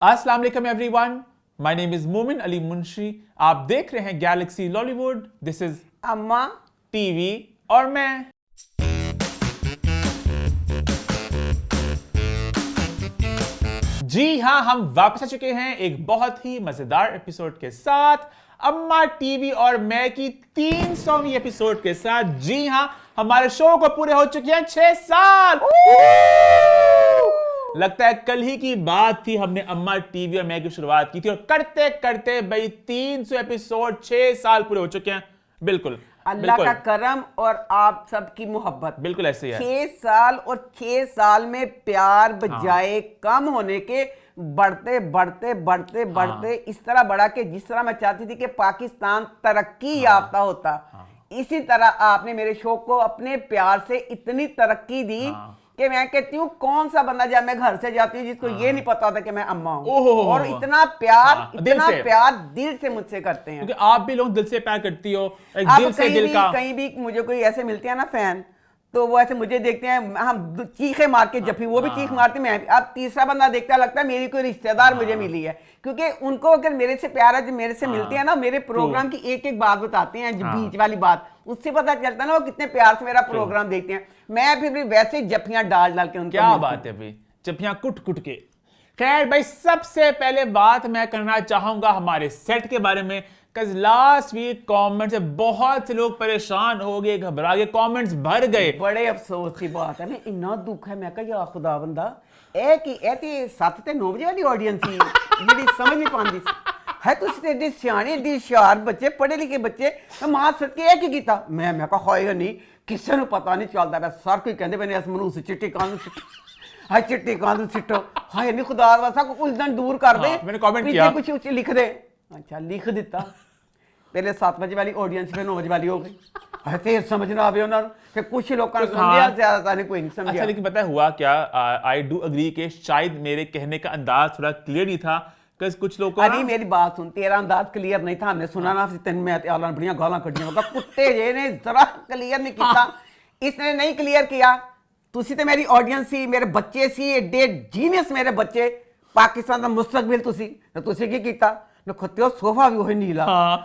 अस्सलाम वालेकुम everyone, my name is मोमिन अली मुंशी। आप देख रहे हैं गैलेक्सी लॉलीवुड। दिस इज अम्मा टीवी और मैं। जी हाँ, हम वापस आ चुके हैं एक बहुत ही मजेदार एपिसोड के साथ, अम्मा टीवी और मैं की 300वीं एपिसोड के साथ। जी हाँ, हमारे शो को पूरे हो चुके हैं 6 साल। लगता है कल ही की बात थी, हमने अम्मा टीवी और मैं की शुरुआत की थी और करते करते भाई 300 एपिसोड 6 साल पूरे हो चुके हैं। बिल्कुल अल्लाह का करम और आप सबकी मोहब्बत। बिल्कुल ऐसे ही है। 6 साल और 6 साल में प्यार बजाय कम होने के बढ़ते बढ़ते बढ़ते बढ़ते इस तरह बढ़ा कि जिस तरह मैं चाहती थी कि पाकिस्तान तरक्की याफ्ता होता, इसी तरह आपने मेरे शो को अपने प्यार से इतनी तरक्की दी कि मैं कहती हूँ कौन सा बंदा जब मैं घर से जाती हूँ जिसको ये नहीं पता था कि मैं अम्मा हूँ, और इतना प्यार दिल से मुझसे करते हैं। क्योंकि आप भी लोग दिल से प्यार करती हो, एक आप दिल से दिल का। कहीं भी मुझे कोई ऐसे मिलते हैं ना फैन, तो वो ऐसे मुझे देखते हैं, हम चीखे मार के जब वो भी चीख मारते, मैं अब तीसरा बंदा देखता लगता है मेरी कोई रिश्तेदार मुझे मिली है, क्योंकि उनको अगर मेरे से प्यार है, जो मेरे से मिलते हैं ना, मेरे प्रोग्राम की एक एक बात बताते हैं, जो बीच वाली बात, उससे पता चलता है ना वो कितने प्यार से मेरा प्रोग्राम देखते हैं। मैं फिर भी वैसे ही जफियां डाल डाल के उनको क्या बात है भाई, जफियां कुट कुट के। खैर भाई, सबसे पहले बात मैं करना चाहूंगा हमारे सेट के बारे में। लास्ट वीक कमेंट से बहुत से लोग परेशान हो गए, घबरा गए, कमेंट्स भर गए। बड़े अफसोस की बात है, मैं इन्ना दुख है, मैं कहा या खुदा बंदा ए कि ए ते 7 ते 9 बजे वाली ऑडियंस ही जेडी समझ नहीं पांदी है, तुसी ते एडी सियाने एडी होशियार बच्चे, पढ़े लिखे बच्चे, मैं मां सदके ए की कीता, मैं कहा होएगा नहीं, किसी ਨੂੰ पता नहीं चलता। मैं सर कोई कहंदे मैंने इस मनूस चिट्टी कांद सिट्टो, हाय चिट्टी कांद सिट्टो, हाय नहीं खुदा वास्ता को उलझन दूर कर दे। मैंने कमेंट किया, कुछ कुछ लिख दे। अच्छा लिख दिता, पहले 7 बजे वाली ऑडियंस फिर 9 बजे वाली हो गई। फिर समझना आवे उन्होंने कि कुछ लोगों ने समझा, ज्यादा नहीं कोई नहीं समझा। अच्छा, लेकिन पता है हुआ क्या, आई डू अग्री कि शायद मेरे कहने का अंदाज थोड़ा क्लियर नहीं था। कुछ लोग को अरे मेरी बात सुन, तेरा अंदाज क्लियर नहीं था, हमने सुना ना, तेन मैं आलन बड़ियां गालां कड्डियां, होगा कुत्ते जे ने जरा क्लियर नहीं किया। इसने नहीं क्लियर किया, तुसी ते मेरी ऑडियंस सी, मेरे बच्चे सी, एडे जीनियस मेरे बच्चे, पाकिस्तान दा मुस्तकबिल तुसी की कीता न खत्यो सोफा भी वही नीला।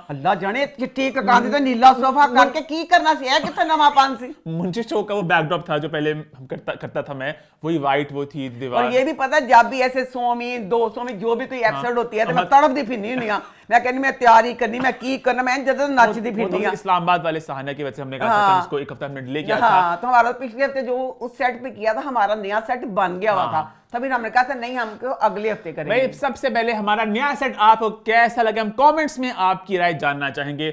अल्लाह जाने चिट्टी कांदी ते नीला सोफा करके की करना सी है, कितना नवापन सी। मुझे शो का वो बैकड्रॉप था जो पहले हम करता था मैं, वही वाइट वो थी दीवार। और ये भी पता जब भी ऐसे 100 में 200 में जो भी कोई एपिसोड होती है तो मैं तड़प दी फिरनी हुई हां, मैं कहनी मैं तैयारी करनी, मैं की करना, मैं जब नचदी फिरनी हां। इस्लामाबाद वाले सहाना की वजह से हमने कहा था उसको एक हफ्ता हमने डिले किया था। हाँ, तो हमारा पिछले हफ्ते जो उस सेट पे किया था, हमारा नया सेट बन गया हुआ था, तभी हमने कहा था नहीं हमको अगले हफ्ते करेंगे। भाई सबसे पहले हमारा नया सेट आपको कैसा लगा, हम कमेंट्स में आपकी राय जानना चाहेंगे।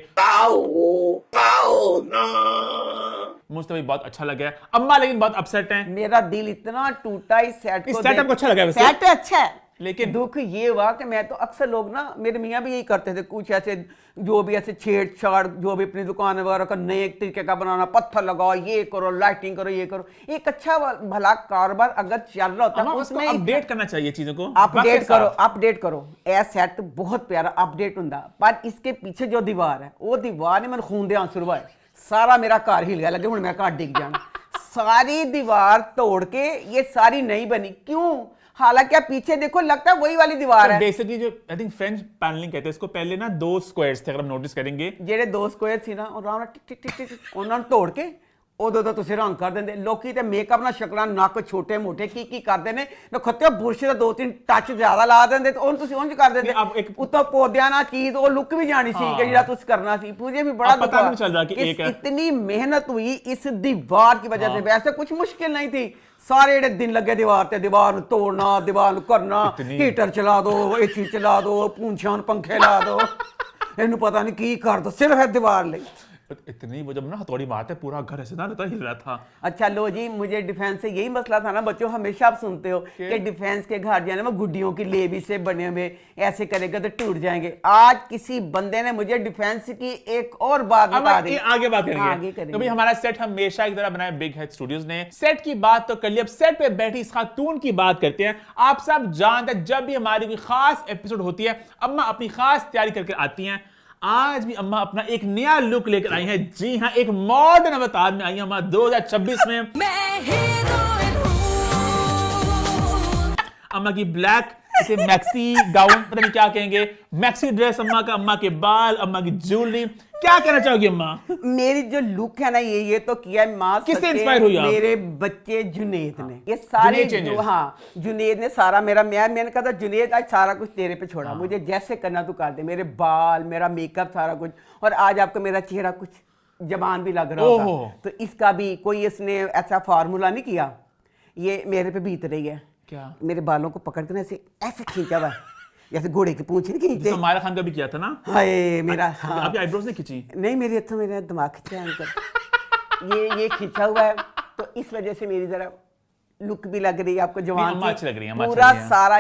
मुझे भी बहुत अच्छा लगा है, अम्मा लेकिन बहुत अपसेट हैं। मेरा दिल इतना टूटा इस सेट को। सेट आपको अच्छा लगा वैसे? सेट अच्छा है, लेकिन दुख ये हुआ कि मैं तो अक्सर लोग ना, मेरे मियाँ भी यही करते थे, कुछ ऐसे जो भी ऐसे छेड़छाड़, जो भी अपनी दुकान वगैरह का नए तरीके का बनाना, पत्थर लगाओ, ये करो, लाइटिंग करो, ये करो, एक अच्छा भला कारोबार अगर चल रहा होता है उसमें अपडेट करना चाहिए चीजों को। अपडेट करो। ए सेट बहुत प्यारा अपडेट होता, पर इसके पीछे जो दीवार है, वो दीवार ने मैंने खून दे आंसू रुवाए, सारा मेरा घर हिल गया, लगे हूं मैं घर डिग जाना। सारी दीवार तोड़ के ये सारी नहीं बनी, क्यों? हालांकि आप पीछे देखो, लगता है वही वाली दीवार है। बेसिकली जो आई थिंक फ्रेंच पैनलिंग कहते हैं इसको, पहले ना 2 स्क्वायर्स थे, अगर हम नोटिस करेंगे, जेडे 2 स्क्वायर थी ना, और राम टिक टिक टिक टिक उन्होंने तोड़ के उदों तो तुसी रंग कर देंगे। लोकी ते मेकअप ना शक्लां नक छोटे मोटे की करते ने, ना खत्ते बुरश दा 2-3 टच ज्यादा ला देंगे, तो उन तुसी उंज कर देंगे। उत्तो पौधियां ना चीज वो लुक भी जानी सी कि जेड़ा तुसी करना सी। मुझे भी बड़ा पता नहीं चल रहा कि एक इतनी मेहनत हुई इस दीवार की वजह से। वैसे कुछ मुश्किल नहीं थी, सारे जेडे दिन लगे दीवार ते, दीवार तोड़ना, दीवार करना, हीटर चला दो, एसी चला दो, पूंछां पंखे ला दो, इन्हू पता नहीं की कर दो, सिर्फ है दीवार ले। इतनी वो जब ना हथौड़ी मारते पूरा घर ऐसे ना हिल रहा था। अच्छा लो जी, मुझे डिफेंस से यही मसला था ना बच्चों, हमेशा आप सुनते हो कि डिफेंस के घर जाने में गुड्डियों की लेवी से बने हुए, ऐसे करेगा तो टूट जाएंगे। आज किसी बंदे ने मुझे डिफेंस की एक और बात बता दी, आगे बात करेंगे। तो भाई हमारा सेट हमेशा की तरह बनाया बिग हेड स्टूडियोज ने। सेट की बात तो कर ली, अब सेट पे बैठी इस खातून की बात करते हैं। आप सब जानते हैं जब भी हमारी कोई खास एपिसोड होती है, अम्मा अपनी खास तैयारी करके आती हैं। आज भी अम्मा अपना एक नया लुक लेकर आई हैं। जी हाँ, एक मॉडर्न अवतार में आई है अम्मा 2026 में। अम्मा की ब्लैक इसे मैक्सी गाउन पता नहीं क्या कहेंगे, मैक्सी ड्रेस अम्मा का, अम्मा के बाल, अम्मा की ज्वेलरी, क्या कहना चाहोगी अम्मा? मेरी जो लुक है ना ये तो किया है माँ किससे इंस्पायर हुई आप? मेरे बच्चे जुनेद ने, ये सारे हाँ जुनेद ने सारा मैंने कहा था जुनेद आज सारा कुछ तेरे पे छोड़ा, मुझे जैसे करना तू कर दे, मेरे बाल, मेरा मेकअप, सारा कुछ, और आज आपको मेरा चेहरा कुछ जबान भी लग रहा होगा, तो इसका भी कोई इसने ऐसा फार्मूला नहीं किया, ये मेरे पे बीत रही है। क्या? मेरे बालों को पकड़ कर ऐसे ऐसे खींचा हुआ है, जैसे घोड़े की पूंछ नहीं खींचते। हमारा खान का भी किया था ना। हाय मेरा, हाँ आपकी आईब्रोज नहीं खींची? नहीं मेरे तो मेरा दिमाग खींचा है अंकल, ये खींचा हुआ है, तो इस वजह से मेरी जरा लुक भी लग रही है आपको जवान अम्मा अच्छी लग रही है, पूरा सारा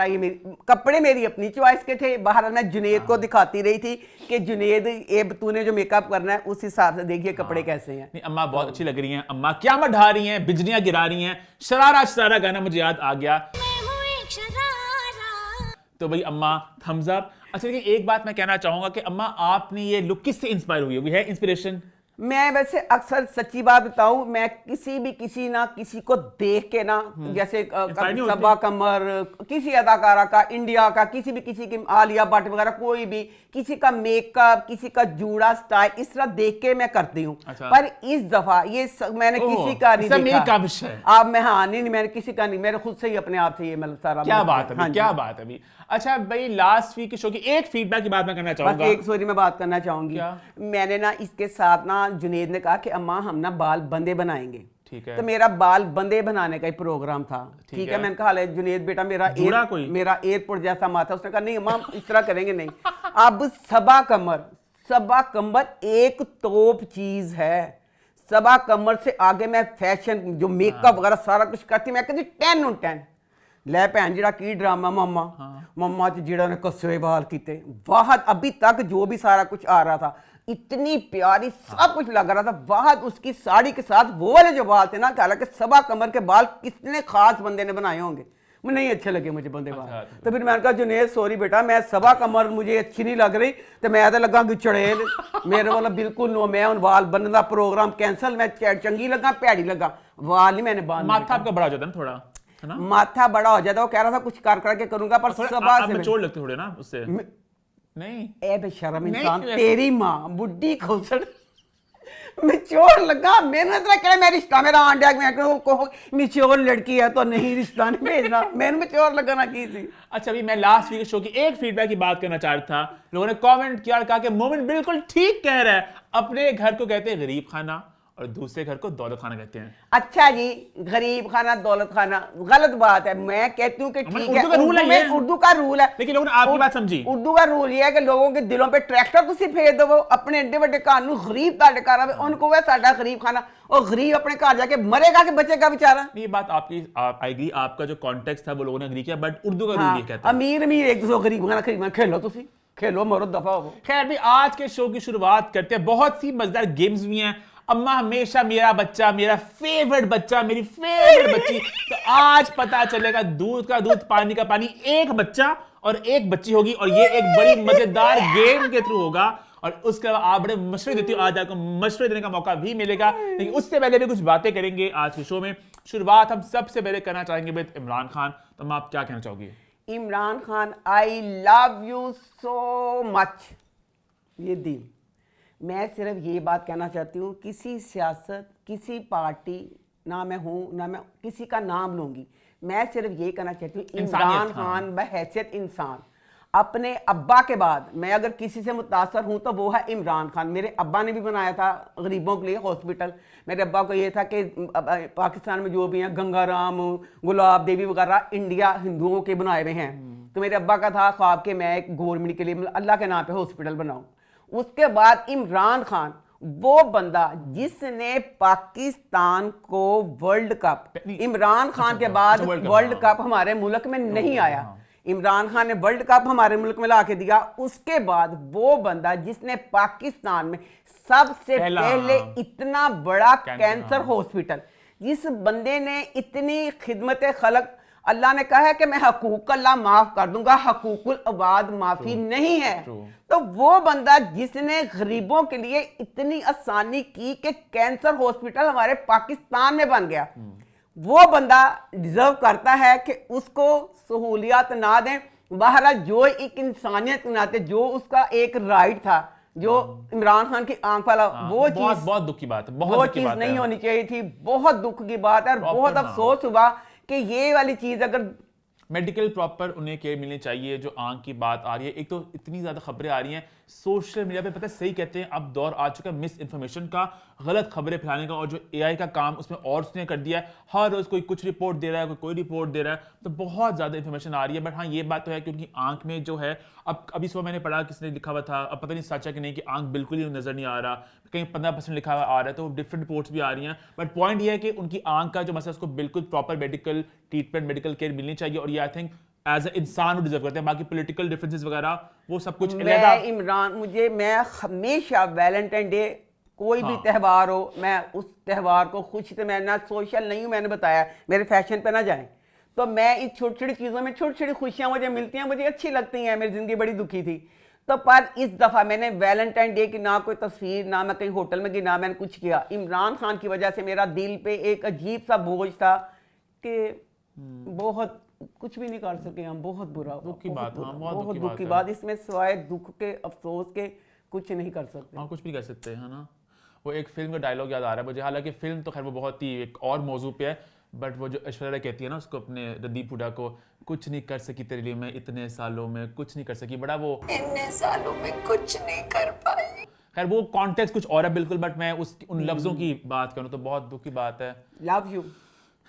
ये मेरी कपड़े मेरी अपनी चॉइस के थे। बाहर मैं जुनेद को दिखाती रही थी कि जुनेद ये तूने जो मेकअप करना है उस हिसाब से देखिए कपड़े कैसे हैं। नहीं अम्मा बहुत अच्छी लग रही हैं, अम्मा क्या मत ढा रही हैं, बिजलियां गिरा रही हैं, शरारा शरारा गाना मुझे याद आ गया, तो भाई अम्मा थम्स अप। अच्छा लेकिन एक बात मैं कहना चाहूंगा कि अम्मा आपने ये लुक किससे इंस्पायर हुई होगी, है इंस्पिरेशन? मैं वैसे अक्सर सच्ची बात बताऊं, मैं किसी ना किसी को देख के ना, जैसे सबा कमर, किसी अदाकारा का, इंडिया का, किसी की आलिया भट्ट वगैरह, कोई भी किसी का मेकअप, किसी का जूड़ा स्टाइल, इस तरह देख के मैं करती हूँ। अच्छा। पर इस दफा ये मैंने किसी का नहीं देखा। अब मैं नहीं मैंने किसी का नहीं, मेरे खुद से ही अपने आप से ये मतलब सारा। क्या बात है, क्या बात है। अच्छा भाई लास्ट वीक के शो की एक फीडबैक की बात मैं करना चाहूंगा, एक सॉरी मैं बात करना चाहूंगी। मैंने ना इसके साथ ना जुनेद ने कहा कि अम्मा हम ना बाल बंदे बनाएंगे, ठीक है, तो मेरा बाल बंदे बनाने का ही प्रोग्राम था, ठीक है। मैंने कहा जुनेद बेटा मेरा एयरपोर्ट जैसा माथा, उसने कहा नहीं अम्मा इस तरह करेंगे नहीं। अब सबा कमर एक तोप चीज है, सबा कमर से आगे मैं फैशन जो मेकअप वगैरह सारा कुछ करती, मैं कहती 10 on 10 ਲੈ ਭੈਣ ਜਿਹੜਾ ਕੀ ड्रामा मम्मा च जिड़ा ने कसे हुए बाल कीते वाहद, अभी तक जो भी सारा कुछ आ रहा था इतनी प्यारी सब कुछ लग रहा था। वाहद उसकी साड़ी के साथ वो वाले जो बाल थे ना, हालांकि सबा कमर के बाल कितने खास बंदे ने बनाए होंगे, मुझे नहीं अच्छे लगे मुझे बंदे बाल। तो फिर मैंने कहा जुनेद सॉरी बेटा, मैं सबा कमर मुझे अच्छी नहीं लग रही, तो मैं तो लगा चुड़ैल मेरे वाला बिल्कुल नो, मैं उन बाल बनने का प्रोग्राम कैंसल, मैं चंगी लगा भैड़ी लगा, वाल नहीं मैंने बाल। माथा आपका बड़ा हो जाता है ना थोड़ा, माथा बड़ा हो जाता, वो कह रहा था कुछ कर करके करूंगा, पर सबा से चोट लगती थोड़े ना उससे। नहीं ए बेशर्म इंसान, तेरी माँ बुड्ढी खोसड़ मैं चोर लगा, मैंने इतना कहा मैं रिश्ता मेरा आंडिया मैं चोर लड़की है तो नहीं रिश्ता नहीं भेजना, मैंने चोर लगाना की थी। अच्छा अभी मैं लास्ट वीक शो की एक फीडबैक की बात करना चाह रहा था, लोगों ने कमेंट किया और कहा कि मोमिन बिल्कुल ठीक कह रहा है, अपने घर को कहते हैं गरीब खाना और दूसरे घर को दौलत खाना कहते हैं। अच्छा जी, गरीब खाना दौलत खाना गलत बात है, मैं कहती हूँ कि ठीक है, उर्दू का रूल है, लेकिन लोगों ने आपकी बात समझी। उर्दू का रूल ये है कि लोगों के दिलों पे ट्रैक्टर तुसी फेर दो, अपने एडे बड़े घर नूं गरीब ताड़े कर आवे, उनको वह साडा गरीब खाना, और गरीब अपने घर जाके मरेगा कि बचेगा बेचारा। ये बात आपकी आएगी, आपका जो कॉन्टेक्स्ट था वो लोगों ने एग्री किया, बट उर्दू का रूल ये कहता है अमीर एक दूसरे गरीब खाना खरीदना, खेलो तुसी खेलो मरो दफा हो। खैर भी आज के शो की शुरुआत करते हैं, बहुत सी मजेदार गेम्स भी हैं। अम्मा हमेशा मेरा बच्चा, मेरा फेवरेट बच्चा, मेरी फेवरेट बच्ची, तो आज पता चलेगा दूध का दूध पानी का पानी, एक बच्चा और एक बच्ची होगी, और ये एक बड़ी मजेदार गेम के थ्रू होगा, और उसके बाद आप बड़े मशवरे देती हो, आज आपको मशवरे देने का मौका भी मिलेगा, लेकिन उससे पहले भी कुछ बातें करेंगे आज के शो में। शुरुआत हम सबसे पहले करना चाहेंगे विद इमरान खान, तो आप क्या कहना चाहोगी? Imran Khan, I love you so much, ये दिल, मैं सिर्फ ये बात कहना चाहती हूँ, किसी सियासत, किसी पार्टी ना मैं हूँ, ना मैं किसी का नाम लूँगी, मैं सिर्फ ये कहना चाहती हूँ इमरान खान बहैसियत इंसान, अपने अब्बा के बाद मैं अगर किसी से मुतासर हूँ तो वो है इमरान खान। मेरे अब्बा ने भी बनाया था गरीबों के लिए हॉस्पिटल, मेरे अब्बा को ये था कि पाकिस्तान में जो भी हैं गंगाराम, गुलाब देवी वगैरह इंडिया हिंदुओं के बनाए हुए हैं, तो मेरे अब्बा का था ख्वाब कि मैं एक गवर्नमेंट के लिए अल्लाह के नाम पे हॉस्पिटल बनाऊं। उसके बाद इमरान खान वो बंदा जिसने पाकिस्तान को वर्ल्ड कप, इमरान खान के बाद वर्ल्ड कप हमारे मुल्क में नहीं आया, इमरान खान ने वर्ल्ड कप हमारे मुल्क में ला के दिया। उसके बाद वो बंदा जिसने पाकिस्तान में सबसे पहले इतना बड़ा कैंसर हॉस्पिटल, जिस बंदे ने इतनी खिदमत खलक, अल्लाह ने कहा है कि मैं हकूक अल्लाह माफ कर दूंगा, हकूकुल अबाद माफी नहीं है। तो वो बंदा जिसने गरीबों के लिए इतनी आसानी की कि कैंसर हॉस्पिटल हमारे पाकिस्तान में बन गया, वो बंदा डिजर्व करता है कि उसको सहूलियत ना दें। बहरहाल जो एक इंसानियत के नाते जो उसका एक राइट था, जो इमरान खान की आंख वाला, वो बहुत चीज बहुत दुख की बात है, वो बहुत दुख की चीज बात नहीं है। होनी चाहिए थी। बहुत दुख की बात है और बहुत अफसोस हुआ कि ये वाली चीज अगर मेडिकल प्रॉपर उन्हें केयर मिलनी चाहिए। जो आंख की बात आ रही है, एक तो इतनी ज्यादा खबरें आ रही हैं सोशल मीडिया पे, पता है सही कहते हैं अब दौर आ चुका है मिस इन्फॉर्मेशन का, गलत खबरें फैलाने का, और जो एआई का काम उसमें और उसने कर दिया है। हर रोज कोई कुछ रिपोर्ट दे रहा है, कोई रिपोर्ट दे रहा है, तो बहुत ज्यादा इन्फॉर्मेशन आ रही है। बट हाँ ये बात तो है कि उनकी आंख में जो है, अब अभी सुबह मैंने पढ़ा किसने लिखा हुआ था, अब पता नहीं सच है कि नहीं, कि आंख बिल्कुल ही नजर नहीं आ रहा, कहीं 15% लिखा हुआ आ रहा है, तो डिफरेंट रिपोर्ट्स भी आ रही हैं। बट पॉइंट ये है कि उनकी आंख का जो मसला है उसको बिल्कुल proper medical treatment, medical care मिलनी चाहिए, और ये आई थिंक एज ए इंसान डिजर्व करते हैं। बाकी पॉलिटिकल डिफरेंसेस वगैरह वो सब कुछ मैं हमेशा वैलेंटाइन डे कोई भी त्यौहार हो, मैं उस त्यौहार को खुशी से, मैं ना सोशल नहीं हूं, मैंने बताया मेरे फैशन पे ना जाएं, तो मैं इन छोटी छोटी चीज़ों में छोटी छोटी खुशियां मुझे मिलती हैं, मुझे अच्छी लगती हैं। मेरी ज़िंदगी बड़ी दुखी थी, तो पर इस दफ़ा मैंने वैलेंटाइन डे की ना कोई तस्वीर, ना मैं कहीं होटल में गई, ना मैंने कुछ किया। इमरान खान की वजह से मेरा दिल पे एक अजीब सा बोझ था कि बहुत कुछ भी नहीं कर सके हम। बहुत बुरा, दुख की बात, हाँ, बहुत दुख की बात। इसमें सिवाय दुख के, अफसोस के कुछ नहीं कर सकते। हाँ कुछ भी कर सकते हैं, है ना। वो एक फिल्म का डायलॉग याद आ रहा है मुझे, हालांकि फिल्म तो खैर वो बहुत ही एक और मौजू पे है, बट वो जो ऐश्वर्या कहती है ना उसको, अपने रणदीप हुड्डा को, कुछ नहीं कर सकी तेरे लिए मैं इतने सालों में, कुछ नहीं कर सकी, बड़ा वो इतने सालों में कुछ नहीं कर पाई। खैर वो कॉन्टेक्स्ट कुछ और है बिल्कुल, बट मैं उन लफ्जों की बात करूं तो बहुत दुख की बात है। Love you.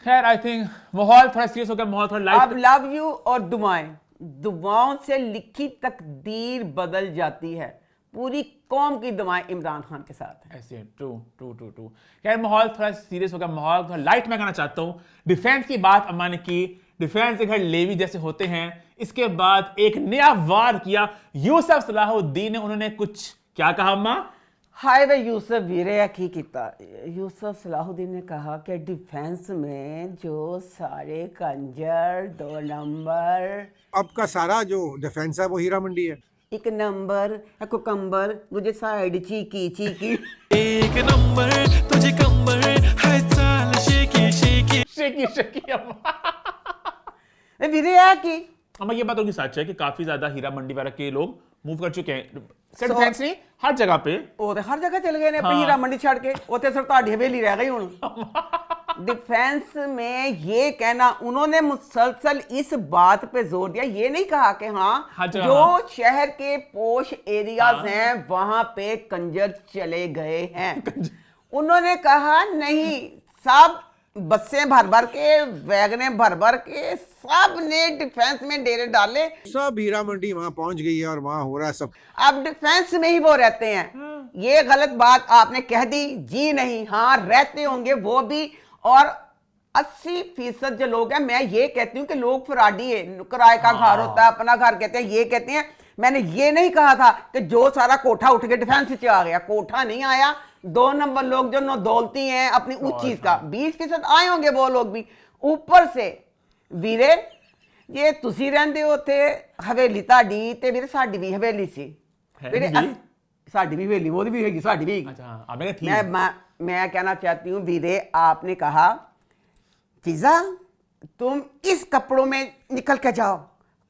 खैर आई थिंक माहौल थोड़ा सीरियस हो गया, माहौल थोड़ा लाइट। अब लव यू और दुआओं से लिखी तकदीर बदल जाती है। पूरी कौम की दुआएं इमरान खान के साथ है। ऐसे ट्रू ट्रू ट्रू ट्रू। खैर माहौल थोड़ा सीरियस हो गया, माहौल थोड़ा लाइट मैं कहना चाहता हूँ। डिफेंस की बात अम्मा ने की, डिफेंस के घर लेवी जैसे होते हैं। इसके बाद एक नया वार किया यूसुफ सलाहुद्दीन ने, उन्होंने कुछ क्या कहा अम्मा? हाय वे यूसुफ वीरे की किता। यूसुफ सलाहुद्दीन ने कहा कि डिफेंस में जो सारे कंजर 2 नंबर, अब का सारा जो डिफेंस है वो हीरा मंडी है। 1 नंबर कुकम्बर, तुझे साइड चीकी चीकी। 1 नंबर तुझे कंबर है, चाल शेकी शेकी शेकी शेकी अम्मा। वीरे है की अम्मा ये बात होगी सच है कि काफी ज्यादा हीरा मंडी वाला के लोग मूव कर चुके हैं, सिर्फ डिफेंस नहीं हर जगह पे। ਉਹ ਤੇ हर जगह चले गए ने अपनी हीरा मंडी छड़ के, उते सिर्फ ਤੁਹਾਡੀ हवेली रह गई हुन। डिफेंस में ये कहना, उन्होंने मुसलसल इस बात पे जोर दिया, ये नहीं कहा कि हाँ जो शहर के पोश एरियाज हैं वहां पे कंजर चले गए हैं। उन्होंने कहा नहीं, सब बसें भर भर के, वैगने भर भर के, सब ने डिफेंस में डेरे डाले, सब हीरा मंडी वहां पहुंच गई है और वहां हो रहा है सब। अब डिफेंस में ही वो रहते हैं। ये गलत बात आपने कह दी जी नहीं, हाँ रहते होंगे वो भी। और 80% जो लोग हैं, मैं ये कहती हूँ कि लोग फराडी है, किराए का घर होता है, अपना घर कहते हैं, ये कहते हैं। मैंने ये नहीं कहा था कि जो सारा कोठा उठ के डिफेंस से आ गया, कोठा नहीं आया। 2 नंबर लोग जो नौदौलती हैं अपनी उस चीज का, 20% आए होंगे वो लोग भी। ऊपर से ਵੀਰੇ ਜੇ ਤੁਸੀਂ ਰਹਿੰਦੇ ਹੋ ਉੱਥੇ ਹਵੇਲੀ ਤੁਹਾਡੀ ਤੇ ਵੀਰੇ ਸਾਡੀ ਵੀ ਹਵੇਲੀ ਸੀ ਵੀਰੇ, ਸਾਡੀ ਵੀ ਹਵੇਲੀ, ਉਹਦੀ ਵੀ ਹੈਗੀ, ਸਾਡੀ ਵੀ। अच्छा मैं कहना चाहती हूँ वीरे, आपने कहा फिजा तुम इस कपड़ों में निकल के जाओ,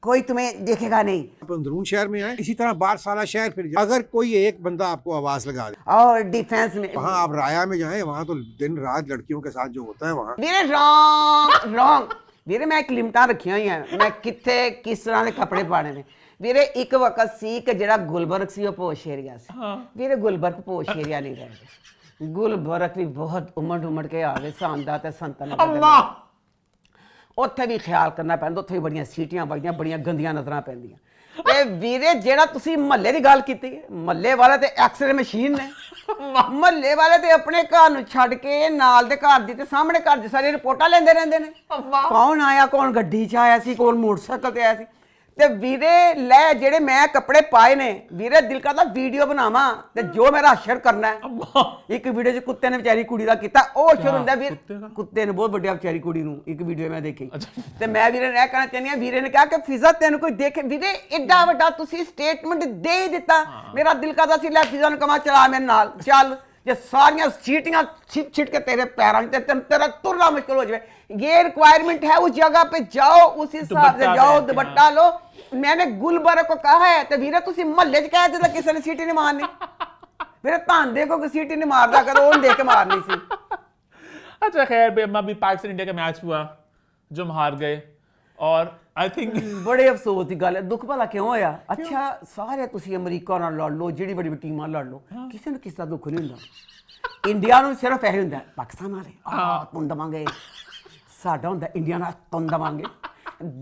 कोई तुम्हें देखेगा नहीं। आप अंदरून शहर में आए, इसी तरह बाहर सारा शहर फिर जाए। अगर कोई एक बंदा आपको आवाज लगा दे, और डिफेंस में वहाँ आप राया में जाए, वहाँ तो दिन रात लड़कियों के साथ जो होता है वहाँ। ਵੀਰੇ ਰੌਂਗ ਵੀਰੇ, ਮੈਂ ਇੱਕ ਲਿਮਟਾਂ ਰੱਖੀਆਂ ਹੋਈਆਂ, ਮੈਂ ਕਿੱਥੇ ਕਿਸ ਤਰ੍ਹਾਂ ਦੇ ਕੱਪੜੇ ਪਾਣੇ ਨੇ। ਵੀਰੇ ਇੱਕ ਵਕਤ ਸੀ ਕਿ ਜਿਹੜਾ ਗੁਲਬਰਗ ਸੀ ਉਹ ਪੋਸ਼ ਏਰੀਆ ਸੀ। ਵੀਰੇ ਗੁਲਬਰਗ ਪੋਸ਼ ਏਰੀਆ ਨਹੀਂ ਰਹਿ ਗਿਆ। ਗੁਲਬਰਗ ਵੀ ਬਹੁਤ ਉਮੜ ਕੇ ਆ ਗਏ, ਸਾਂਦਾ ਤੇ ਸੰਤਨ। ਉੱਥੇ ਵੀ ਖਿਆਲ ਕਰਨਾ ਪੈਂਦਾ, ਉੱਥੇ ਵੀ ਬੜੀਆਂ ਸੀਟੀਆਂ ਵੱਜਦੀਆਂ, ਬੜੀਆਂ ਗੰਦੀਆਂ ਨਜ਼ਰਾਂ ਪੈਂਦੀਆਂ। ਤੇ ਵੀਰੇ ਜਿਹੜਾ ਤੁਸੀਂ ਮਹੱਲੇ ਦੀ ਗੱਲ ਕੀਤੀ ਹੈ, ਮਹੱਲੇ ਵਾਲੇ ਤੇ ਐਕਸਰੇ ਮਸ਼ੀਨ ਨੇ। ਮਹੱਲੇ ਵਾਲੇ ਤੇ ਆਪਣੇ ਘਰ ਨੂੰ ਛੱਡ ਕੇ ਨਾਲ ਦੇ ਘਰ ਦੀ ਤੇ ਸਾਹਮਣੇ ਘਰ ਦੀ ਸਾਰੀ ਰਿਪੋਰਟਾਂ ਲੈਂਦੇ ਰਹਿੰਦੇ ਨੇ। ਕੌਣ ਆਇਆ, ਕੌਣ ਗੱਡੀ 'ਚ ਆਇਆ ਸੀ, ਕੌਣ ਮੋਟਰਸਾਈਕਲ ਤੇ ਆਇਆ ਸੀ। ਤੇ ਵੀਰੇ ਲੈ ਜਿਹੜੇ ਮੈਂ ਕੱਪੜੇ ਪਾਏ ਨੇ, ਵੀਰੇ ਦਿਲ ਕਰਦਾ ਵੀਡੀਓ ਬਣਾਵਾਂ ਤੇ ਜੋ ਮੇਰਾ ਅਸ਼ਰ ਕਰਨਾ ਹੈ। ਇੱਕ ਵੀਡੀਓ 'ਚ ਕੁੱਤੇ ਨੇ ਵਿਚਾਰੀ ਕੁੜੀ ਦਾ ਕੀਤਾ, ਉਹ ਅਸ਼ਰ ਹੁੰਦਾ ਵੀਰ, ਕੁੱਤੇ ਨੇ ਬਹੁਤ ਵੱਡਿਆ ਵਿਚਾਰੀ ਕੁੜੀ ਨੂੰ, ਇੱਕ ਵੀਡੀਓ ਮੈਂ ਦੇਖੀ। ਤੇ ਮੈਂ ਵੀਰੇ ਨੇ ਇਹ ਕਹਿਣਾ ਚਾਹੁੰਦੀ ਹਾਂ, ਵੀਰੇ ਨੇ ਕਿਹਾ ਕਿ ਫਿਜ਼ਾ ਤੈਨੂੰ ਕੋਈ ਦੇਖੇ। ਵੀਰੇ ਏਡਾ ਵੱਡਾ ਤੁਸੀਂ ਸਟੇਟਮੈਂਟ ਦੇ ਹੀ ਦਿੱਤਾ, ਮੇਰਾ ਦਿਲ ਕਰਦਾ ਸੀ ਲੈ ਫਿਜ਼ਾ ਨੂੰ ਕਮਾ ਚਲਾ ਮੇਰੇ ਨਾਲ ਚੱਲ, ਜੇ ਸਾਰੀਆਂ ਸੀਟੀਆਂ ਛਿੱਟ ਕੇ ਤੇਰੇ ਪੈਰਾਂ 'ਚ, ਤੇਰਾ ਤੁਰਨਾ ਮੁਸ਼ਕਿਲ ਹੋ ਜਾਵੇ। ये रिक्वायरमेंट है, उस जगह पे जाओ, उस हिसाब से दुपट्टा जाओ, पहन के, दुपट्टा लो। मैंने गुलबर को कहा है तो वीरे तुसी महल्ले च कह दिता किसी ने सीटी नहीं मारनी, वीरे तांदे को सीटी नहीं मारदा करो, ओन दे के मारनी सी। अच्छा खैर भाई, अम्मा, अभी पाकिस्तान इंडिया का मैच हुआ जो हम हार गए, और आई थिंक बड़े अफसोस की गल है, दुख भला क्यों होया? अच्छा सारे तुसी अमरीका नाल लड़ लो, जिहड़ी बड़ी टीमां लड़ लो, किसी ने किसी दा दुख नहीं हुंदा। इंडिया ਨੂੰ सिर्फ ਇਹ ਹੁੰਦਾ ਪਾਕਿਸਤਾਨ ਵਾਲੇ ਤੁੰਨ ਦਵਾਂਗੇ, ਸਾਡਾ ਹੁੰਦਾ ਇੰਡੀਆ ਨਾਲ ਤੁੰਨ ਦਵਾਂਗੇ।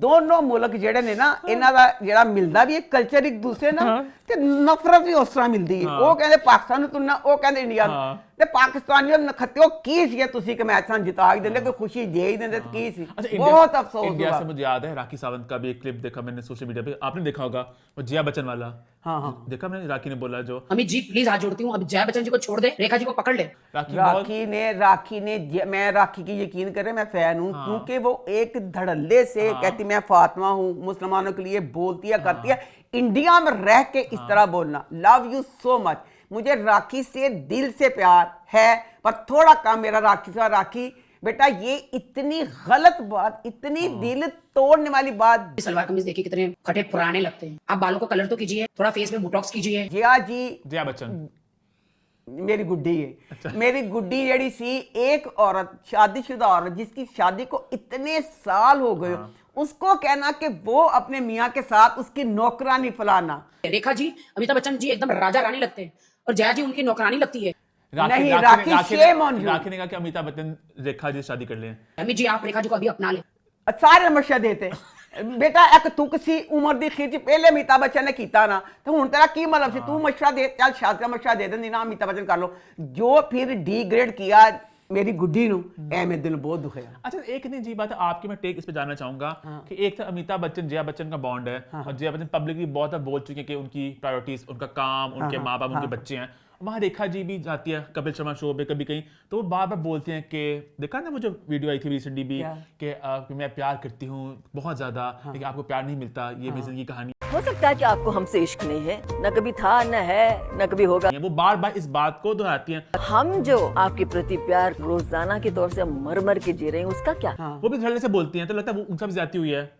ਦੋਨੋਂ ਮੁਲਕ ਜਿਹੜੇ ਨੇ ਨਾ, ਇਹਨਾਂ ਦਾ ਜਿਹੜਾ ਮਿਲਦਾ ਵੀ ਇੱਕ ਕਲਚਰ ਇੱਕ ਦੂਸਰੇ ਨਾਲ, ਤੇ ਨਫ਼ਰਤ ਵੀ ਉਸ ਤਰ੍ਹਾਂ ਮਿਲਦੀ ਹੈ। ਉਹ ਕਹਿੰਦੇ ਪਾਕਿਸਤਾਨ ਨੂੰ ਤੁੰਨਾ, ਉਹ ਕਹਿੰਦੇ ਇੰਡੀਆ ਨੂੰ, ਤੇ ਪਾਕਿਸਤਾਨੀਆਂ ਨੂੰ ਨਖੱਤਿਓ ਕੀ ਸੀ ਤੁਸੀਂ ਕਿ ਮੈਚ ਸਾਨੂੰ ਜਿਤਾ ਹੀ ਦਿੰਦੇ, ਕੋਈ खुशी दे ही देते, की सी। बहुत अफसोस इंडिया हुआ। से मुझे याद है राखी सावंत का भी एक क्लिप देखा मैंने सोशल मीडिया पे, आपने देखा होगा, वो जया बच्चन वाला। हाँ देखा मैंने, राखी ने बोला जो अमित जी प्लीज हाथ जोड़ती हूँ, अब जया बच्चन जी को छोड़ दे, रेखा जी को पकड़ ले। राखी ने मैं राखी की यकीन करें, मैं फैन हूँ, क्योंकि वो एक धड़ल्ले से कहती मैं फातिमा हूँ, मुसलमानों के लिए बोलती है, करती है, इंडिया में रह के इस तरह बोलना, लव यू सो मच। मुझे राखी से दिल से प्यार है, पर थोड़ा कम मेरा राखी से। राखी बेटा, ये इतनी गलत बात, इतनी दिल तोड़ने वाली बात। सलवार कमीज देखिए कितने फटे पुराने लगते हैं, आप बालों को कलर तो कीजिए, थोड़ा फेस में बोटॉक्स कीजिए। जया जी, जया बच्चन मेरी गुड्डी है। मेरी गुड्डी जड़ी सी, एक औरत, शादीशुदा औरत जिसकी शादी को इतने साल हो गए, उसको कहना कि वो अपने मियाँ के साथ उसकी नौकरानी फलाना। रेखा जी, अमिताभ बच्चन जी एकदम राजा रानी लगते हैं, और जया जी उनकी नौकरानी लगती है। नहीं, राखी shame on you। राखी ने कहा कि अमिताभ बच्चन रेखा जी से शादी कर लें। अमित जी आप रेखा जी को अभी अपना ले। सारे मशा देते बेटा, एक तुक सी उम्र दी खिच पहले अमिताभ बच्चन ने कीता ना, तो हुण तेरा की मतलब सी? तू मशवरा दे, चल शादी का मशवरा दे देंदी ना, अमिताभ बच्चन कर लो। जो फिर डिग्रेड किया मेरी गुड्डी नू, मेरे दिल बहुत दुख है। अच्छा, एक नहीं जी बात है आपकी, मैं टेक इस पे जानना चाहूंगा कि एक था अमिताभ बच्चन जया बच्चन का बॉन्ड है, और जया बच्चन पब्लिकली बहुत बार बोल चुके हैं कि उनकी प्रायोरिटीज, उनका काम, उनके माँ बाप, उनके बच्चे हैं। वहाँ रेखा जी भी जाती है कपिल शर्मा शो पे कभी कहीं, तो वो बार बार बोलती हैं कि देखा ना, वो जो वीडियो आई थी रिसेंटली भी कि मैं प्यार करती हूँ बहुत ज्यादा, लेकिन आपको प्यार नहीं मिलता, ये मेरी जिंदगी की कहानी हो सकता है कि आपको हमसे इश्क नहीं है, न कभी था, न है, न कभी होगा। है। वो बार बार इस बात को दोहराती हैं। हम जो आपके प्रति प्यार रोजाना के तौर से मर मर के जी रहे हैं, उसका क्या? वो भी धड़ल्ले से बोलती हैं, तो लगता है वो उनसे भी ज्यादा हुई है।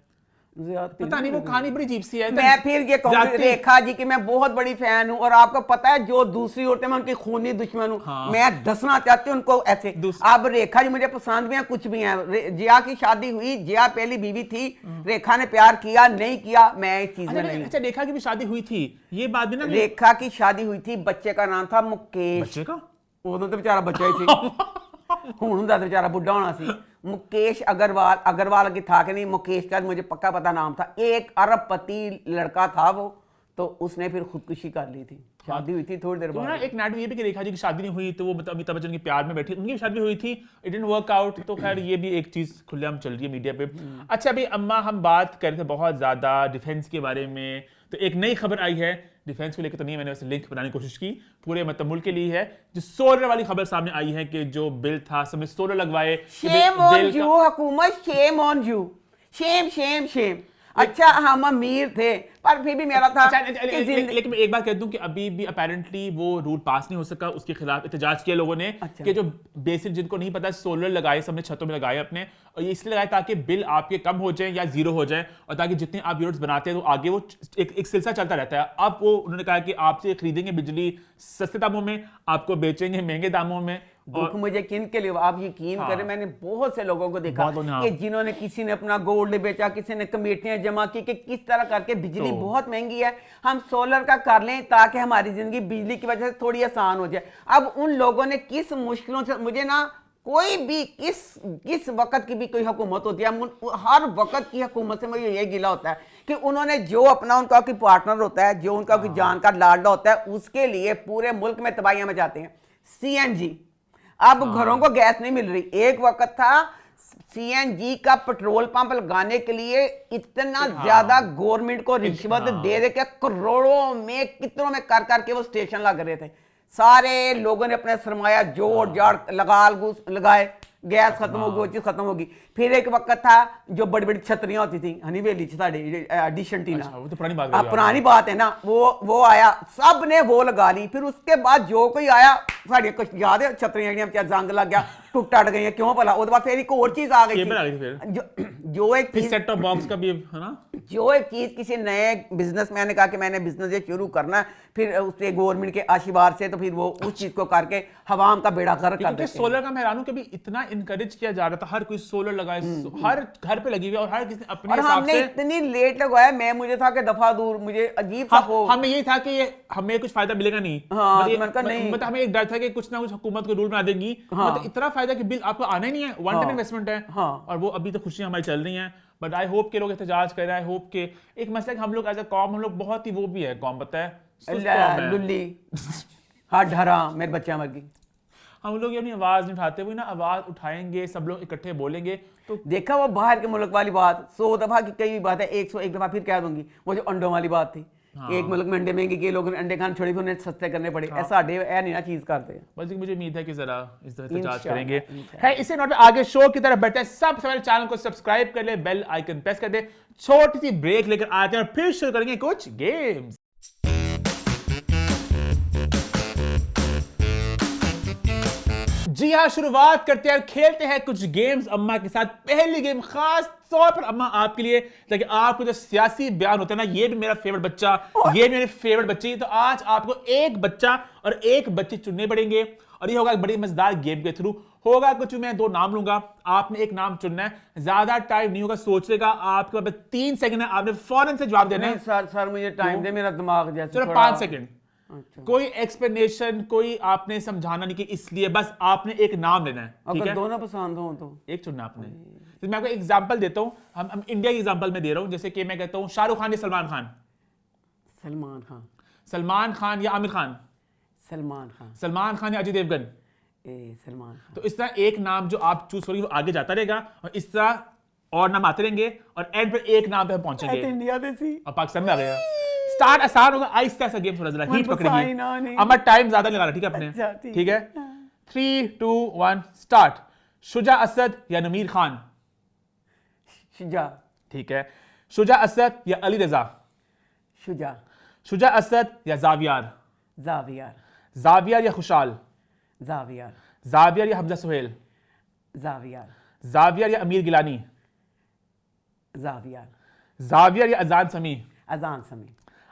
पता नहीं, वो कहानी बड़ी अजीब सी है। मैं फिर ये कहूँ रेखा जी की मैं बहुत बड़ी फैन हूँ, और आपको पता है जो दूसरी औरतें मैं उनकी खूनी दुश्मन हूँ। मैं दसना चाहती हूँ उनको ऐसे। अब रेखा जी मुझे पसंद भी है, कुछ भी है। जिया की शादी हुई, जिया पहली बीवी थी, रेखा ने प्यार किया नहीं किया, मैं इस चीज में नहीं। अच्छा, रेखा की भी शादी हुई थी, ये बात भी ना। रेखा की शादी हुई थी, बच्चे का नाम था मुकेश। बच्चे का? उदों तो बेचारा बच्चा ही थी, हुण हुंदा तो बेचारा बुढ़ा होना सी। मुकेश अग्रवाल, अग्रवाल की था कि नहीं, मुकेश का मुझे पक्का पता नाम था। 1 अरबपति लड़का था वो, तो उसने फिर खुदकुशी कर ली थी। शादी हुई थी थोड़ी देर तो ना बाद। एक नाटक ये भी कि रेखा जी की शादी नहीं हुई, तो वो अमिताभ बच्चन के प्यार में बैठी, उनकी भी शादी हुई थी, इट डिडंट वर्क आउट। तो खैर ये भी एक चीज खुलेआम चल रही है मीडिया पे। अच्छा, अभी अम्मा, हम बात कर रहे थे बहुत ज्यादा डिफेंस के बारे में, तो एक नई खबर आई है डिफेंस को लेकर, तो नहीं, मैंने वैसे लिंक बनाने की कोशिश की, पूरे मतलब मुल्क के लिए है, जो सोलर वाली खबर सामने आई है कि जो बिल था समय सोलर लगवाए। शेम ऑन यू हुकूमत, shame on you, Shem Shem Shem. अच्छा, हम अमीर थे, पर फिर भी मेरा था। अच्छा, लेकिन मैं एक बात कह दूं कि अभी भी अपेरेंटली वो रूल पास नहीं हो सका, उसके खिलाफ एहतजाज किया लोगों ने। अच्छा। कि जो बेसिक, जिनको नहीं पता, सोलर लगाए सबने छतों में लगाए अपने, और ये इसलिए लगाए ताकि बिल आपके कम हो जाए या जीरो हो जाए, और ताकि जितने आप यूनिट्स बनाते हैं तो आगे वो एक सिलसिला चलता रहता है। अब वो उन्होंने कहा कि आपसे खरीदेंगे बिजली सस्ते दामों में, आपको बेचेंगे महंगे दामों में। दुख मुझे किन के लिए, आप यकीन करें, मैंने बहुत से लोगों को देखा बहुत, कि जिन्होंने, किसी ने अपना गोल्ड बेचा, किसी ने कमेटियां जमा की, कि किस तरह करके बिजली बहुत महंगी है, हम सोलर का कर लें ताकि हमारी जिंदगी बिजली की वजह से थोड़ी आसान हो जाए। अब उन लोगों ने किस मुश्किलों से, मुझे ना कोई भी किस वक्त की भी कोई हुकूमत होती है, हर वक्त की हुकूमत से मुझे ये गिला होता है कि उन्होंने जो अपना, उनका कोई पार्टनर होता है, जो उनका कोई जानकार लाडला होता है, उसके लिए पूरे मुल्क में तबाहियां मचाते हैं। CNG, अब घरों को गैस नहीं मिल रही। एक वक्त था CNG का पेट्रोल पंप लगाने के लिए इतना ज्यादा गवर्नमेंट को रिश्वत दे के करोड़ों में, कितनों में कर करके वो स्टेशन लग रहे थे। सारे लोगों ने अपना सरमाया जोड़ जाड़ लगाए, गैस खत्म होगी, वो चीज खत्म होगी। फिर एक वक्त था जो बड़ी बड़ी छतरियां होती थी, हनीवेली डिशंटीना, वो तो पुरानी बात है ना, वो आया, सब ने वो लगा ली। फिर उसके बाद जो कोई आया ਸਾਡੀਆਂ ਕੁਝ ਯਾਦ ਹੈ ਛਤਰੀਆਂ ਜਿਹੜੀਆਂ ਵਿਚਾਰ ਜ਼ੰਗ ਲੱਗ ਗਿਆ ਟੁੱਟ ਟੱਟ ਗਈਆਂ ਕਿਉਂ ਭਲਾ ਉਹਦੇ ਬਾਅਦ ਫਿਰ ਇੱਕ ਹੋਰ ਚੀਜ਼ ਆ ਗਈ केबल आ गई फिर जो एक फिर चीज सेट टॉप बॉक्स का भी है ना जो एक चीज किसी नए बिजनेसमैन ने कहा कि मैंने बिजनेस ये शुरू करना है फिर उससे गवर्नमेंट के आशीर्वाद से तो फिर वो उस चीज को करके हवाम का बेड़ा गर्क कर क्योंकि देते हैं। सोलर का मैं हैरान हूं कि अभी इतना इनकरेज किया जा रहा था, हर कोई सोलर लगाए, हर घर पे लगी हुई है और हर किसी अपने और हिसाब हमने से। इतनी लेट लगवाया मैं मुझे था कि दफा दूर मुझे अजीब सा हो हमें यही था कि ये हमें कुछ फायदा मिलेगा नहीं। हाँ, मतलब तो मैंने कहा नहीं। मतलब हमें एक डर था कि कुछ ना कुछ हुकूमत को रूल बना देगी, मतलब इतना फायदा कि बिल आपको आना ही नहीं है, वन टाइम इन्वेस्टमेंट है। हाँ। और वो अभी तो खुशियां हमारी चल रही हैं, बट आई होप के लोग एहतजाज कर रहे हैं। आई होप के एक मसला है कि हम लोग एज अ कॉम हम लोग बहुत ही वो भी है कॉम, पता है सुस्त कौम है। लुल्ली हाथ ढरा मेरे बच्चा मर गई। हम लोग ये अपनी आवाज नहीं उठाते हुए ना, आवाज उठाएंगे सब लोग इकट्ठे बोलेंगे तो देखा वो बाहर के मुल्क वाली बात 100 दफा की कई बात है 101 दफा फिर कह दूंगी वो जो अंडों वाली बात थी। एक मुल्क में अंडे महंगे किए लोग अंडे खान छोड़े उन्हें सस्ते करने पड़े ऐसा साडे ऐ नहीं ना चीज करते हैं। बस मुझे उम्मीद है कि जरा इस तरह से जांच इंशाल्लाह, करेंगे। इंशाल्लाह। है इसे नोट पे आगे शो की तरफ बढ़ते हैं। सबसे पहले चैनल को सब्सक्राइब कर ले, बेल आइकन प्रेस कर दे। छोटी सी ब्रेक लेकर आते हैं और फिर शुरू करेंगे कुछ गेम्स। जी हाँ, शुरुआत करते हैं और खेलते हैं कुछ गेम्स अम्मा के साथ। पहली गेम खास तौर पर अम्मा आपके लिए, ताकि आपको जो सियासी बयान होता है ना, ये भी मेरा फेवरेट बच्चा, ये भी मेरी फेवरेट बच्ची है। तो आज आपको एक बच्चा और एक बच्ची चुनने पड़ेंगे और ये होगा एक बड़ी मजेदार गेम के थ्रू। होगा कुछ, मैं दो नाम लूंगा, आपने एक नाम चुनना है, ज्यादा टाइम नहीं होगा सोचने का, आपके पास 3 सेकंड है, आपने फौरन से जवाब देना नहीं है। सर सर मुझे टाइम दे मेरा दिमाग जैसे चलो थोड़ा- 5 सेकंड, अच्छा। कोई एक्सप्लेनेशन, कोई आपने समझाना नहीं कि इसलिए, बस आपने एक नाम लेना है, ठीक अगर है? दोनों पसंद हो तो एक चुनना आपने। तो मैं आपको एग्जांपल देता हूं, हम इंडिया की एग्जांपल में दे रहा हूं, जैसे कि मैं कहता हूं शाहरुख खान या सलमान खान, सलमान खान सलमान खान या आमिर खान, सलमान खान सलमान खान या अजय देवगन। सलमान खान। तो इस तरह एक नाम जो आप चूज करोगे वो आगे जाता रहेगा और इस तरह और नाम आते रहेंगे और एंड पर एक नाम पे हम पहुंचेंगे इंडिया देसी और पाकिस्तान में आ गया। स्टार्ट आसान होगा, आहिस्ता सा गेम थोड़ा जरा हीट पकड़ेगी। हमारा टाइम ज्यादा नहीं लगा रहा, ठीक है अपने? अच्छा, ठीक है, 3 2 1 स्टार्ट। शुजा असद या नमीर खान? शुजा ठीक है। शुजा असद या अली रजा? शुजा शुजा असद या जावियार? जावियार जावियार या खुशाल? जावियार जावियार या हमजा सुहेल? जावियार जावियार या अमीर गिलानी? जावियार जावियार या अजान समी? अजान समी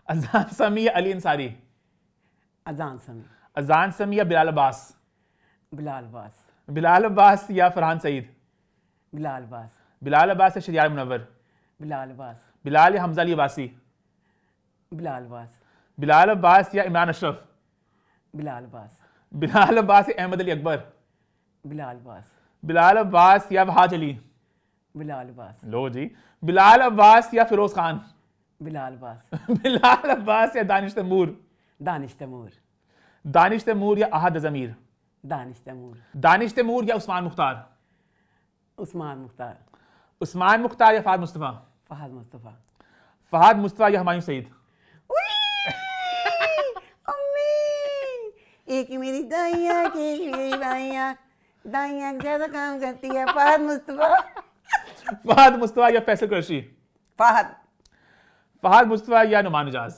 अजान समी या अली अंसारी? अजान समी अजान समी या बिलाल अब्बास? बिलाल बास बिलाल अब्बास या फरहान सईद? बिलाल बास बिलाल अब्बास या शरियार मुनव्वर? बिलाल बास बिलाल या हमजा अली अब्बासी? बिलाल बास बिलाल अब्बास या इमरान अशरफ? बिलाल बास बिलाल अब्बास या अहमद अली अकबर? बिलाल बास बिलाल अब्बास या वहाज अली? बिलाल बास लो जी। बिलाल अब्बास या फिरोज खान? बिलाल बास बिलाल अब्बास या दानिश तैमूर? दानिश तैमूर दानिश तैमूर या अहद जमीर? दानिश तैमूर दानिश तैमूर या उस्मान मुख्तार? उस्मान मुख्तार उस्मान मुख्तार या फहद मुस्तफ़ा? फहद मुस्तफ़ा फहद मुस्तफ़ा या हुमायूं सईद? अम्मी एक मेरी दाइया के मेरी बाइया दाइया ज्यादा काम करती है फहद मुस्तफ़ा फहद मुस्तफ़ा या फैसल कुरैशी? फहद फहद मुस्तफ़ा या नुमान इजाज?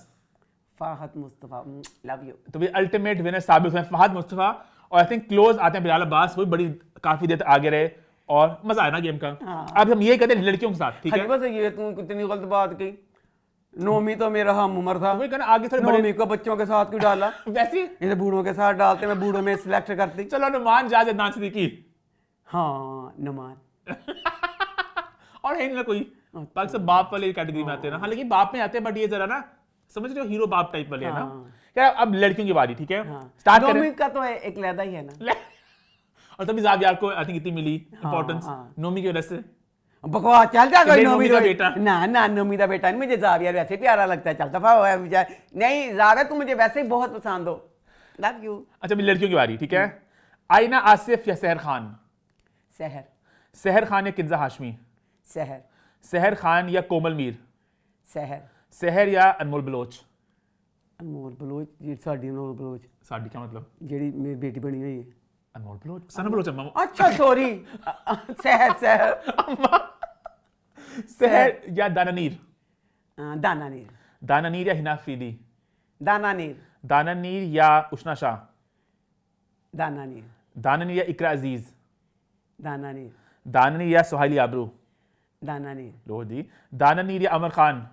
Fahad Mustafa love you. तो भी अल्टीमेट विनर साबित हुए फहद मुस्तफ़ा और आई थिंक क्लोज आते हैं बिलाल अब्बास, वो भी बड़ी काफी देर तक आगे रहे और मजा आया ना गेम का। अब हम ये कहते हैं लड़कियों के साथ, ठीक है? बस ये तू कितनी गलत बात की। नौमी तो मेरा हम उम्र था, वही कहना आगे थोड़े बड़े नौमी को बच्चों के साथ क्यों डाला? वैसे ही। इसे बूढ़ों के साथ डालते मैं बूढ़ों में सिलेक्ट करती। चलो नुमान इजाज अदनान सिद्दीकी हाँ नुमान और है नहीं ना कोई बाकी सब बाप वाले कैटेगरी में आते हैं ना। हाँ लेकिन बाप में आते हैं, बट ये जरा ना समझ रहे हो हीरो बाप टाइप वाले है ना। क्या अब लड़कियों की बारी, ठीक है? स्टार्ट करें। नौमी का तो एक लहदा ही है ना। और तभी जावियार को आई थिंक इतनी मिली इंपॉर्टेंस नोमी की वजह से। बकवास चल जा कोई नौमी का बेटा। ना ना नौमी का बेटा नहीं, मुझे जावियर वैसे प्यारा लगता है, चल दफा हुआ मुझे नहीं। जावियर तुम मुझे वैसे ही बहुत पसंद हो, लव यू। अच्छा अभी लड़कियों की बारी, ठीक है? आईना आसिफ या सहर खान? सहर सहर खान या किन्जा हाशमी? सहर सहर खान या कोमल मीर? सहर सहर या अनमोल बलोच? अनमोल बलोच जी साडी अनमोल बलोच साडी क्या मतलब? जेडी मेरी बेटी बनी हुई है। अनमोल बलोच सना बलोच अम्मा। अच्छा सॉरी सहर सहर सहर या दानानीर? दाना नीर दानानीर या हिना अफरीदी? दाना नीर दानानीर या उष्णा शाह? दानानी, दाननी या इकरा अजीज, दानानी, दाननी या सुहाइली आबरू, दानानी, लो जी, दाननी या अमर खान,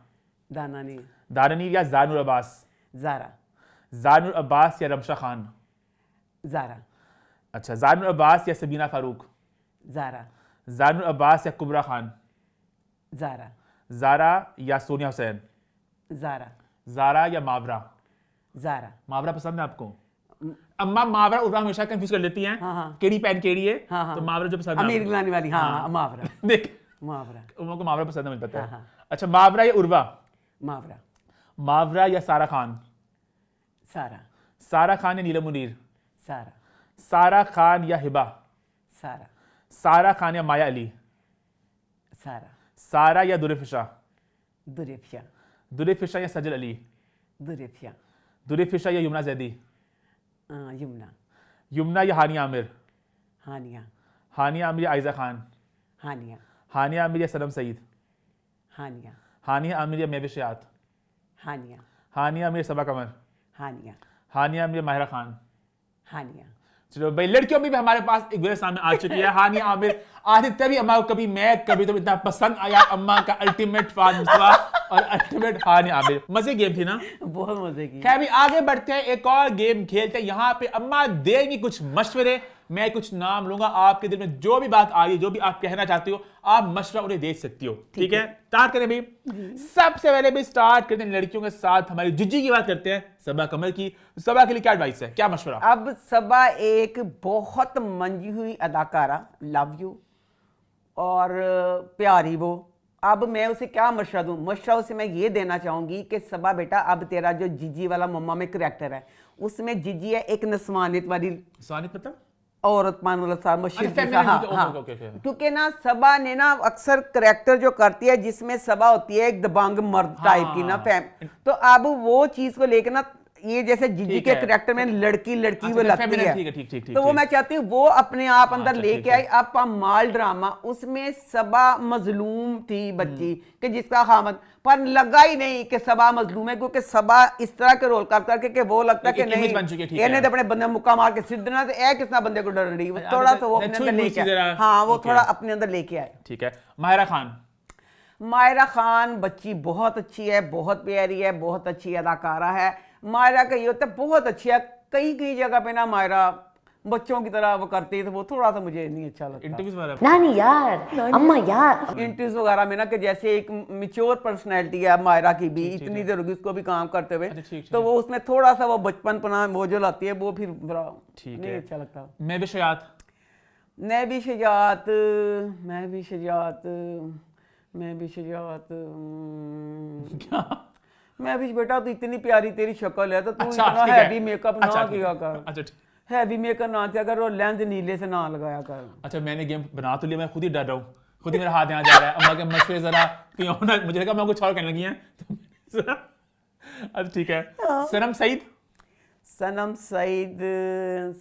दानानी, दाननी या जानूर अब्बास, जारा, जानूर अब्बास या रमशा खान, जारा, अच्छा, जानूर अब्बास या सबीना फारूक, जारा, जानूर अब्बास या कुबरा खान, जारा, जारा या सोनिया हुसैन, जारा, जारा या मावरा, जारा, मावरा पसंद है आपको? अम्मा मावरा उर्वा हमेशा कंफ्यूज कर लेती हैं, हाँ, हाँ। केड़ी पैन केड़ी है, हाँ, हाँ। तो मावरा जो पसंद है अमीर आपको। गिलानी वाली, हाँ, मावरा, देख मावरा, उम्मा को मावरा पसंद है, मुझे पता है। हाँ, हाँ। अच्छा, मावरा या उर्वा, मावरा, मावरा या सारा खान, सारा, सारा खान या नीलम मुनीर, सारा, सारा खान या हिबा, सारा, सारा खान या माया अली, सारा, सारा या दुरेफिशा, दुरेफिया, दुरेफिशा या सजल अली, दुरेफिया, दुरेफिशा या यमुना जैदी, यमुना, यमुना या हानिया आमिर, हानिया, हानिया आमिर या आयजा खान, हानिया, हानिया आमिर या सनम सईद, हानिया, हानिया आमिर या महविशयात, हानिया, हानिया आमिर या सबा कमर, हानिया, हानिया आमिर या माहिरा खान। हानिया, चलो भाई, लड़कियों में भी हमारे पास एक वीडियो सामने आ चुकी है। हानिया आमिर आधी तभी अम्मा को कभी मैं कभी तो इतना पसंद आया अम्मा का अल्टीमेट फैन मुस्तफा और अल्टीमेट हानिया आमिर। मजे गेम थी ना? बहुत मजे की। खैर, अभी आगे बढ़ते हैं, एक और गेम खेलते हैं। यहाँ पे अम्मा देंगी कुछ मशवरे, मैं कुछ नाम लूंगा, आपके दिल में जो भी बात आ रही है, जो भी आप कहना चाहते हो, आप मशवरा उन्हें दे सकती हो। ठीक है, स्टार्ट करें भाई। सबसे पहले भी स्टार्ट करते हैं लड़कियों के साथ, हमारी जिज्जी की बात करते हैं, सबा कमर की। सबा के लिए क्या एडवाइस है, क्या मशवरा? अब सबा एक बहुत मंजी हुई अदाकारा, लव यू और प्यारी वो। अब मैं उसे क्या मशवरा दूं? मशवरा उसे मैं ये देना चाहूंगी कि सबा बेटा, अब तेरा जो जिज्जी वाला मम्मा में करैक्टर है, उसमें जिज्जी है एक नस्वानियत वाली स्वानित मतलब औरत, मानुलसार अच्छा, feminine, ओके, ओके। क्योंकि ना सबा ने ना अक्सर करैक्टर जो करती है, जिसमें सबा होती है एक दबंग मर्द टाइप की ना तो अब वो चीज को लेकर ना, ये जैसे जिज्जी ठीक के है। करैक्टर में लड़की अच्छा, वो लगती feminine, है, ठीक है, ठीक, ठीक, तो वो ठीक। मैं चाहती हूँ वो अपने आप अंदर अच्छा, लेके ठीक है। आई। अब माल ड्रामा, उसमें सबा मजलूम थी बच्ची कि जिसका खामद, पर लगा ही नहीं कि सबा मजलूम है, क्योंकि सबा इस तरह के रोल कर करके कि वो लगता है कि एक image नहीं, बन चुकी है, ठीक है। इन्हें तो अपने बंदे मुक्का मार के सिद्ध देना, तो ए किसना बंदे को डर रही, अच्छा, थोड़ा सा वो अच्छा, अपने छुई अंदर मुई लेके सी जरा, आए। हाँ, वो ओके। थोड़ा अपने अंदर लेके आए। ठीक है। माहिरा खान, मायरा खान बच्ची बहुत अच्छी है, बहुत प्यारी है, बहुत अच्छी अदाकारा है। मायरा का ये होता है बहुत अच्छी है, कई कई जगह पे ना मायरा बच्चों की तरह वो करती है, तो वो थोड़ा सा मुझे नहीं अच्छा लगता। इंटरव्यूज वाला नानी यार, अम्मा यार, इंटरव्यूज वगैरह में ना, कि जैसे एक मिच्योर पर्सनैलिटी है मायरा की भी, इतनी देर होगी उसको भी काम करते हुए, अच्छा, ठीक, तो वो उसमें थोड़ा सा वो बचपनपना वो जो लाती है, वो फिर बड़ा ठीक नहीं है। अच्छा लगता। मैं भी शयात, मैं भी शजात, मैं भी शजात, मैं भी शजात, मैं भी बेटा, तो इतनी प्यारी तेरी शक्ल है, तो तू अच्छा, इतना ठीक है। हैवी मेकअप अच्छा, ना ठीक किया है। कर, अच्छा, ठीक। हैवी मेकअप ना किया कर, और लेंस नीले से ना लगाया कर। अच्छा, मैंने गेम बना तो लिया, मैं खुद ही डर रहा हूँ, खुद ही मेरा हाथ यहाँ जा रहा है। अम्मा के मशवरे जरा कहीं और ना, मुझे लगा मैं कुछ और कहने लगी हैं। अच्छा, ठीक है। सनम सईद, सनम सईद,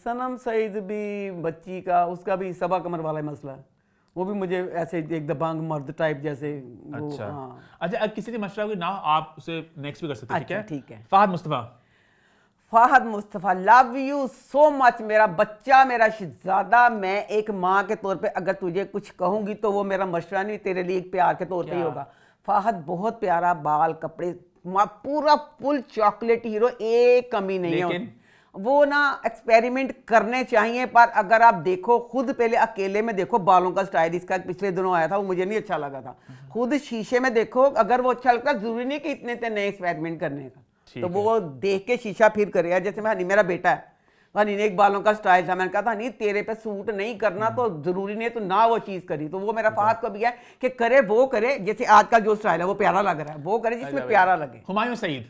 सनम सईद भी बच्ची का, उसका भी सबा कमर वाला ही मसला है, वो भी मुझे ऐसे एक दबंग मर्द टाइप जैसे वो, अच्छा। हाँ। अच्छा, अब किसी के मशवरा को ना आप उसे नेक्स्ट भी कर सकते हैं, ठीक अच्छा, है? ठीक है। Fahad Mustafa, Fahad Mustafa, love you so much मेरा बच्चा, मेरा शहजादा। मैं एक माँ के तौर पे अगर तुझे कुछ कहूंगी तो वो मेरा मशवरा नहीं, तेरे लिए एक प्यार के तौर पे ही क्या? होगा। फहद बहुत प्यारा, बाल कपड़े पूरा फुल चॉकलेट हीरो, एक कमी नहीं है। लेकिन? वो ना एक्सपेरिमेंट करने चाहिए, पर अगर आप देखो खुद पहले अकेले में देखो, बालों का स्टाइल इसका पिछले दिनों आया था, वो मुझे नहीं अच्छा लगा था। खुद शीशे में देखो, अगर वो अच्छा लगता, जरूरी नहीं कि इतने नए एक्सपेरिमेंट करने का, ठीक तो है। वो देख के शीशा फिर करेगा। जैसे मैं हनी, मेरा बेटा है, हनी ने एक बालों का स्टाइल था, मैंने कहा था हनी तेरे पे सूट नहीं करना, तो जरूरी नहीं है तो ना वो चीज करी, तो वो मेरा फहद को भी है कि करे वो करे, जैसे आजकल जो स्टाइल है वो प्यारा लग रहा है, वो करे जिसमें प्यारा लगे। हुमायूं सईद,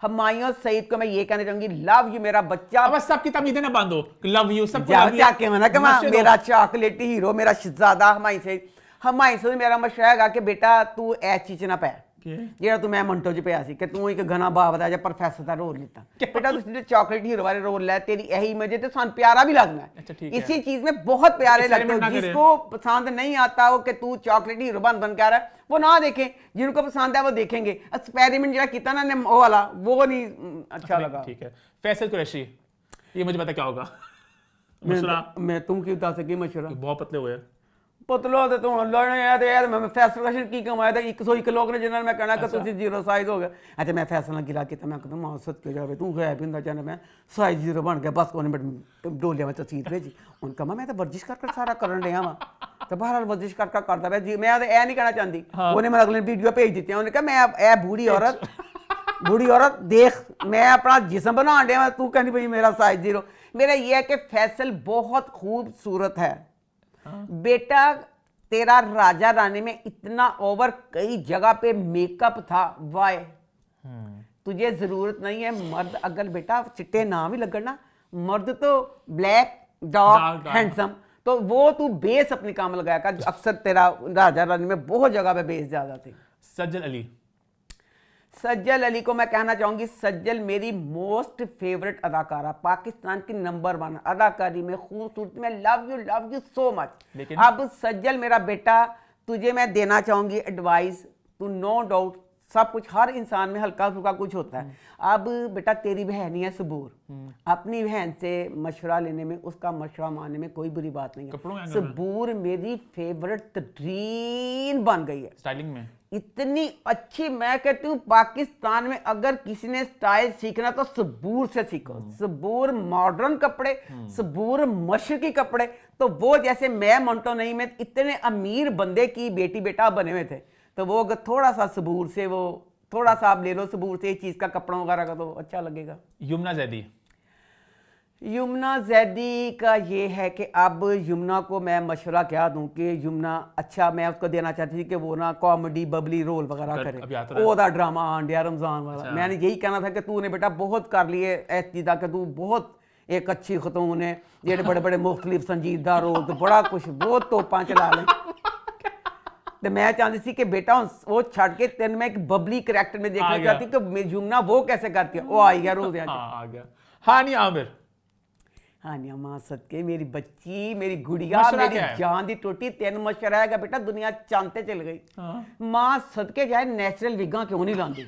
हुमायूं सईद को मैं ये कहना चाहूंगी, लव यू मेरा बच्चा। अब सबकी तमीजें ना बांधो, लव यू सब क्या के मना कि मेरा चॉकलेट हीरो, मेरा शहजादा हुमायूं सईद। हुमायूं सईद मेरा मशवरा है कि बेटा तू ऐ चीज ना पै ਜਿਹੜਾ ਤੂੰ ਮੈਂ ਮੰਟੋ ਚ ਪਿਆ ਸੀ ਕਿ ਤੂੰ ਇੱਕ ਘਣਾ ਬਾਪ ਦਾ ਜਾਂ ਪ੍ਰੋਫੈਸਰ ਦਾ ਰੋਲ ਲਿੱਤਾ बेटा तू सिर्फ चॉकलेट हीरो वाले रोल ले, तेरी यही मजे तो सान प्यारा भी लगना है। अच्छा, ठीक है। इसी चीज में बहुत प्यारे लगते Experiment हो, ना करें। जिसको पसंद नहीं आता हो कि तू चॉकलेट हीरो बन के आ रहा है, वो ना देखें, जिनको पसंद है वो देखेंगे। एक्सपेरिमेंट जरा किया ना ने वो वाला, वो नहीं अच्छा लगा। ठीक है। फैसल कुरैशी, ये मुझे पता क्या होगा। मशवरा मैं तुम की दस की मशवरा बहुत पतले हुए पतलो ते तू लड़ने आया ते मैं फैसला की कमाया था 101 लोग ने जिन्होंने मैं कहना कि तुझे जीरो साइज हो गया अच्छा मैं फैसला गिला के मैं कहता मां सद के जावे तू है भी हुंदा जाने मैं साइज जीरो बन गया बस कोने मिनट डोलिया में तस्वीर भेजी उनका मैं तो वर्जिश कर सारा करन लिया वा तो बहरहाल वर्जिश करता मैं जी मैं तो ए नहीं कहना चाहती उन्हें मैं अगले वीडियो भेज दी उन्होंने कहा मैं ए बूढ़ी औरत देख मैं अपना जिस्म बना दिया तू कहनी भाई मेरा साइज जीरो मेरा ये है कि फैसल बहुत खूबसूरत है बेटा तेरा राजा रानी में इतना ओवर कई जगह पे मेकअप था वाय तुझे जरूरत नहीं है मर्द अगर बेटा चिट्टे नाम ही लगना मर्द तो ब्लैक डार्क हैंडसम तो वो तू बेस अपनी काम लगाया कर अक्सर तेरा राजा रानी में बहुत जगह पे बेस ज्यादा थे सज्जल अली को मैं कहना चाहूंगी सज्जल मेरी मोस्ट फेवरेट अदाकारा पाकिस्तान की नंबर 1 अदाकारी में खूबसूरती में लव यू सो मच अब सज्जल मेरा बेटा तुझे मैं देना चाहूंगी एडवाइस तू नो डाउट सब कुछ हर इंसान में हल्का फुल्का कुछ होता है अब बेटा तेरी बहन ही है सबूर अपनी बहन से मशवरा लेने में उसका मशवरा मानने में कोई बुरी बात नहीं है सबूर मेरी फेवरेट तरीन बन गई है स्टाइलिंग में इतनी अच्छी मैं कहती हूँ पाकिस्तान में अगर किसी ने स्टाइल सीखना तो सबूर से सीखो सबूर मॉडर्न कपड़े सबूर मशरकी कपड़े तो वो जैसे मैं मंटो नहीं में इतने अमीर बंदे की बेटी बेटा बने हुए थे तो वो अगर थोड़ा सा सबूर से वो थोड़ा सा आप ले लो सबूर से चीज का कपड़ा वगैरह का तो अच्छा लगेगा यमुना जैदी का ये है कि अब यमुना को मैं मशवरा क्या दूं कि यमुना अच्छा मैं उसको देना चाहती थी कि वो ना कॉमेडी बबली रोल वगैरह करे ओदा ड्रामा आंडिया रमजान वाला मैंने यही कहना था कि तूने बेटा बहुत कर लिए ऐसा कि तू बहुत एक अच्छी खतून है जेडे बड़े बड़े मुख्तलिफ संजीदा रोल तो बड़ा कुछ बहुत तोपा चला ले तो मैं चाहती थी कि बेटा वो छड़ के तेन मैं एक बबली कैरेक्टर में देखना चाहती कि यमुना वो कैसे करती है वो आई गया रोज आ गया हानिया आमिर हानिया मां सदके मेरी बच्ची मेरी गुड़िया मेरी जान दी टोटी तेन मशवरा है बेटा दुनिया चांते चल गई मां सदके जाए नेचुरल विगा क्यों नहीं लांदी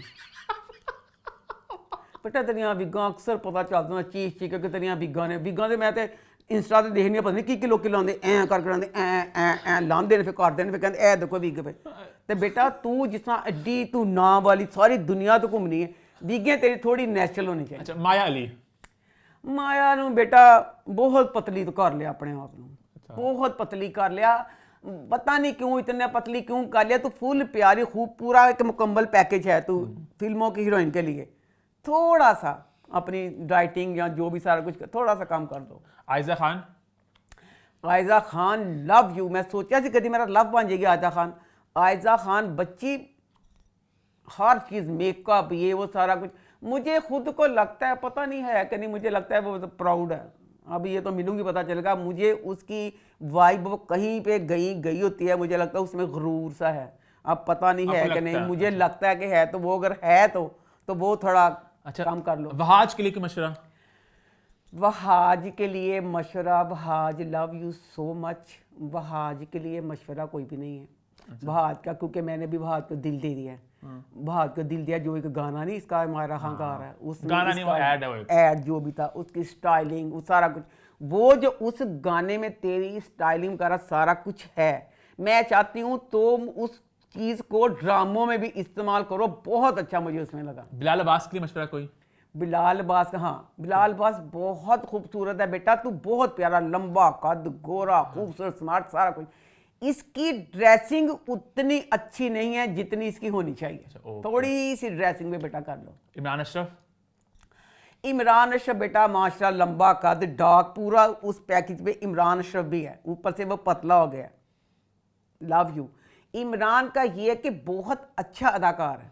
बेटा तेरिया विगा अक्सर पता चलदा चीज चीज के तेरिया विगा ने मैं इंस्टा ते देखनी पता नहीं की लोग लाते ऐ करके लाते ऐ लाते फिर करते फिर कहते ऐ देखो विग पे तो बेटा तू जिस तरह एड्डी तू ना वाली सारी दुनिया तो घूमनी है विगे तेरी थोड़ी नेचुरल होनी चाहिए अच्छा माया अली माया नू बेटा बहुत पतली तो कर लिया अपने आप को बहुत पतली कर लिया पता नहीं क्यों इतने पतली क्यों कर लिया तू फुल प्यारी खूब पूरा एक मुकम्मल पैकेज है तू फिल्मों की हीरोइन के लिए थोड़ा सा अपनी डाइटिंग या जो भी सारा कुछ थोड़ा सा काम कर दो आयजा खान लव यू मैं सोचा सी कभी मेरा लव बन जाएगी आयजा खान बच्ची हर चीज मेकअप ये वो सारा कुछ मुझे खुद को लगता है पता नहीं है कि नहीं मुझे लगता है वो तो प्राउड है अब ये तो मिलूंगी पता चलेगा मुझे उसकी वाइब वो कहीं पे गई होती है मुझे लगता है उसमें गुरूर सा है अब पता नहीं है कि नहीं मुझे लगता है कि है तो वो अगर है तो वो थोड़ा अच्छा काम कर लो वहाज के लिए क्या मशवरा वहाज के लिए मशवरा Wahaj love you so much Wahaj के लिए मशवरा कोई भी नहीं है वहाज का क्योंकि मैंने भी वहाज को दिल दे दिया है वहाज को दिल दिया जो एक गाना नहीं इसका मायरा खान का आ रहा है उसमें गाना नहीं वो ऐड है ऐड जो भी था उसकी स्टाइलिंग वो सारा कुछ वो जो उस गाने में तेरी स्टाइलिंग का सारा कुछ है मैं चाहती हूँ तुम उस चीज को ड्रामों में भी इस्तेमाल करो बहुत अच्छा मुझे उसमें लगा बिलाल अब्बास के लिए मशवरा कोई बिलाल अब्बास हाँ बिलाल अब्बास बहुत खूबसूरत है बेटा तू बहुत प्यारा लंबा कद गोरा खूबसूरत स्मार्ट सारा कुछ इसकी ड्रेसिंग उतनी अच्छी नहीं है जितनी इसकी होनी चाहिए थोड़ी सी ड्रेसिंग में बेटा कर लो इमरान अशरफ बेटा माशरा लंबा कद डार्क पूरा उस पैकेज पे इमरान अशरफ भी है ऊपर से वो पतला हो गया लव यू इमरान का ये है कि बहुत अच्छा अदाकार है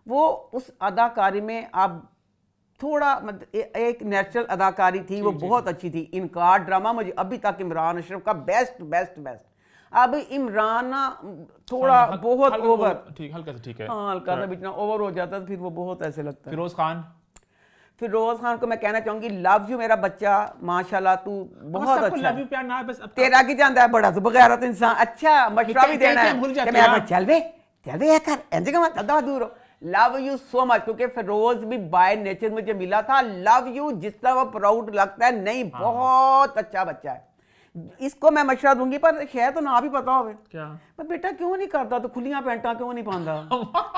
वो उस अदाकारी में आप थोड़ा मतलब एक नेचुरल अदाकारी थी वो बहुत अच्छी थी इनकार ड्रामा मुझे अभी तक इमरान अशरफ का बेस्ट अब इमरान थोड़ा बहुत ओवर ठीक हल्का सा ठीक है हाँ हल्का सा बिचना ओवर हो जाता है फिर वो बहुत ऐसे लगता है फिरोज खान को मैं कहना चाहूंगी लव यू मेरा बच्चा माशाल्लाह तू बहुत अच्छा लव यू प्यार ना बस तेरा की जानता है बड़ा तू बगैरत इंसान अच्छा मशवरा भी देना है मैं चल वे कर इंज का मत दवा दूर हो लव यू सो मच, क्योंकि फिरोज भी बाय नेचर मुझे मिला था। लव यू, जिस तरह वो प्राउड लगता है, नहीं बहुत अच्छा बच्चा है। इसको मैं मशवरा दूंगी, पर शायद तो ना भी पता होवे क्या पर बेटा क्यों नहीं करता, तो खुलियां पैंटा क्यों नहीं पांदा?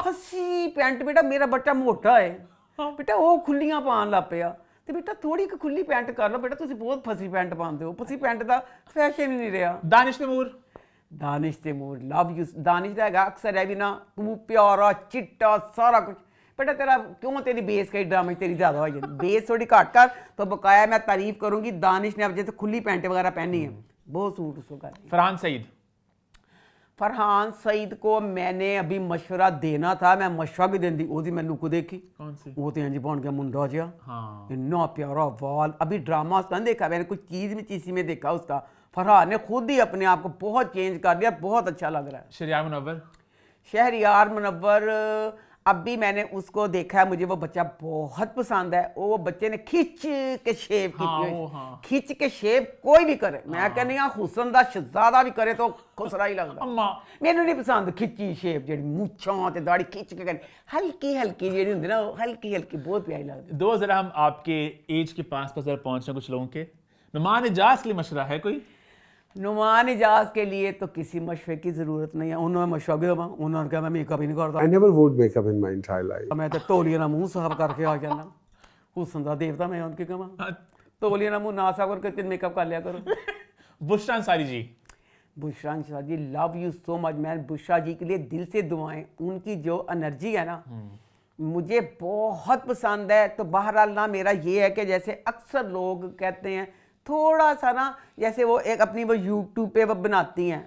फसी पैंट बेटा, मेरा बच्चा मोटा है बेटा, वो खुलियां पान लग पिया। ਤੇ बेटा थोड़ी खुली पैंट कर लो बेटा, ਤੁਸੀਂ ਬਹੁਤ ਫਸੀ ਪੈਂਟ ਪਾਉਂਦੇ ਹੋ। ਫਸੀ ਪੈਂਟ ਦਾ ਫੈਸ਼ਨ ਹੀ ਨਹੀਂ ਰਿਹਾ। Danish Taimur, Danish Taimur, love you. दानिश ਦਾ ਹੈਗਾ ਅਕਸਰ ਹੈ ਵੀ ਨਾ, ਤੂੰ ਪਿਆਰਾ ਚਿੱਟਾ ਸਾਰਾ ਕੁਝ बेटा, तेरा क्यों तेरी बेस कई ड्रामे तेरी ज़्यादा हो जाती, बेस थोड़ी घट कर तो बकाया मैं तारीफ करूंगी। दानिश ने अब जैसे खुली पैंट वगैरह पहनी है, बहुत सूट उसको कर। फरहान सईद, फरहान सईद को मैंने अभी मशवरा देना था, मैं मशवरा भी देंदी, ओदी मैं लुक देखी, कौन सी? वो तो इंज बन गया मुंडा जिहा, हाँ इतना प्यारा वाल। अभी ड्रामा उसका नहीं देखा मैंने, कुछ चीज़ में चीज़ी में देखा उसका। फरहान ने खुद ही अपने आप को बहुत चेंज कर दिया, बहुत अच्छा लग रहा है। शहरियार मुनव्वर, शहरियार मुनव्वर अभी मैंने उसको देखा है, मुझे वो बच्चा बहुत पसंद है। वो बच्चे ने खिंच के शेव की, खिंच के शेव कोई भी करे, मैं कहनी हाँ हुसन दा शहजादा भी करे तो खुसरा ही लगता। अम्मा मैनू नहीं पसंद खिंची शेव, जेडी मूछां ते दाढ़ी खिंच के करे, हल्की हल्की जेडी हुंदी ना, हल्की हल्की बहुत प्यारी लगती। दो जरा हम आपके एज के पास जरा पहुंचे कुछ लोगों के। नुमान इजाज के लिए मशवरा है कोई? नुमान इजाज के लिए तो किसी मशवरे की जरूरत नहीं है। उन्होंने मशवरा भी दवा, उन्होंने कहा मैं मेकअप ही नहीं करता, I never wore makeup in my entire life. मैं तो तौलिए ना मुंह साफ करके आ जाना। हुसन दा देवता मैं उनकी कमा, तौलिए ना मुंह ना साफ करके मेकअप कर लिया करो। Bushra Ansari ji, Bushra Ansari ji, love you so much. मैं बुशरा जी के लिए दिल से दुआएं, उनकी जो एनर्जी है ना मुझे बहुत पसंद है। तो बहरहाल ना मेरा ये है कि जैसे अक्सर लोग कहते हैं थोड़ा सा ना, जैसे वो एक अपनी वो यूट्यूब पे वो बनाती हैं,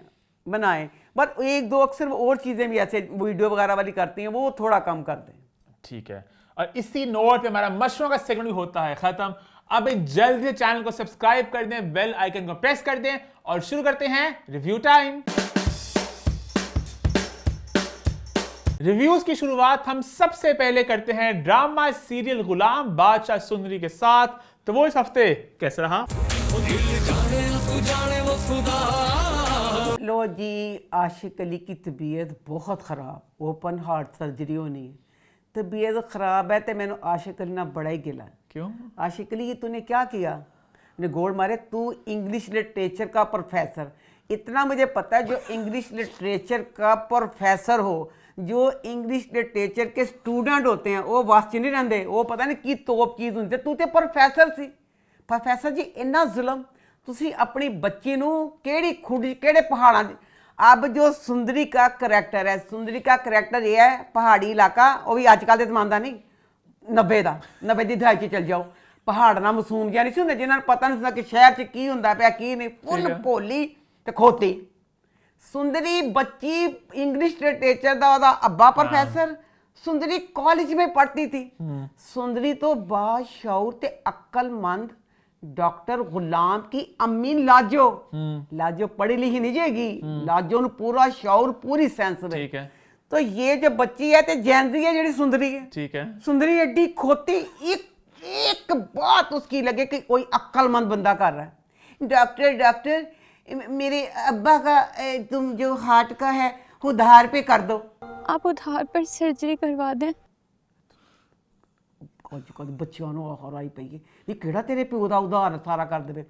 बनाएं, पर एक दो अक्सर वो और चीज़ें भी ऐसे वीडियो वगैरह वाली करती हैं, वो थोड़ा कम कर दें। ठीक है। और इसी नोट पे हमारा मशवरों का सेगमेंट भी होता है खत्म। अब जल्द से चैनल को सब्सक्राइब कर दें, बेल आइकन को प्रेस कर दें और शुरू करते हैं रिव्यू टाइम। रिव्यूज की शुरुआत हम सबसे पहले करते हैं ड्रामा सीरियल गुलाम बादशाह सुंदरी के साथ। तो वो इस हफ्ते कैसा रहा? लो जी, आशिक अली की तबीयत बहुत ख़राब, ओपन हार्ट सर्जरी होनी है, तबीयत ख़राब है। तो मैंने आशिक अली ना बड़ा ही गिला। क्यों? आशिक अली तूने क्या किया? ने गोल मारे, तू इंग्लिश लिटरेचर का प्रोफेसर, इतना मुझे पता है, जो इंग्लिश लिटरेचर का प्रोफेसर हो, जो इंग्लिश लिटरेचर के स्टूडेंट होते हैं वो वास्ते नहीं रहते, वो पता नहीं की तोप चीज़ होंदी। तू तो प्रोफेसर सी। प्रोफेसर जी इन्ना जुल्म तुसी अपनी बच्ची नू केड़ी खुड केड़े पहाड़ां च। अब जो सुंदरी का करैक्टर है, सुंदरी का करैक्टर ये है पहाड़ी इलाका, वो भी अजकल के जमाना नहीं, 90 की दहाई च चल जाओ, पहाड़ ना मासूम जिहा नहीं सी हुंदे, जिन्हां नूं पता नहीं हुंदा कि शहर च की हुंदा पिया की नहीं, फुल भोली ते खोती। सुंदरी बच्ची इंग्लिश लिटरेचर का ओदा अब्बा प्रोफेसर, सुंदरी कॉलेज में पढ़ती थी। सुंदरी तो बाशऊर ते अक्लमंद डॉक्टर गुलाम की अम्मी लाजो, लाजो पढ़ी लिखी नहीं जाएगी, लाजो नूं पूरा शऊर पूरी सेंस है। ठीक है। तो ये जो बच्ची है ते जैनजी है, जेडी सुंदरी है, ठीक है। सुंदरी एडी खोती, एक बात उसकी लगे कि कोई अक्लमंद बंदा कर रहा है। डॉक्टर मेरे अब्बा का तुम जो हार्ट का है उधार पे कर दो। आप उधार पर सर्जरी करवा दें। बच्चों आखर आई पई है कि तेरे प्यो का उधार सारा कर दे।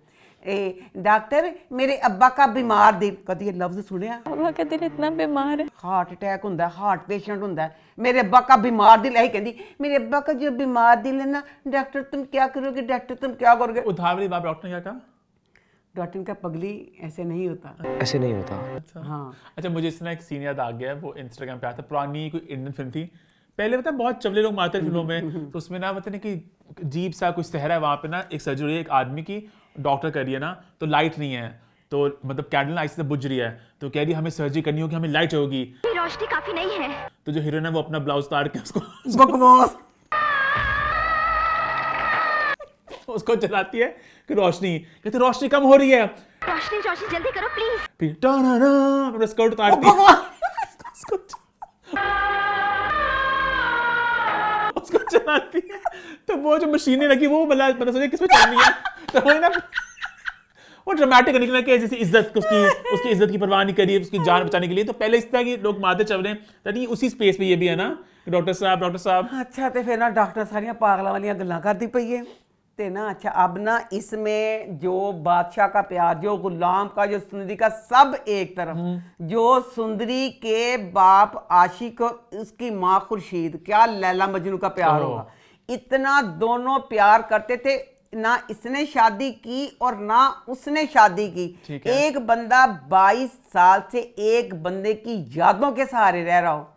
डॉक्टर मेरे अब्बा का बीमार दिल, कभी ये लफ्ज सुनिया? अब्बा का दिल इतना बीमार है, हार्ट अटैक होंदा, हार्ट पेशेंट होंदा, मेरे अब्बा का बीमार दिल। यही कहती मेरे अब्बा का जो बीमार दिल है ना, डॉक्टर तुम क्या करोगे, डॉक्टर तुम क्या करोगे? उधार वाली बात डॉक्टर ने क्या कहा? डॉक्टर का पगली ऐसे नहीं होता, ऐसे नहीं होता। अच्छा हाँ। अच्छा, मुझे इसमें एक सीन याद आ गया, वो इंस्टाग्राम पे आया था, पुरानी कोई इंडियन फिल्म थी, पहले पता बहुत चवले लोग मारते थे फिल्मों में, तो उसमें ना पता नहीं कि अजीब सा कुछ सहरा है वहाँ पे ना, एक सर्जरी एक आदमी की, डॉक्टर कर रही है ना, तो लाइट नहीं है, तो मतलब कैंडल लाइट से बुझ रही है, तो कह रही है हमें सर्जरी करनी होगी, हमें लाइट होगी, रोशनी काफी नहीं है। तो जो हीरोइन है वो अपना ब्लाउज उतार के उसको जलाती है कि रोशनी, कहते रोशनी कम हो रही है, रोशनी जल्दी करो प्लीज। फिर अपना स्कर्ट उतारती है, उसको चलाती है, तो वो जो मशीनें लगी वो मतलब सोचे किसमें चलनी है, तो वो ना वो ड्रामेटिक निकलना कि जैसे इज्जत उसकी इज्जत की परवाह नहीं करी उसकी जान बचाने के लिए। तो पहले इस तरह की लोग मारते चल रहे हैं, ताकि उसी स्पेस पे ये भी है ना ਡਾਕਟਰ ਸਾਹਿਬ अच्छा तो फिर ना डॉक्टर सारियां पागलों वाली गल्लां करती पई है ते ना अच्छा अब ना इसमें जो बादशाह का प्यार, जो गुलाम का, जो सुंदरी का, सब एक तरफ, जो सुंदरी के बाप आशिक और उसकी माँ खुर्शीद, क्या लैला मजनू का प्यार होगा। इतना दोनों प्यार करते थे, ना इसने शादी की और ना उसने शादी की। एक बंदा 22 साल से एक बंदे की यादों के सहारे रह रहा हो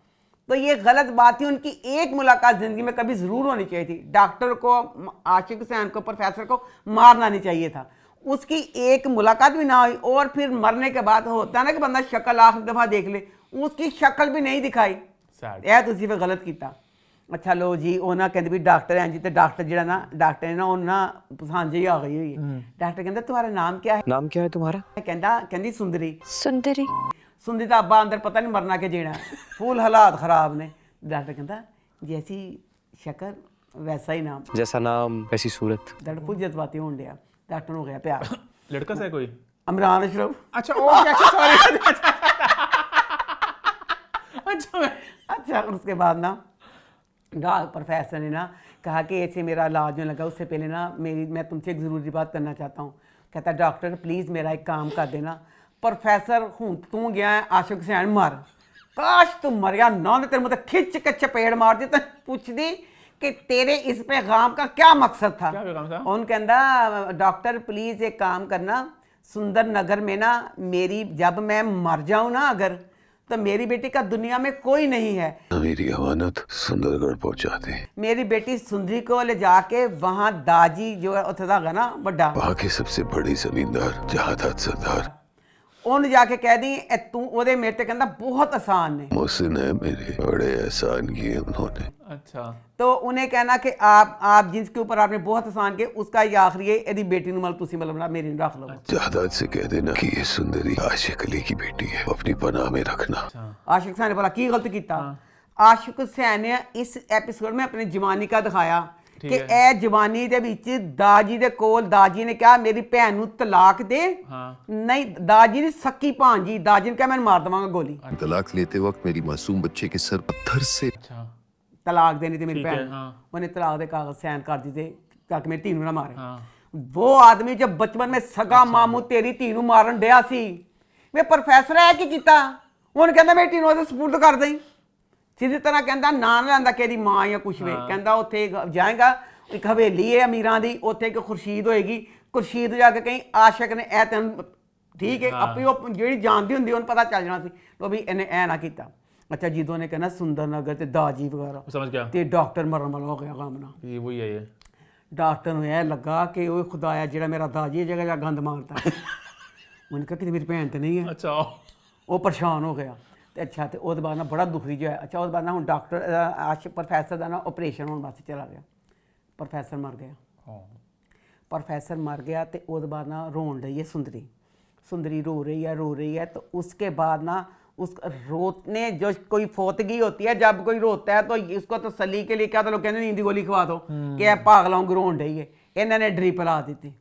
तो ये गलत बात थी। उनकी एक मुलाकात जिंदगी में कभी जरूर होनी चाहिए थी। डॉक्टर को, आशिक हुसैन को, प्रोफेसर को मारना नहीं चाहिए था। उसकी एक मुलाकात भी ना हुई और फिर मरने के बाद होता है ना कि बंदा शक्ल आखिरी दफा देख ले, उसकी शक्ल भी नहीं दिखाई। यह तो उसी पे गलत किया। अच्छा लो जी, वो ना कहते भी डॉक्टर हैं जी, तो डॉक्टर जो ना डॉक्टर ने ना उन्हें पसंद जी आ गई हुई है। डॉक्टर कहता तुम्हारा नाम क्या है? नाम क्या है तुम्हारा? कहती सुंदरी। सुंदरी। सुंदरी तो अब्बा अंदर पता नहीं मरना के जीना, फुल हालात खराब ने। डॉक्टर कहता जैसी शक्ल वैसा ही नाम, जैसा नाम वैसी सूरत। डॉक्टर फुल जज्बाती होने दिया। डॉक्टर हो गया प्यार। लड़का से कोई? इमरान अशरफ। अच्छा ओके, अच्छा सॉरी। अच्छा उसके बाद ना प्रोफेसर ने ना कहा कि ऐसे मेरा इलाज नहीं लगा, उससे पहले ना मैं तुमसे एक ज़रूरी बात करना चाहता हूँ। कहता डॉक्टर प्लीज़ मेरा एक काम कर देना। प्रोफेसर हूँ तू गया है आशिक हुसैन मर, काश तू मर गया ना, तेरे मुँह खिंच के चपेड़ मार दी तो पूछ दी कि तेरे इस पैगाम का क्या मकसद था। उन कहता डॉक्टर प्लीज़ एक काम करना, सुंदर नगर में ना मेरी, जब मैं मर जाऊँ ना अगर, तो मेरी बेटी का दुनिया में कोई नहीं है, मेरी अमानत सुंदरगढ़ पहुंचा दे। मेरी बेटी सुंदरी को ले जाके वहाँ दाजी जो है था ना बड़ा, वहाँ के सबसे बड़ी जमींदार जहादात सरदार, उन जाके कह दी तू ओदे मेरे कहता बहुत आसान ने, मोहसिन है मेरे, बड़े एहसान किए उन्होंने। अच्छा तो उन्हें कहना कि आप जिसके ऊपर आपने बहुत आसान किए उसका ये आखिरी है, यदि बेटी नु मतलब तुसी मतलब मेरी नु रख लो। जहादात से कह देना कि ये सुंदरी आशिक अली की बेटी है, अपनी पनाह में रखना। आशिक हुसैन ने बोला की गलत किया। आशिक हुसैन ने इस एपिसोड में अपनी जवानी का दिखाया कि ए जवानी दे विच दाजी दे कोल, दाजी ने कहा मेरी भैन नु तलाक दे। नहीं, दाजी ने सकी भांजी, दाजी ने कहा मैं मार देवांगा गोली। तलाक लेते वक्त मेरी मासूम बच्चे के सर पत्थर से तलाक देनी थी मेरी भैन, उन्हें तलाक दे कागज साइन कर दी थे ताकि मेरी धी ना मारे। वो आदमी जब बचपन में सगा मामू तेरी धी मारन डया सी, वे प्रोफेसर है की कीता, उन्हें कहता मेरी धी नु सपुर्द कर दई। सीधी तरह कहता ना लेंदा कि मां या कुछ भी, कहता उत्थे जाएगा एक हवेली है अमीरां दी, उत्थे एक खुर्शीद होएगी, खुर्शीद जाके कहीं आशिक ने ऐ तेन ठीक है आपी वो जी जानती होंगी उन्हें पता चल जाना सी, तो भी इन्हें ऐ ना किया। अच्छा जिदों ने कहना सुंदर नगर ते दाजी वगैरह समझ गया ते डॉक्टर मरन वाला हो गया काम ना, ये वही है। ये डॉक्टर ਨੂੰ ਇਹ ਲੱਗਾ ਕਿ ਉਹ ਖੁਦਾਇਆ ਜਿਹੜਾ ਮੇਰਾ ਦਾਜੀ ਇਹ ਜਗ੍ਹਾ ਗੰਦ ਮਾਰਦਾ। ਉਹਨੇ ਕਿਹਾ ਕਿ ਮੇਰੀ ਭੈਣ ਤੇ ਨਹੀਂ ਹੈ। अच्छा ਉਹ ਪਰੇਸ਼ਾਨ ਹੋ ਗਿਆ ਤੇ ਅੱਛਾ ਤੇ ਉਹਦੇ ਬਾਅਦ ਨਾ ਬੜਾ ਦੁਖੀ ਜਿਹਾ। ਅੱਛਾ ਉਹਦੇ ਬਾਅਦ ਨਾ ਹੁਣ ਡਾਕਟਰ ਆਸ਼ਿਕ ਪ੍ਰੋਫੈਸਰ ਦਾ ਨਾ ਆਪਰੇਸ਼ਨ ਹੋਣ ਵਾਸਤੇ ਚਲਾ ਗਿਆ। ਪ੍ਰੋਫੈਸਰ ਮਰ ਗਿਆ। प्रोफेसर मर गया तो उसके बाद ना रोन रही है सुंदरी, सुंदरी रो रही है तो उसके बाद ना उस रोने जो कोई फोतगी होती है जब कोई रोता है तो इसको तसल्ली के लिए क्या तो लोग कहते नींद की गोली खवा दो कि पागलों को रोन रही है। इन्होंने ड्रिप ला दी थी।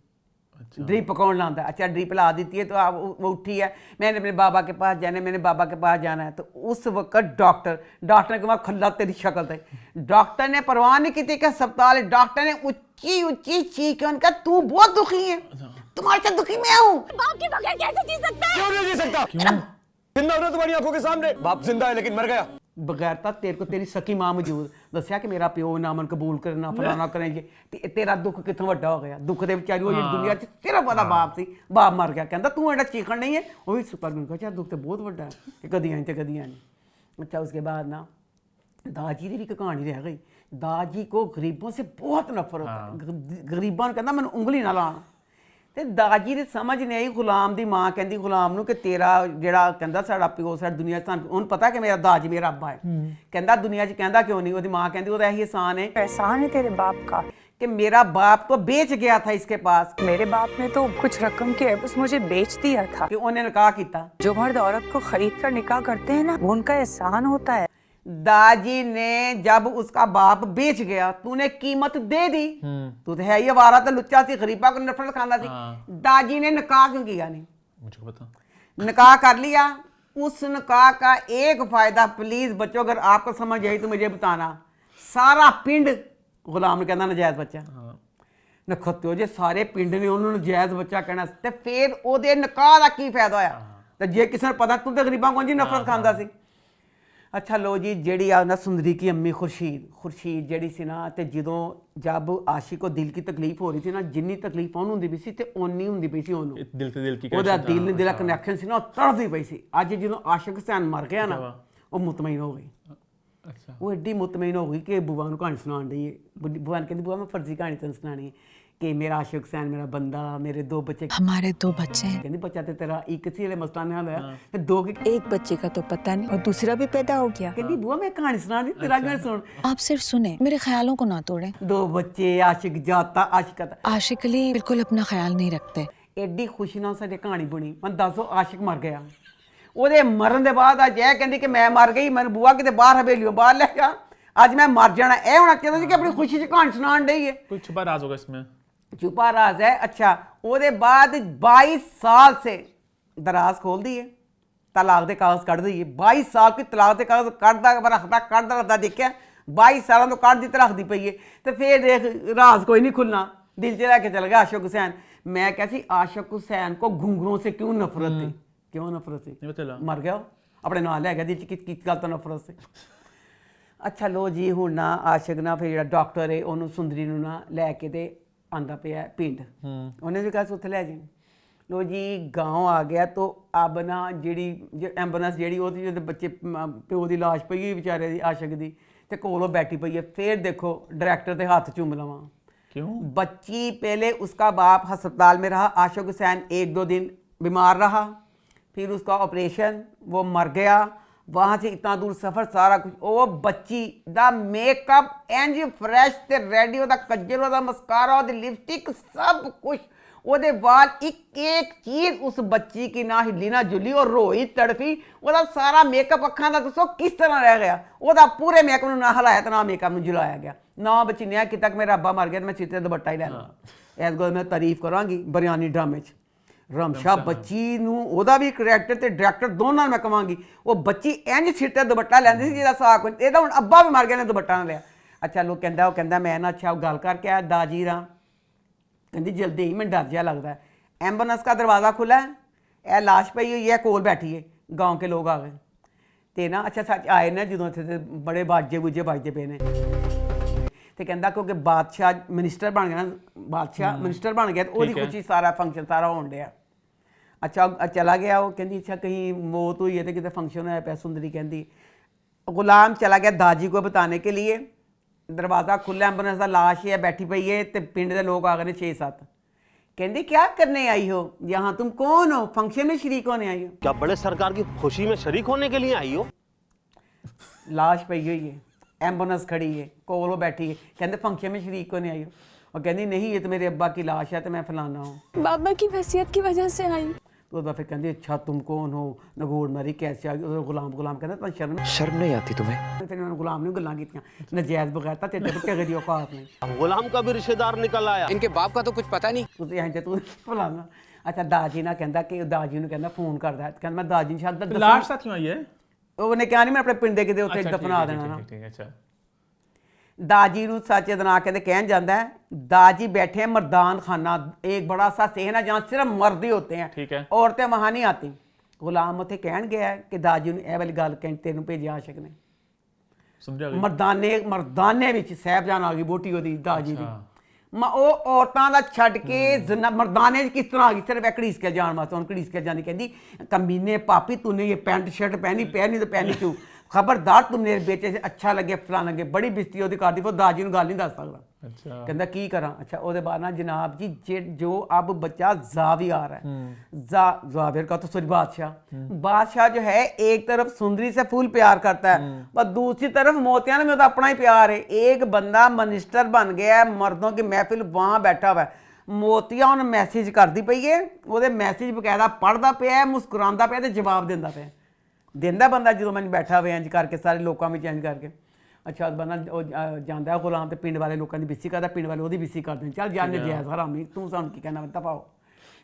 ड्रिप कौन लाता है? अच्छा ड्रिप ला दी है तो आप वो उठी है मैंने अपने बाबा के पास जाना है, मैंने बाबा के पास जाना है। तो उस वक्त डॉक्टर ने कहा खल्ला तेरी शक्ल थे। डॉक्टर ने परवाह नहीं की थी कि अस्पताल, डॉक्टर ने ऊंची ऊंची चीख के उनका तू बहुत दुखी है, तुम्हारे से दुखी मैं हूँ। बाप के बगैर कैसे जी सकता है? क्यों नहीं जी सकता? क्यों? जिंदा हो रहा तुम्हारी आंखों के सामने, बाप जिंदा है लेकिन मर गया। बगैर था तेरे को तेरी सकी मां मौजूद दसिया कि मेरा प्यो नामन कबूल करना फलाना करें जे तेरा दुख कितों वड्डा हो गया। दुख दे विचारी वो दुनिया च सिर्फ वाला बाप सी, बाप मर गया। कहता तू एडा चीखण नहीं है वो भी सुपर गुण का दुख तो बहुत वड्डा है कि कदी आनी तो कदी आनी। अच्छा उसके बाद ना दाजी की भी कहानी रह गई। दाजी को गरीबों से बहुत नफरत है, गरीबों ने कहता मैं उंगली ना लाना। ਤੇ ਦਾਜੀ ਦੀ ਸਮਝ ਨਹੀਂ ਆਈ। ਗੁਲਾਮ ਦੀ ਮਾਂ ਕਹਿੰਦੀ ਗੁਲਾਮ ਨੂੰ ਕਿ ਤੇਰਾ ਜਿਹੜਾ ਕਹਿੰਦਾ ਸਾਡਾ ਪਿਓ ਸਾਡੀ ਦੁਨੀਆ 'ਚ ਉਹਨੂੰ ਪਤਾ ਕਿ ਮੇਰਾ ਦਾਜੀ ਮੇਰਾ ਅੱਬਾ ਹੈ। ਕਹਿੰਦਾ ਦੁਨੀਆ 'ਚ ਕਹਿੰਦਾ ਕਿਉਂ ਨਹੀਂ? ਉਹਦੀ ਮਾਂ ਕਹਿੰਦੀ ਉਹਦਾ ਇਹੀ एहसान है, एहसान है तेरे बाप का कि मेरा बाप तो बेच गया था इसके पास। मेरे बाप ने तो कुछ रकम के एवज मुझे बेच दिया था। कि उन्हें निकाह किया। जो मर्द औरत को खरीद कर निकाह करते हैं ना वो उनका एहसान होता है। दाजी ने जब उसका बाप बेच गया तूने कीमत दे दी। तू तो है ही आवारा तो लुच्चा सी, गरीबा को नफरत खाना सी। दाजी ने निकाह क्यों किया नहीं? मुझे पता। निकाह कर लिया उस निकाह का एक फायदा, प्लीज बच्चों अगर आपको समझ आई तो मुझे बताना, सारा पिंड गुलाम ने कहना नजायज बच्चा नखत्यो जे सारे पिंड ने उन्होंने नजायज बच्चा कहना ते फिर ओदे निकाह दा की फायदा होया ते जे किसी ने पता तू तो गरीबां कोल जी नफरत खांदा सी। अच्छा लो जी ਜਿਹੜੀ ਆ ਨਾ ਸੁੰਦਰੀ की अम्मी खुर्शीद ਜਿਹੜੀ ਸੀ ਨਾ ਤੇ ਜਦੋਂ जब आशिक को दिल की तकलीफ हो रही थी ना, जिन्नी तकलीफ ਉਹਨੂੰ ਹੁੰਦੀ ਪਈ ਸੀ ਤੇ ਓਨੀ ਹੁੰਦੀ ਪਈ ਸੀ ਉਹਨੂੰ, ਦਿਲ ਤੇ ਦਿਲ ਕੀ ਉਹਦਾ ਦਿਲ ਨਾਲ ਦਿਲ ਦਾ ਕਨੈਕਸ਼ਨ ਸੀ ਨਾ, ਉਹ ਤੜਫਦੀ ਪਈ ਸੀ। ਅੱਜ ਜਦੋਂ ਆਸ਼ਿਕ ਹੁਸੈਨ ਮਰ ਗਿਆ ਨਾ, ਉਹ ਮੁਤਮਈਨ ਹੋ ਗਈ। ਅੱਛਾ ਉਹ ਐਡੀ ਮੁਤਮਈਨ ਹੋ ਗਈ ਕਿ ਬੂਆ ਨੂੰ ਕਹਾਣੀ ਸੁਣਾਉਣ ਡਈ ਹੈ। ਬੂਆ ਨੇ ਕਹਿੰਦੀ ਬੂਆ ਮੈਂ ਫਰਜ਼ੀ ਕਹਾਣੀ ਤੈਨੂੰ ਸੁਣਾਣੀ ਹੈ कि मेरा आशिक हुसैन मेरा बंदा, मेरे 2 बच्चे, हमारे 2 बच्चे हैं। कहती बच्चा तो तेरा एक सी वाले मसला नहीं हल होया ते 2 के एक बच्चे का तो पता नहीं और दूसरा भी पैदा हो गया। कहती बुआ मैं कहानी सुना दी तेरा गाना सुन। आप सिर्फ सुने, मेरे ख्यालों को ना तोड़े। 2 बच्चे, आशिक जाता आशिक आता। आशिक अली बिल्कुल अपना ख्याल नहीं रखते। एडी खुशी नाल साडी कहानी बनी। मैं दसो आशिक मर गया, ਉਹਦੇ ਮਰਨ ਦੇ ਬਾਅਦ ਅੱਜ ਇਹ ਕਹਿੰਦੀ ਕਿ ਮੈਂ ਮਰ ਗਈ, ਮੈਨੂੰ ਬੂਆ ਕਿਤੇ ਬਾਹਰ ਹਵੇਲੀਓਂ ਬਾਹਰ ਲੈ ਗਿਆ, ਅੱਜ ਮੈਂ ਮਰ ਜਾਣਾ। ਇਹ ਹੋਣਾ ਚਾਹੀਦਾ ਸੀ ਕਿ ਆਪਣੀ ਖੁਸ਼ੀ 'ਚ ਕਹਾਣੀ ਸੁਣਾਉਣ ਡਈ ਹੈ। कोई छुपा राज होगा इसमें, छुपा राज है। अच्छा ਉਹਦੇ ਬਾਅਦ 22 साल से दराज खोल दी है, तलाक के कागज कट दी है। 22 साल की तलाक के कागज कटदा रखता देखिया, 22 सालों तो कट दी तो रखती पई है। तो फिर देख राज कोई नहीं खुलना, दिल च लैके चल गया आशिक हुसैन। मैं क्या सी आशिक हुसैन को घुंघरों से क्यों नफरत थी, क्यों नफरत थी, मर गया अपने नाल लै गया दिल च किस गल तो नफरत से। अच्छा लो जी हुण ना आशिक ना फिर जिहड़ा डॉक्टर है उन्होंने सुंदरी नूं ना लैके ते आंदा पिया पिंड, उन्हें भी कहा उत्थे लै जी। लो जी गाँव आ गया तो अब ना जी एंबुलेंस जी वो बच्चे प्यो की लाश पई हुई बेचारे की आशिक की ते कोलों बैठी पई है। फिर देखो डायरैक्टर के हाथ चूम लवां, क्यों? बच्ची पहले उसका बाप अस्पताल में रहा, आशिक हुसैन 1-2 दिन बीमार रहा, फिर उसका ऑपरेशन, वो मर गया, वहाँ से इतना दूर सफ़र सारा कुछ। वो बच्ची दा मेकअप इंज फ्रैश ते रेडी, ओदा कज्जल, ओदा मस्कारा, ओदी लिपस्टिक, सब कुछ, ओदे वाल, एक चीज़ उस बच्ची की ना हिली ना जुली, और रोई तड़फी। ओदा सारा मेकअप अखां दा दसो किस तरह रह गया, ओदा पूरे मेकअप नूं ना हिलाया ते ना मेकअप नूं जुलाया गया। ना बच्ची ने कि तक मेरा अब्बा मर गया तो मैं सिर ते दुपट्टा ही लै लवां। इस गल मैं तारीफ करांगी बरियानी ड्रामे च रमशा बच्ची नूं ओदा भी करैक्टर ते डायरैक्टर दोनों मैं कहांगी, वो बच्ची इंज सिर ते दुपट्टा लैंदी सी जिहदा साग कोई, इहदा हुण अब्बा भी मर गया ने दुपट्टा ना लिया। अच्छा लोग कहंदा, वो कहंदा मैं ना अच्छा गल करके आया दाजी रा, कहंदी जल्दी ही मैं डर जिहा लगदा है। एंबुलेंस का दरवाज़ा खुला है, यह लाश पई हुई है, कोल बैठी है, गाँव के लोग आ गए ते ना अच्छा सच आए ना जो इत्थे बड़े बाजे बूजे बजदे पे ने ते कहंदा क्योंकि बादशाह मिनिस्टर बन गया ना, बादशाह मिनिस्टर बन गया तो ओहदी खुशी सारा फंक्शन सारा होण दिया। अच्छा चला गया, वो कहती अच्छा कहीं मौत हुई है तो कितने फंक्शन होया पिया। सुंदरी कहती गुलाम चला गया दाजी को बताने के लिए, दरवाज़ा खुला, एंबुलेंस का लाश है बैठी पई है तो पिंड के लोग आ गए 6-7। कहती क्या करने आई हो यहाँ, तुम कौन हो, फंक्शन में शरीक होने आई हो? क्या बड़े सरकार की खुशी में शरीक होने के लिए आई हो? लाश पई हुई है, एंबुलेंस खड़ी है, कोलो बैठी है, कहते फंक्शन में शरीक होने आई हो, और कहती नहीं ये तो मेरे अब्बा की लाश है तो मैं फलाना हूँ, बाबा की वसीयत की वजह से आई। तो फिर कहती अच्छा तुम कौन हो, नगोड़ मारी कैसे आ गई। गुलाम कहता तुम शर्म नहीं आती तुम्हें? फिर उन्होंने गुलाम ने गल्लां कीतियां नजायज बगैर ता तेरे बच्चे दी औकात नहीं, अब गुलाम का भी रिश्तेदार निकल आया, इनके बाप का तो कुछ पता नहीं। तू तो यहाँ तू फलाना। अच्छा दाजी ना कहता कि दाजी ने कहता फोन करदा, कहता मैं दाजी शायद लाश साथ क्यों आई है? ਉਹਨੇ ਕਿਹਾ ਨਹੀਂ ਮੈਂ ਆਪਣੇ ਪਿੰਡ ਦੇ ਕਿਤੇ ਉੱਥੇ ਦਫਨਾ ਦੇਣਾ ਨਾ। ਅੱਛਾ दाजी नूं सच दना के कहन जाता है, दाजी बैठे हैं मर्दान खाना, एक बड़ा सा सेहन है जहाँ सिर्फ मर्द ही होते हैं, ठीक है, औरतें वहाँ नहीं आती। गुलाम उत्थे कहन गया है कि दाजी ने यह वाली गल कह तेनों भेजिया आशिक ने, मर्दाने विच साहिबजान आ गई बोटी ओदी दाजी दी, वो औरतां दा छड्ड के मर्दाने किस तरह आ गई, सिर्फ घड़ीस के जान वास्ते। उन्हें घड़ीस के जानी कहती कमीने पापी तूने ये पैंट शर्ट पहनी तो पहनी क्यों, खबरदार तुम मेरे बेटे से अच्छा लगे फलाना लगे, बड़ी बिस्ती ओदी करदी, वो दाजी नूं गल नहीं दस सकदा। अच्छा कहंदा की करा। अच्छा ਉਹਦੇ बाद ना जनाब जी जो अब बच्चा जावियार है, जावियर का तो सॉरी बादशाह जो है एक तरफ सुंदरी से फुल प्यार करता है पर दूसरी तरफ मोतिया में तो अपना ही प्यार है। एक बंदा मिनिस्टर बन गया है, मर्दों की महफिल वहाँ बैठा हुआ है, मोतिया उन्हें मैसेज करती पई है, वो मैसेज बकायदा पढ़ता पिया है, मुस्कुरांदा पिया ते जवाब देंदा पिया, देंदा बंदा जो मैं बैठा हुआ इंज करके सारे लोगों में इंज करके। अच्छा बंदा जाता है गुलाम तो पिंड वाले लोगों की बिस्सी करता, पिंड वाले वो बिस्सी करते चल जाने जायज़ हरामी तू सानू की कहना दफा हो।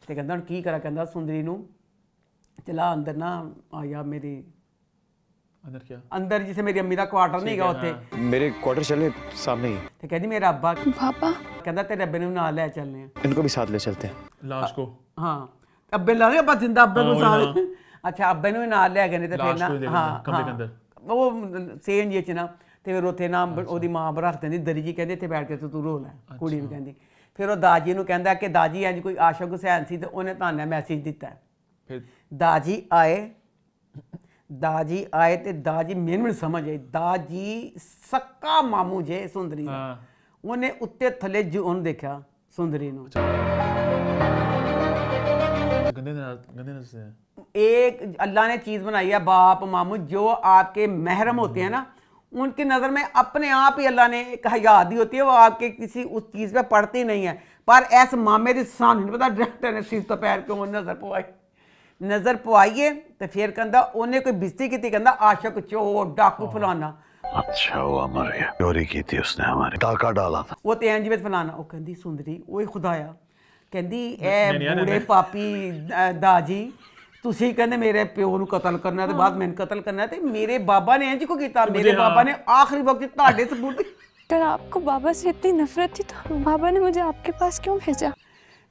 तो कहता हूँ की करा, कहता सुंदरी नूं चला अंदर ना आया मेरी अंदर क्या? अंदर जिसे मेरी अम्मी का क्वार्टर नहीं गा उत्थे मेरे क्वार्टर चले सामने ही ते कहदी मेरा अब्बा पापा कहंदा तेरे अब्बे ਨੂੰ ਨਾਲ ਲੈ ਚੱਲਨੇ ਆ इनको भी साथ ले चलते हैं लाश को ਹਾਂ ਅੱਬੇ ਲਾ ਲਿਆ ਜਿੰਦਾ ਅੱਬੇ ਨੂੰ ਉਹੀ ਸਾਲ ਅੱਛਾ ਅੱਬੇ ਨੂੰ ਵੀ ਨਾਲ ਲੈ ਗਏ ਨੇ ਤੇ ਫਿਰ ਲਾਸ਼ ਨਾ ਨੂੰ ਹੀ ਲੈ ਗਏ ਹਾਂ ਕਮਰੇ ਦੇ ਅੰਦਰ। ਉਹ ਸੇਨ ਜੇ ਚ ਨਾ ਤੇ ਫਿਰ ਉੱਥੇ ਨਾ ਉਹਦੀ ਮਾਂ ਰੱਖ ਦਿੰਦੀ ਦਰੀ ਜੀ ਕਹਿੰਦੇ ਇੱਥੇ ਬੈਠ ਕੇ ਤੂੰ ਰੋ ਲੈ ਕੁੜੀ ਨੂੰ ਕਹਿੰਦੀ ਫਿਰ ਉਹ ਦਾਜੀ ਨੂੰ ਕਹਿੰਦਾ ਕਿ ਦਾਜੀ ਇੰਜ ਕੋਈ ਆਸ਼ਕ ਹੁਸੈਨ ਸੀ ਤੇ ਉਹਨੇ ਤੁਹਾਨੂੰ ਮੈਸੇਜ ਦਿੱਤਾ फिर ਦਾਜੀ ਆਏ ਤੇ ਦਾਜੀ ਮੈਨੂੰ ਸਮਝ ਆਈ ਦਾਜੀ ਸੱਕਾ ਮਾਮੂ ਜੇ ਸੁੰਦਰੀ ਦਾ हाँ ਉਹਨੇ ਉੱਤੇ ਥੱਲੇ ਉਹਨੂੰ ਦੇਖਿਆ ਸੁੰਦਰੀ ਨੂੰ गंदे नजर से एक अल्लाह ने चीज बनाई है बाप मामू जो आपके महरम होते हैं ना उनकी नज़र में अपने आप ही अल्लाह ने एक हया दी होती है वो आपके किसी उस चीज़ पे पड़ती नहीं है पर ऐसे मामे के सामने नहीं पता डायरेक्टर ने सिर तो पैर क्यों नज़र पवाइए तो फिर कहता उन्हें कोई बिस्ती की कहता आशक चोर डाकू फलाना अच्छा हुआ मर गया चोरी की थी उसने हमारे डाका डाला था वो तो इंज फलाना वो कहती सुंदरी वो खुदाया ਕਹਿੰਦੀ ਇਹ ਬੂੜੇ ਪਾਪੀ ਦਾਜੀ ਤੁਸੀਂ ਕਹਿੰਦੇ ਮੇਰੇ ਪਿਓ ਨੂੰ ਕਤਲ ਕਰਨਾ ਤੇ ਬਾਅਦ ਮੈਨੂੰ ਕਤਲ ਕਰਨਾ ਤੇ ਮੇਰੇ ਬਾਬਾ ਨੇ ਇੰਜ ਕੋ ਕੀਤਾ ਮੇਰੇ ਬਾਬਾ ਨੇ ਆਖਰੀ ਵਕਤ ਤੁਹਾਡੇ ਸਬੂਤ अगर आपको बाबा से इतनी नफरत थी तो बाबा ने मुझे आपके पास क्यों भेजा?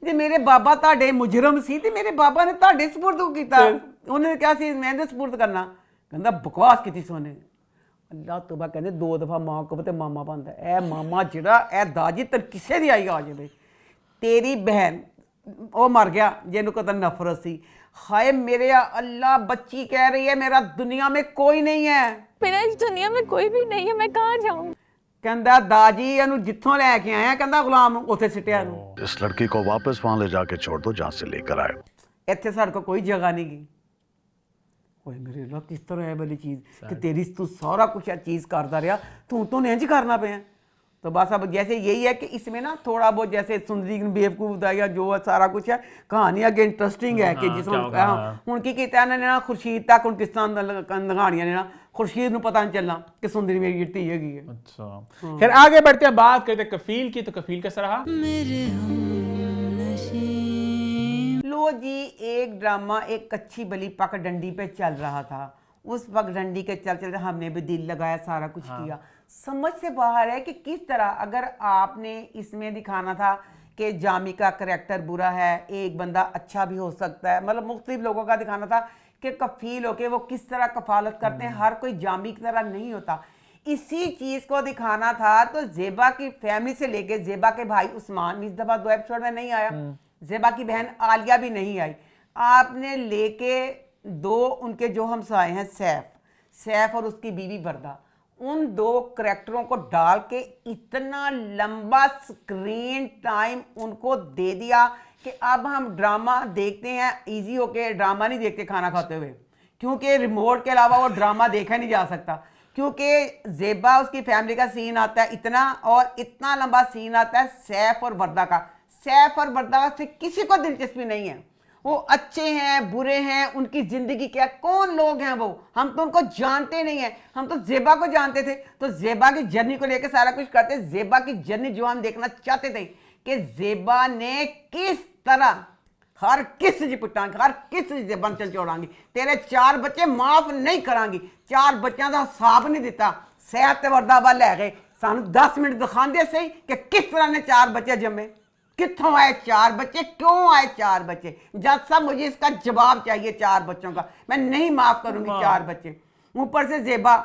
ਜੇ ਮੇਰੇ ਬਾਬਾ ਤੁਹਾਡੇ ਮੁਜਰਮ ਸੀ ਤੇ ਮੇਰੇ ਬਾਬਾ ਨੇ ਤੁਹਾਡੇ ਸਪੁਰਦ ਕੀਤਾ ਉਹਨੇ ਕਿਹਾ ਸੀ ਮੈਂ ਇਹਦੇ ਸਪੁਰਦ ਕਰਨਾ ਕਹਿੰਦਾ ਬਕਵਾਸ ਕੀਤੀ ਸੋਨੇ ਅੱਲਾਹ ਤੋਬਾ ਕਹਿੰਦੇ ਦੋ ਦਫਾ ਮਾਂ ਕੋ ਤੇ ਮਾਮਾ ਬੰਦਾ ਇਹ ਮਾਮਾ ਜਿਹੜਾ ਇਹ ਦਾਜੀ ਤੇ ਕਿਸੇ ਦੀ ਆਈ ਆ ਜਾਵੇ तेरी बहन वो मर गया जिन्हों को नफरत सी हाय मेरे अल्लाह बच्ची कह रही है मेरा दुनिया में कोई नहीं है मेरा इस दुनिया में कोई भी नहीं है, मैं कहाँ जाऊँ? कहता दाजी इनू जिथों लैके आया कहता गुलाम उत्थे सिटिया नू इस लड़की को वापस वहां ले जाके छोड़ दो जहां से लेकर आए इत्थे साडे को कोई जगह नहीं गई ओए मेरे अल्लाह किस तरह है वाली चीज़ कि तेरी तू सारा कुछ चीज़ करता रहा तू तो इंज करना पे तो बस अब जैसे यही है कि इसमें ना थोड़ा बहुत जैसे सुंदरी बेवकूफ दा या जो सारा कुछ है कहानी अगे इंटरेस्टिंग है कि जिस हूँ की किया इन्होंने ना खुर्शीद तक हूँ किस तरह कहानियां ने ना खुर्शीद को पता नहीं चलना कि सुंदरी मेरी धी हैगी है। अच्छा फिर आगे बढ़ते हैं बात करते हैं कफील की तो कफील कैसा रहा? लो जी एक ड्रामा एक कच्ची बली पगडंडी पे चल रहा था उस पगडंडी के चल चलते हमने भी दिल लगाया सारा कुछ किया समझ से बाहर है कि किस तरह अगर आपने इसमें दिखाना था कि जामी का करैक्टर बुरा है एक बंदा अच्छा भी हो सकता है मतलब मुख्तलिफ लोगों का दिखाना था कि कफील होके वो किस तरह कफालत करते हैं हर कोई जामी की तरह नहीं होता इसी चीज़ को दिखाना था तो ज़ेबा की फैमिली से लेके ज़ेबा के भाई उस्मान इस दफ़ा 2 एपिसोड में नहीं आया ज़ेबा की बहन आलिया भी नहीं आई आपने लेके 2 उनके जो हमसाए हैं सैफ और उसकी बीवी वर्दा उन 2 करैक्टरों को डाल के इतना लंबा स्क्रीन टाइम उनको दे दिया कि अब हम ड्रामा देखते हैं इजी होके ड्रामा नहीं देखते खाना खाते हुए क्योंकि रिमोट के अलावा वो ड्रामा देखा नहीं जा सकता क्योंकि ज़ेबा उसकी फैमिली का सीन आता है इतना और इतना लंबा सीन आता है सैफ और वर्दा का सैफ और वर्दा से किसी को दिलचस्पी नहीं है वो अच्छे हैं बुरे हैं उनकी ज़िंदगी क्या कौन लोग हैं वो हम तो उनको जानते नहीं हैं हम तो ज़ेबा को जानते थे तो ज़ेबा की जर्नी को लेकर सारा कुछ करते ज़ेबा की जर्नी जो हम देखना चाहते थे कि ज़ेबा ने किस तरह हर किस जी पिटांगी हर किस ज़ेबा चल चौड़ांगी तेरे 4 बच्चे माफ़ नहीं करांगी 4 बच्चों का हिसाब नहीं दिता सैफ ते वर्दा वाल लै गए सानू 10 मिनट दिखाते सही कि किस तरह ने 4 बच्चे जमे कितों आए 4 बच्चे क्यों आए 4 बच्चे जज साहब मुझे इसका जवाब चाहिए 4 बच्चों का मैं नहीं माफ करूंगी 4 बच्चे ऊपर से ज़ेबा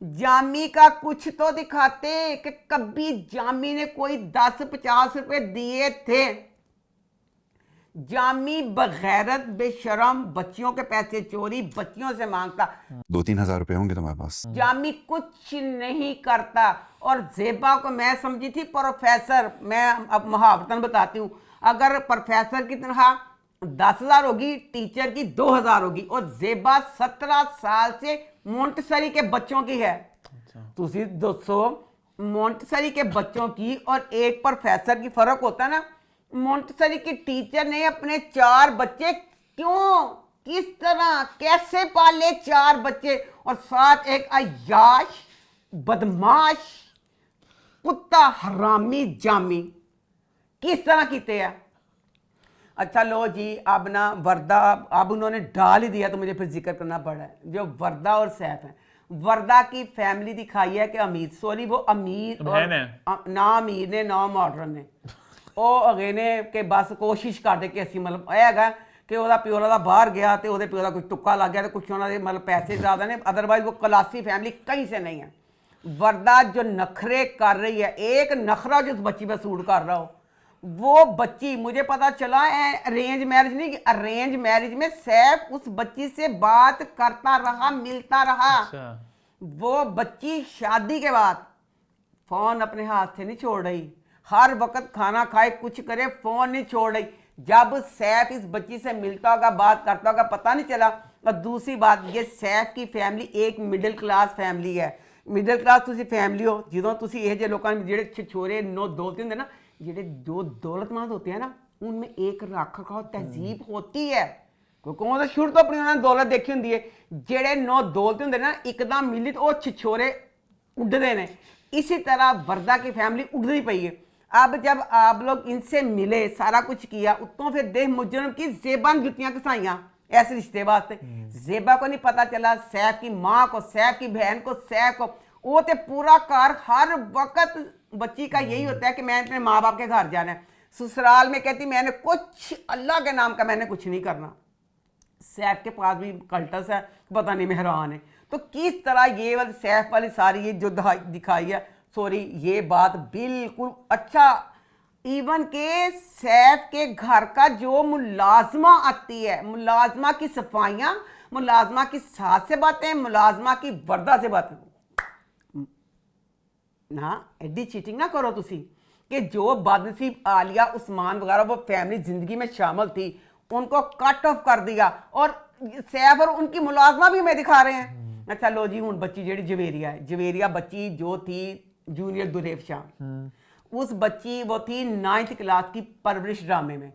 जामी का कुछ तो दिखाते कि कभी जामी ने कोई 10-50 रुपए दिए थे जामी बगैरत बेशरम बच्चियों के पैसे चोरी बच्चियों से मांगता 2-3 हज़ार रुपए होंगे तुम्हारे पास जामी कुछ नहीं करता और ज़ेबा को मैं समझी थी प्रोफेसर मैं अब मुहावरतन बताती हूँ अगर प्रोफेसर की तनख्वाह 10,000 होगी टीचर की 2,000 होगी और ज़ेबा 17 साल से मोंटेसरी के बच्चों की है तुसी दोस्तों मोंटेसरी के बच्चों की और एक प्रोफेसर की फ़र्क होता है ना मोंटेसरी की टीचर ने अपने 4 बच्चे क्यों किस तरह कैसे पाले 4 बच्चे और साथ एक अय्याश बदमाश कुत्ता हरामी जामी किस तरह कीते हैं अच्छा लो जी, अब ना वर्दा, अब उन्होंने डाल ही दिया तो मुझे फिर जिक्र करना पड़ा है। जो वर्दा और सैफ हैं, वर्दा की फैमिली दिखाई है कि अमीर, सॉरी वो अमीर बहन है। ना अमीर ने ना मॉडर्न ने, ਉਹ ਅਗੇ ਨੇ ਕਿ ਬਸ ਕੋਸ਼ਿਸ਼ ਕਰਦੇ ਕਿ ਅਸੀਂ ਮਤਲਬ ਇਹ ਹੈਗਾ ਕਿ ਉਹਦਾ ਪਿਓ ਦਾ ਬਾਹਰ ਗਿਆ ਤੇ ਉਹਦੇ ਪਿਓ ਦਾ ਕੁਝ ਤੁੱਕਾ ਲੱਗ ਗਿਆ ਤੇ ਕੁਝ ਉਹਨਾਂ ਦੇ ਮਤਲਬ ਪੈਸੇ ਜ਼ਿਆਦਾ ਨੇ, अदरवाइज वो क्लासी फैमिली कहीं से नहीं है। वर्दा जो नखरे कर रही है, एक नखरा जो उस बच्ची पे सूट कर रहा हो, वो बच्ची मुझे पता चला है अरेंज मैरिज नहीं, अरेंज मैरिज में सैफ उस बच्ची से बात करता रहा, मिलता रहा। वो बच्ची शादी के बाद फोन अपने हाथ से नहीं छोड़ रही, हर वक्त खाना खाए कुछ करे फोन नहीं छोड़ रही। जब सैफ इस बच्ची से मिलता होगा, बात करता होगा, पता नहीं चला। और दूसरी बात, ये सैफ की फैमिली एक मिडिल क्लास फैमिली है। मिडिल क्लास तुसी फैमिली हो ਜਦੋਂ ਤੁਸੀਂ ਇਹ ਜਿਹੇ ਲੋਕਾਂ ਨੂੰ ਜਿਹੜੇ ਛੋਰੇ ਨੋ दौलत ਹੁੰਦੇ ना, ਜਿਹੜੇ जो दौलतमंद होते हैं ना, उनमें एक रख रखाव तहजीब होती है। क्योंकि ਉਹ ਤਾਂ ਸ਼ੁਰੂ ਤੋਂ ਆਪਣੀ ਉਹਨਾਂ ਨੇ ਦੌਲਤ ਦੇਖੀ ਹੁੰਦੀ ਹੈ। ਜਿਹੜੇ ਨੋ दौलत ਹੁੰਦੇ ਨਾ, ਇੱਕਦਮ ਮਿਲੀ तो ਉਹ ਛੋਰੇ ਉੱਡਦੇ ਨੇ। इसी तरह वर्दा की फैमिली उड़ती पई है। अब जब आप लोग इनसे मिले, सारा कुछ किया, उत्तों फिर देख मुजरम की ज़ेबा ने जुतियाँ घसाइयाँ ऐसे रिश्ते वास्ते। ज़ेबा को नहीं पता चला, सैफ की माँ को, सैफ की बहन को, सैफ को, वो तो पूरा कार हर वक्त बच्ची का यही होता है कि मैं अपने माँ बाप के घर जाना है। ससुराल में कहती मैंने कुछ अल्लाह के नाम का मैंने कुछ नहीं करना। सैफ के पास भी कल्टस है, पता नहीं मेहरान है। तो किस तरह ये वाली सैफ वाली सारी ये जो दिखाई है, सॉरी ये बात बिल्कुल अच्छा, इवन के सैफ के घर का जो मुलाजमा आती है, मुलाजमा की सफाइयाँ, मुलाजमा की सास से बातें, मुलाजमा की वर्दा से बातें ना, एडी चीटिंग ना करो तुसी कि जो बदनसीब आलिया उस्मान वगैरह वो फैमिली जिंदगी में शामिल थी, उनको कट ऑफ कर दिया और सैफ और उनकी मुलाजमा भी हमें दिखा रहे हैं। अच्छा लो जी, हूँ बच्ची जी जवेरिया है, जवेरिया बच्ची जो थी जूनियर दुरेफ शाह, उस बच्ची वो थी 9th क्लास की परवरिश ड्रामे में।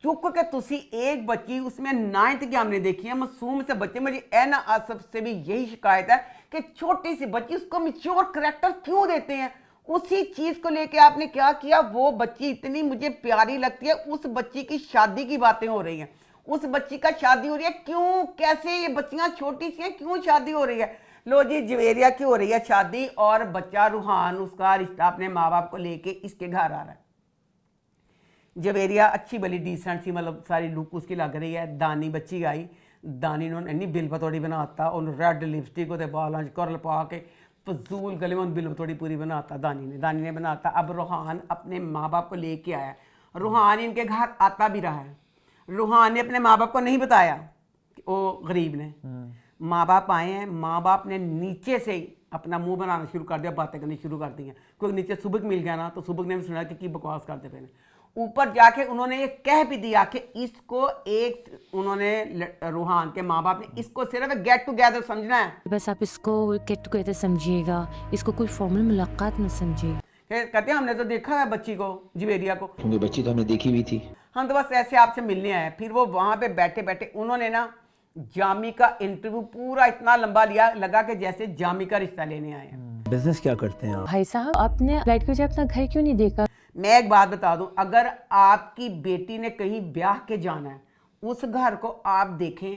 चुप के तुसी एक बच्ची उसमें 9th की हमने देखी है, मासूम से बच्चे। मुझे एना आसफ से भी यही शिकायत है कि छोटी सी बच्ची, उसको मिच्योर करैक्टर क्यों देते हैं? उसी चीज़ को लेके आपने क्या किया, वो बच्ची इतनी मुझे प्यारी लगती है। उस बच्ची की शादी की बातें हो रही हैं, उस बच्ची का शादी हो रही है, क्यों, कैसे? ये बच्चियां छोटी सी हैं, क्यों शादी हो रही है? लो जी, जवेरिया की हो रही है शादी और बच्चा रूहान उसका रिश्ता अपने माँ बाप को लेके इसके घर आ रहा है। जवेरिया अच्छी भली डिसेंट सी, मतलब सारी लुक उसकी लग रही है। दानी बच्ची आई, दानी ने इन्नी बिल पतौड़ी बनाता, उन्होंने रेड लिपस्टिक होते बालों करल पा के फजूल गले में बिल पतौड़ी पूरी बनाता दानी ने बनाता। अब रूहान अपने माँ बाप को लेके आया, रूहान इनके घर आता भी रहा है। रूहान ने अपने माँ बाप को नहीं बताया, वो गरीब ने। माँ बाप आए हैं, माँ बाप ने नीचे से ही अपना मुंह बनाना शुरू कर दिया, बातें करनी शुरू कर दी हैं। क्योंकि नीचे सुबक मिल गया ना, तो सुबक ने भी सुना कि बकवास करते पे। ऊपर जाके उन्होंने ये कह भी दिया कि इसको एक, उन्होंने रूहान के माँ बाप ने इसको सिर्फ गेट टुगेदर समझना है, बस आप इसको गेट टुगेदर समझिएगा, इसको कोई फॉर्मल मुलाकात न समझिए। कहते हैं हमने तो देखा है बच्ची को, जवेरिया को, क्योंकि बच्ची तो हमने देखी हुई थी, हम तो बस ऐसे आपसे मिलने आए। फिर वो वहाँ पे बैठे बैठे उन्होंने ना जामी का इंटरव्यू पूरा इतना लंबा लिया, लगा कि जैसे जामी का रिश्ता लेने आए हैं। बिजनेस क्या करते हैं आप? भाई साहब, आपने फ्लाइट के वजह अपना घर क्यों नहीं देखा? मैं एक बात बता दूं, अगर आपकी बेटी ने कहीं ब्याह के जाना है, उस घर को आप देखें,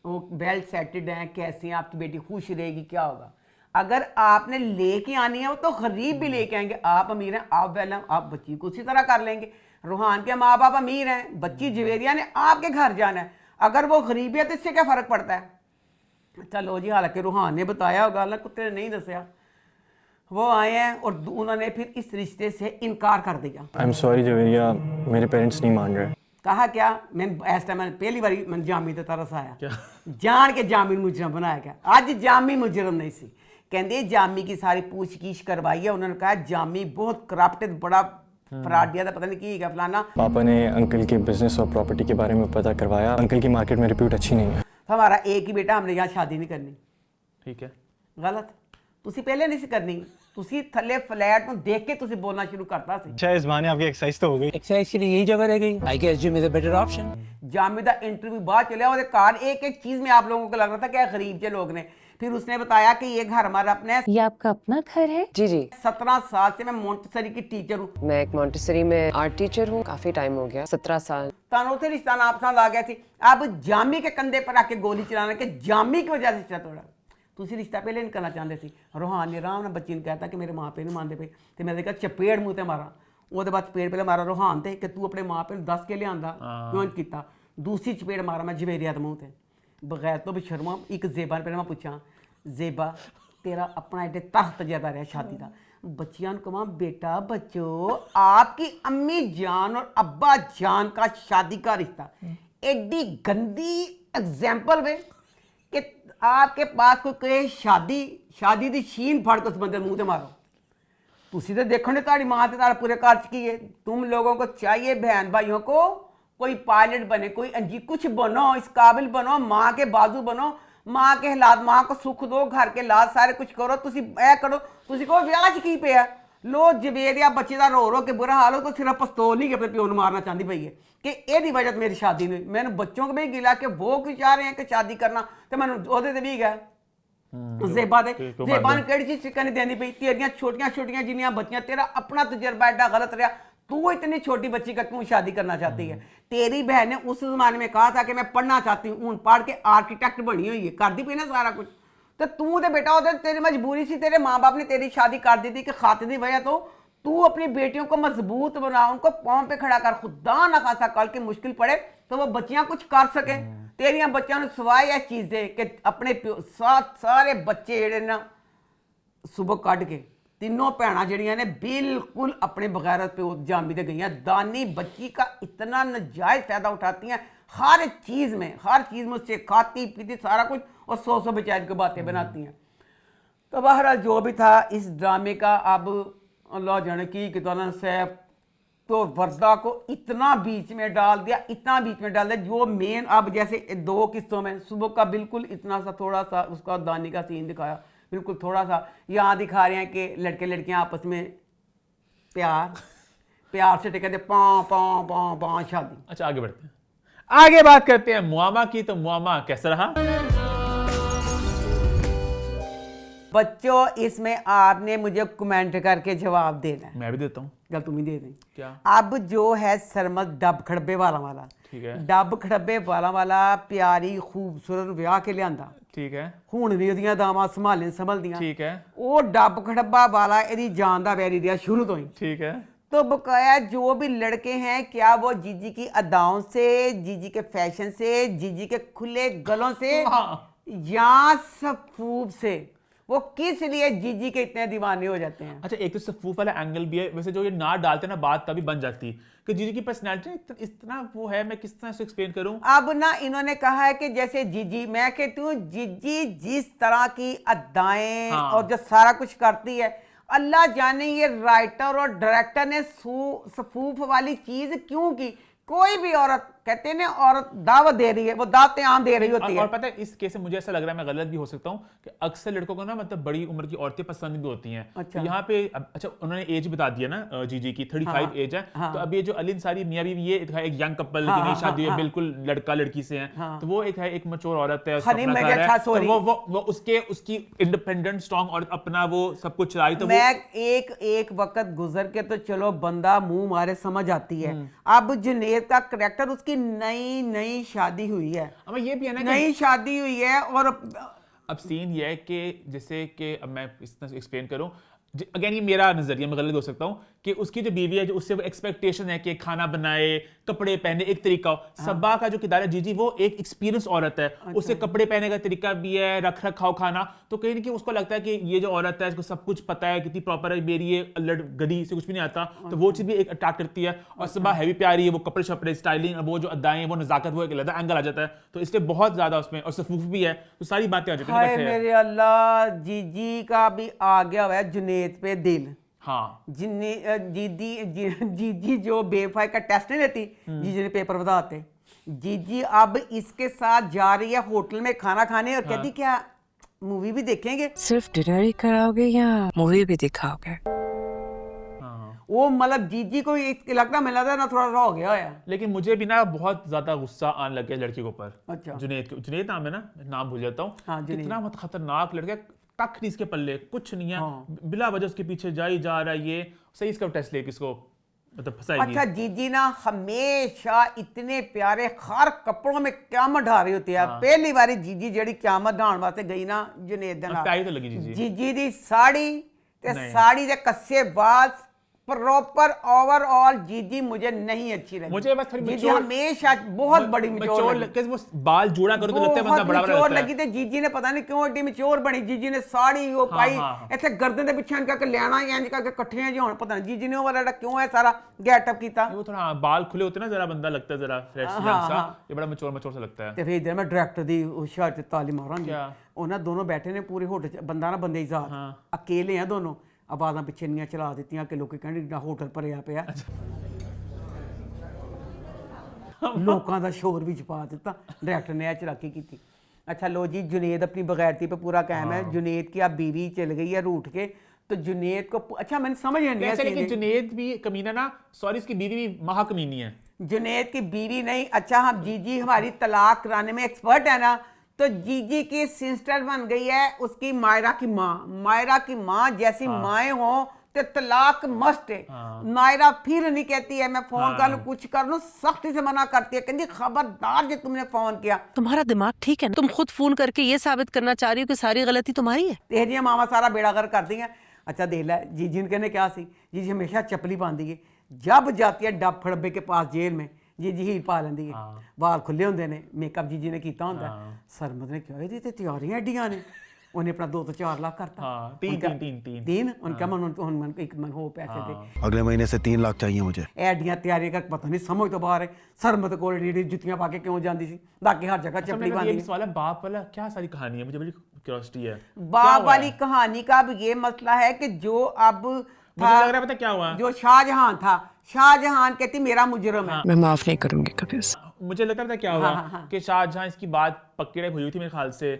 वो वेल सेटेड हैं, कैसे हैं, आपकी बेटी खुश रहेगी, क्या होगा। अगर आपने लेके आनी है वो तो गरीब भी लेके आएंगे। आप अमीर हैं, आप वेल हैं, आप बच्ची को उसी तरह कर लेंगे। रूहान के माँ बाप अमीर हैं, बच्ची जवेरिया ने आपके घर जाना है, अगर वो गरीब है तो इससे क्या फ़र्क पड़ता है। चलो जी, हालांकि रूहान ने बताया होगा, अल्लाह कुत्ते ने नहीं दसिया। वो आए हैं और उन्होंने फिर इस रिश्ते से इनकार कर दिया। आई एम सॉरी जवेरिया, मेरे पेरेंट्स नहीं मान रहे। कहा क्या? मैं इस टाइम पहली बार मैंने जामी तो तरस आया, जान के जामी मुजरम बनाया गया। आज जामी मुजरम नहीं सी, कहते जामी की सारी पूछगीछ करवाई है। उन्होंने कहा जामी बहुत करप्टेड, बड़ा फ्रॉड था, पता नहीं की है फलाना। पापा ने अंकल के बिजनेस और प्रॉपर्टी के बारे में पता करवाया। अंकल की मार्केट में रिप्यूट अच्छी नहीं है। हमारा एक ही बेटा, हमने यहाँ शादी नहीं करनी। ठीक है, गलत। तुसी पहले नहीं सी करनी, तुसी थले फ्लैट में देख के तुसी बोलना शुरू करता सी। अच्छा, इस बहाने आपकी एक्सरसाइज तो हो गई। एक्सरसाइज के लिए यही जगह रह गई। I guess gym is a better option. Jami दा इंटरव्यू बाद चलिया, और कार एक एक चीज में आप लोगों को लग रहा था कि गरीब जे लोग ने, फिर उसने बताया कि ये घर हमारा अपना है। ये आपका अपना घर है? जी जी, 17 साल से मैं मोंटेसरी की टीचर हूँ। मैं एक मॉन्टेसरी में आर्ट टीचर हूँ, काफी टाइम हो गया, 17 साल। तानों से रिश्ता नाप साल आ गया थी। अब जामी के कंधे पर आके गोली चलाना के जामी की वजह से रिश्ता तोड़ा। तुसी रिश्ता पहले नहीं करना चाहते सी। रोहान ने आराम बच्ची ने कहता कि मेरे माँ प्यो नहीं मानते पे, तो मैं देखा चपेड़ मुँह ते मारा। ਉਹਦੇ ਬਾਅਦ ਚਪੇੜ ਪਹਿਲੇ ਮਾਰਾ ਰੋਹਾਨ ਤੇ ਕਿ ਤੂੰ ਆਪਣੇ ਮਾਂ ਪਿਓ ਨੂੰ ਦੱਸ ਕੇ ਲਿਆਂਦਾ ਕਿਉਂ ਨਹੀਂ ਕੀਤਾ। ਦੂਸਰੀ ਚਪੇੜ ਮਾਰਾ ਮੈਂ ਜਵੇਰੀਆ ਦੇ ਮੂੰਹ ਤੇ ਬਗੈਰ ਤੋਂ ਬਸ਼ਰਮਾ। ਇੱਕ ਜ਼ੇਬਾ ਨੇ ਪਹਿਲਾਂ ਮੈਂ ਪੁੱਛਾਂ, ਜ਼ੇਬਾ तेरा अपना एडे तख्त ज्यादा रहा शादी का। बच्चियां को कहा बेटा बच्चों आपकी अम्मी जान और अब्बा जान का शादी का रिश्ता एडी गंदी एग्जाम्पल वे कि आपके पास कोई कहे शादी दी शीन फाड़ के उस बंदे मुंह से मारो। तुसी तो देखो ने तारी माँ ते तारा पूरे घर की है। तुम लोगों को चाहिए बहन भाइयों को कोई पायलट बने, कोई अंजी कुछ बनो, इस काबिल बनो, माँ के बाजू बनो, माँ के हालात, माँ को सुख दो, घर के हालात सारे कुछ करो। तुसी ऐ करो, तुसी को ब्याह च की पिया लो जवेरिया बच्चे का रो रो के बुरा हाल हो तो सिर्फ पिस्तौल नहीं कि अपने प्यो मारना चाहती पई है कि एदी वजह से मेरी शादी नहीं। मैंने बच्चों को भी गिला कि वो क्यों चाह रहे हैं कि शादी करना, तो मैंने ओहदे ते भी गया जेबा ने केड़ी चीज सिक्का नहीं देनी पई। तेरियां छोटियां छोटियां जिन्नियां बच्चियां, तेरा अपना तजर्बा एडा गलत रहा, तू इतनी छोटी बच्ची का क्यों शादी करना चाहती है। तेरी बहन ने उस जमाने में कहा था कि मैं पढ़ना चाहती हूँ, हूँ पढ़ के आर्किटेक्ट बनी हुई है, कर दी पई ना सारा कुछ। तो तू तो बेटा उधर तेरी मजबूरी सी, तेरे माँ बाप ने तेरी शादी कर दी थी कि खाते की वजह तो तू अपनी बेटियों को मजबूत बना, उनको पाँव पे खड़ा कर। खुदा ना खासा कल की मुश्किल पड़े तो वो बच्चियां कुछ कर सके। तेरिया बच्चों ने सवाए यह चीज़ें कि अपने सारे बच्चे जेड़े ना सुबह कट के तीनों भैन जड़ियाँ ने बिल्कुल अपने बगैर प्यो जामी दे गई। दानी बच्ची का इतना नजायज़ फ़ायदा उठाती हैं हर चीज़ में उससे खाती पीती सारा कुछ, और 100 बेचारी को बातें बनाती हैं। तो बहरहाल जो भी था इस ड्रामे का, अब अल्लाह जाने की कितना सैफ तो वर्दा को इतना बीच में डाल दिया जो मेन। अब जैसे 2 किस्तों में सुबह का बिल्कुल इतना सा थोड़ा सा उसका दानी का सीन दिखाया, बिल्कुल थोड़ा सा। यहाँ दिखा रहे हैं कि लड़के लड़कियाँ आपस में प्यार से टिके पाँ शादी। अच्छा आगे बढ़ते हैं, आगे बात करते हैं मुआमा की। तो मुआमा कैसा रहा? बच्चों इसमें आपने मुझे कमेंट करके जवाब देना है। मैं भी देता हूँ। चल तुम ही दे दें। क्या? अब जो है सरमद डब खड़बे वाला ठीक है, डब खड़बे वाला प्यारी खूबसूरत ब्याह के लियांदा, ठीक है, हुण भी ओदियां दामां संभाले संभलदियां, ठीक है, वो डब खड़बा वाला एदी जान दा बैरी दिया शुरू तो ही, ठीक है। तो बकाया जो भी लड़के हैं क्या वो जीजी की अदाओं से, जीजी के फैशन से, जीजी के खुले गलों से या सफूफ से, वो किस लिए जीजी के इतने दीवाने हो जाते हैं? अच्छा एक तो सफूफ वाला एंगल भी है, वैसे जो ये ना डालते हैं ना बात तभी बन जाती कि जीजी की पर्सनैलिटी इतना वो है, मैं किस तरह से एक्सप्लेन करूं। अब ना इन्होंने कहा है कि जैसे जीजी, मैं कहती हूँ जीजी जिस तरह की अदाएं और जो सारा कुछ करती है, अल्लाह जाने ये राइटर और डायरेक्टर ने सफूफ वाली चीज क्यों की। कोई भी औरत कहते हैं ना औरत दावत दे रही है, वो दावतें आम दे रही होती है। और पता है इस केस में मुझे ऐसा लग रहा है, मैं गलत भी हो सकता हूँ, कि अक्सर लड़कों को ना मतलब बड़ी उम्र की औरतें पसंद भी होती हैं। अच्छा। तो यहाँ पे अच्छा उन्होंने एज बता दिया ना जीजी की 35 एज है। तो अब ये जो अली अंसारी मियां बीवी, ये एक यंग कपल की नई शादी है, बिल्कुल लड़का लड़की से हैं। तो वो एक है एक मैच्योर औरत है, वो उसकी इंडिपेंडेंट स्ट्रॉन्ग और अपना वो सब कुछ चला रही। तो मैं एक वक्त गुजर के तो चलो बंदा मुंह मारे समझ आती है। अब जुनेद का करैक्टर, उसकी नई शादी हुई है, अब ये भी है ना नई शादी हुई है। और अब सीन ये है कि जैसे कि अब मैं इस तरह से एक्सप्लेन करूं, अगेन ये मेरा नजरिया, मैं गलत हो सकता हूं, कि उसकी जो बीवी है जो उससे वो एक्सपेक्टेशन है कि खाना बनाए, कपड़े पहने, एक तरीका हो। सब्बा का जो किरदार है जीजी, वो एक एक्सपीरियंस औरत है। अच्छा। उससे कपड़े पहने का तरीका भी है, रख रखाव, खाना, तो कहीं ना कहीं उसको लगता है कि ये जो औरत है इसको सब कुछ पता है, कितनी प्रॉपर है, मेरी ये अल्लड़ गधी से कुछ भी नहीं आता। तो वो चीज भी एक अट्रैक्ट करती है। और सब्बा हैवी प्यारी है, वो कपड़े शपड़े स्टाइलिंग, वो जो अदाएं, वो नजाकत, वो एक अलग एंगल आ जाता है। तो इसलिए बहुत ज्यादा उसमें, और सफूफ भी है, तो सारी बातें आ जाती हैं। मेरे अल्लाह, जीजी का भी आ गया हुआ है जुनेद पे दिल। हाँ, जीजी जो बेवफाई का टेस्ट नहीं लेती, जीजी ने पेपर बताते, जीजी अब इसके साथ जा रही है होटल में खाना खाने और कहती क्या मूवी भी देखेंगे? सिर्फ डिनर ही कराओगे या मूवी भी दिखाओगे? वो मतलब जीजी को लगता मिला था ना थोड़ा सा हो गया है। लेकिन मुझे भी ना बहुत ज्यादा गुस्सा आने लग गया लड़की के ऊपर। अच्छा। जुनेद नाम है ना, नाम भूल जाता हूँ। हाँ, जुनेद। कितना मतलब खतरनाक लड़का, कख नहीं इसके पल्ले, कुछ नहीं है। बिला वजह उसके पीछे जा रहा है, ये सही इसका टेस्ट ले किसको मतलब फंसाएगी। अच्छा, जीजी ना हमेशा इतने प्यारे हर कपड़ों में क्यामत ढा रही होती है। पहली बारी जीजी जेड़ी क्यामत ढाण वास्ते गई ना जुनेद दे नाल, प्यारी तो लगी जीजी दी साड़ी ते साड़ी दे कस्से बाल प्रॉपर ओवरऑल जीजी मुझे नहीं अच्छी लगी। मुझे बस थोड़ी जीजी हमेशा बहुत बड़ी मैच्योर लगी। वो बाल जोड़ा करो तो लगता है बंदा बड़ा बड़ा मैच्योर लगी ते जीजी ने पता नहीं क्यों एडी मैच्योर बनी। जीजी ने साड़ी वो पाई इथे गर्दन दे पिछे करके लेना इंज करके इकट्ठे जो पता नहीं जीजी ने वो वाला क्यों है सारा गेटअप कीता। वो थोड़ा बाल खुले होते ना, जरा बंदा लगता है जरा फ्रेश सा, ये बड़ा मैच्योर सा लगता है। ते फिर इधर मैं डायरेक्टर दी होशियार ते ताली मारांगी। ਉਹਨਾਂ ਦੋਨੋਂ ਬੈਠੇ ਨੇ ਪੂਰੇ ਹੋਟਲ ਚ, ਬੰਦਾ ਨਾ ਬੰਦੇ ਦੀ ਜ਼ਾਤ, ਅਕੇਲੇ ਆ ਦੋਨੋਂ, ਆਵਾਜ਼ਾਂ ਪਿੱਛੇ ਨੀਆਂ ਚਲਾ ਦਿੱਤੀਆਂ ਕਿ ਲੋਕੀ ਕਹਿੰਦੇ ਨਾ ਹੋਟਲ ਭਰਿਆ ਪਿਆ, ਲੋਕਾਂ ਦਾ ਸ਼ੋਰ ਵੀ ਛਪਾ ਦਿੱਤਾ। डायरेक्टर ने यह चलाकी की थी। अच्छा लो जी, जुनेद अपनी बगैरती पे पूरा कायम है। जुनेद की अब बीवी चल गई है रूठ के, तो जुनेद को अच्छा मैंने समझ नहीं आया। लेकिन जुनेद भी कमीना ना, सॉरी इसकी बीवी भी महा कमीनी है। जुनेद की बीवी नहीं, अच्छा हम जीजी हमारी तलाक कराने में एक्सपर्ट है ना, तो जीजी की सिस्टर बन गई है उसकी मायरा की माँ। मायरा की माँ जैसी माएँ हो तो तलाक मस्ट है। मायरा फिर नहीं कहती है मैं फोन कर लूं कुछ कर लूं, सख्ती से मना करती है, कहती खबरदार जो तुमने फोन किया। तुम्हारा दिमाग ठीक है ना? तुम खुद फोन करके ये साबित करना चाह रही हो कि सारी गलती तुम्हारी है। तेजियां मामा सारा बेड़ा गर्क कर दी है। अच्छा देख लै जीजी ने कहने क्या सी, जीजी हमेशा चपली पाती है, जब जाती है डब फड़बे के पास जेल में जीजी हील पा लेंदी है, बाल खुले होंगे ने, मेकअप जीजी ने किया होंगे। सरमद ने कहा ये तैयारियां एडियां ने, उन्हें अपना 2 तो 4 लाख करता। तीन उनका मन एक मन हो पैसे दे, अगले महीने से 3 लाख चाहिए मुझे। एडियां तैयारियां कर पता नहीं समझ तो बाहर है। सरमद को जुतियां पा के क्यों जाती सी, बाकी हर जगह चपली बांधी। सवाल है बाप वाला क्या सारी कहानी है, मुझे बड़ी क्यूरियोसिटी है। बाप वाली कहानी का अब ये मसला है कि जो अब मुझे लग रहा है पता क्या हुआ, जो शाहजहां था, शाहजहां कहती मेरा मुजरम है, मैं माफ नहीं करूंगी कभी। मुझे लगता था क्या हुआ कि शाहजहां इसकी बात पकड़े हुई थी मेरे ख्याल से,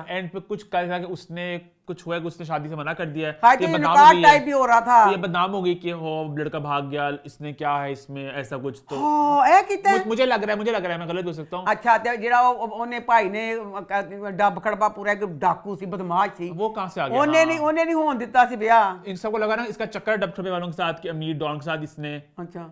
एंड पे कुछ कहा कि उसने कुछ हुआ कि उसने शादी से मना कर दिया है, ये बदनाम हो गई है, भी हो रहा था, ये बदनाम हो गई कि हो लड़का भाग गया, इसने क्या है इसमें ऐसा कुछ। तो मुझे लग रहा है मैं गलत हो सकता हूँ। अच्छा जेड़ा ओने भाई ने डब खड़बा पूरा डाकू सी बदमाश सी, वो कहां से आ गया? ओने नहीं होने दिता सी ब्याह। इन सबको लगा ना इसका चक्कर डब खड़बे वालों के साथ कि अमीर डॉन के साथ इसने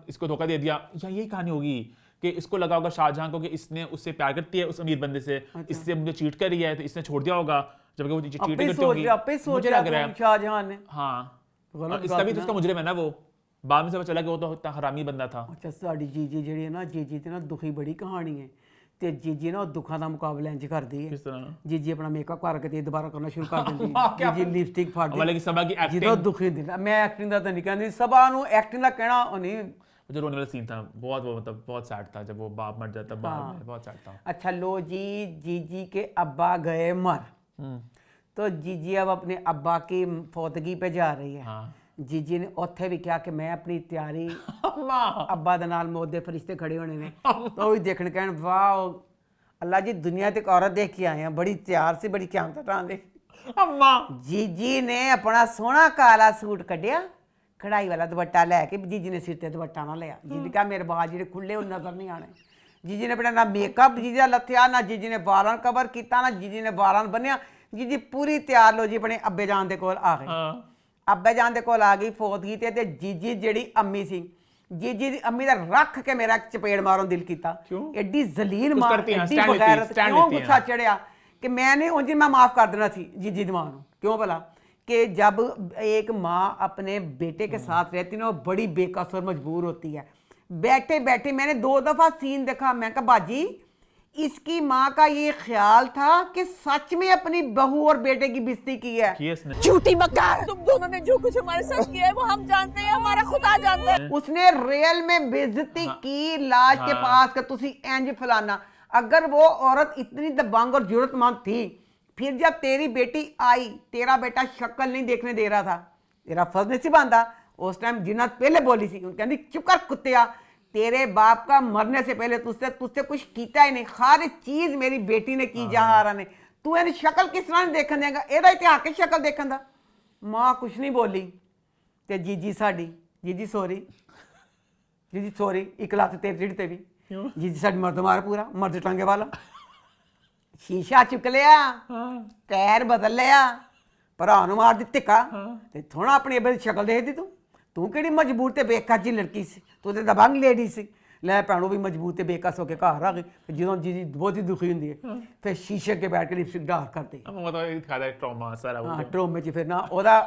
इसको धोखा दे दिया, या यही कहानी होगी कि इसको लगा होगा शाहजहां को कि इसने उससे प्यार करती है उस अमीर बंदे से, इससे मुझे चीट कर रही है तो इसने छोड़ दिया होगा, जबकि वो चीट करती होगी। मुझे लग रहा है शाहजहां ने, हाँ इसका भी तो उसका मुजरिम है ना, वो बाद में से पता चला कि वो तो इतना हरामी बंदा था। अच्छा साडी जीजी ਜਿਹੜੀ ਹੈ ਨਾ, जीजी ਤੇ ਨਾ ਦੁਖੀ ਬੜੀ ਕਹਾਣੀ ਹੈ, ਤੇ जीजी ਨਾ ਦੁੱਖਾਂ ਦਾ ਮੁਕਾਬਲਾ ਇੰਜ ਕਰਦੀ ਹੈ। किस तरह? जीजी अपना मेकअप करके ते दोबारा करना शुरू कर देती है। जीजी लिपस्टिक फाड़ दी, वाले की सबा की एक्टिंग ਜਦੋਂ ਦੁਖੀ ਹੁੰਦੀ ਨਾ, मैं एक्टिंग ਦਾ ਤਾਂ ਨਹੀਂ ਕਹਿੰਦੀ, ਸਭਾ ਨੂੰ एक्टिंग ਦਾ ਕਹਿਣਾ ਉਹ नहीं। जो रोने वाला सीन था बहुत, वो मतलब बहुत सैड था जब वो बाप मर जाता बाहर में, बहुत सैड था। अच्छा लो जी, जीजी के अब्बा गए मर, तो जीजी अब अपने अब्बा की फौतगी पे जा रही है। जीजी ने उत्थे भी कहा कि मैं अपनी तैयारी अब्बा दे नाल मौत दे फरिश्ते खड़े होने ने, तो भी देखने कहन वाह अल्लाह जी दुनिया ते एक औरत देख के आए हैं, बड़ी तैयार सी, बड़ी क़यामत टांदे। जीजी ने अपना सोहना काला सूट कढ़िया, कढ़ाई वाला दुपट्टा लैके, जीजी ने सिर ते दुपट्टा ना लिया, जीजी कहा मेरे बाल जेडे खुले नजर नहीं आने। जीजी ने अपना ना मेकअप जीजी का लथया, ना जीजी ने बालां कवर किया, ना जीजी ने बालां बन्निया, जीजी पूरी तैयार लो जी अपने अब्बे जान दे कोल आ गई। अब्बे जान दे कोल आ गई फौतगी ते जीजी जेड़ी अम्मी सी, जीजी दी अम्मी दा रख के मेरा चपेड़ मारो दिल कीता, एडी जलील मां, एडी बगैरत, क्यों गुस्सा चढ़िया कि मैंने उंज मैं माफ कर देना थी जीजी दी मां नूं। क्यों भला कि जब एक माँ अपने बेटे के साथ रहती ना, वो बड़ी बेकस और मजबूर होती है। बैठे बैठे मैंने 2 दफा सीन देखा, मैं कहा बाजी इसकी माँ का ये ख्याल था कि सच में अपनी बहू और बेटे की बेइज्जती की है। झूठी बकवास, तुम दोनों ने जो कुछ हमारे साथ किया है वो हम जानते हैं, हमारा खुदा जानता है। उसने रियल में बेइज्जती की लाज के पास कि तुसी इंज फलाना। अगर वो औरत इतनी दबंग और जरूरतमंद थी, फिर जब तेरी बेटी आई, तेरा बेटा शक्ल नहीं देखने दे रहा था, तेरा फर्ज नहीं सी बनता उस टाइम जिन्ना पहले बोली सी, कहती चुप कर कुत्तिया, तेरे बाप का मरने से पहले तुझसे कुछ कीता ही नहीं, हर चीज मेरी बेटी ने की जहारा ने, तू इन्हें शक्ल किस तरह देखन देगा, एदा इतिहास के शक्ल देखन दा। मां कुछ नहीं बोली ते जीजी साडी ਜੀ ਸੌਰੀ ਜੀ ਸੌਰੀ ਇੱਕ ਲੱਤ ਤੇ ਢਿੱਡ ਤੇ ਵੀ ਜੀ ਸਾਡੀ ਮਰਦ ਮਾਰ ਪੂਰਾ ਮਰਦ ਟਾਂਗੇ ਵਾਲਾ ਸ਼ੀਸ਼ਾ ਚੁੱਕ ਲਿਆ ਟਾਇਰ ਬਦਲ ਲਿਆ ਭਰਾ ਨੂੰ ਮਾਰ ਦਿੱਤੀ ਧਿੱਕਾ ਤੇ ਥੋੜਾ ਆਪਣੀ ਅਬੇ ਦੀ ਸ਼ਕਲ ਦੇਖਦੀ ਤੂੰ ਕਿਹੜੀ ਮਜਬੂਰ ਤੇ ਬੇਕਸ ਜੀ ਲੜਕੀ ਸੀ ਤੂੰ ਤੇ ਦਬੰਗ ਲੇਡੀ ਸੀ ਲੈ ਭੈਣੋ ਵੀ ਮਜਬੂਰ ਤੇ ਬੇਕਸ ਹੋ ਕੇ ਘਰ ਆ ਗਈ ਜਦੋਂ ਜੀ ਬਹੁਤ ਹੀ ਦੁਖੀ ਹੁੰਦੀ ਹੈ ਫਿਰ ਸ਼ੀਸ਼ੇ ਅੱਗੇ ਬੈਠ ਕੇ ਲਿਪਸਟਿਕ ਡਾਰਕ ਕਰਦੀ ट्रॉमा सारा वो ਹਾਂ ਟਰੋਮੇ 'ਚ ਫਿਰ ਨਾ ਉਹਦਾ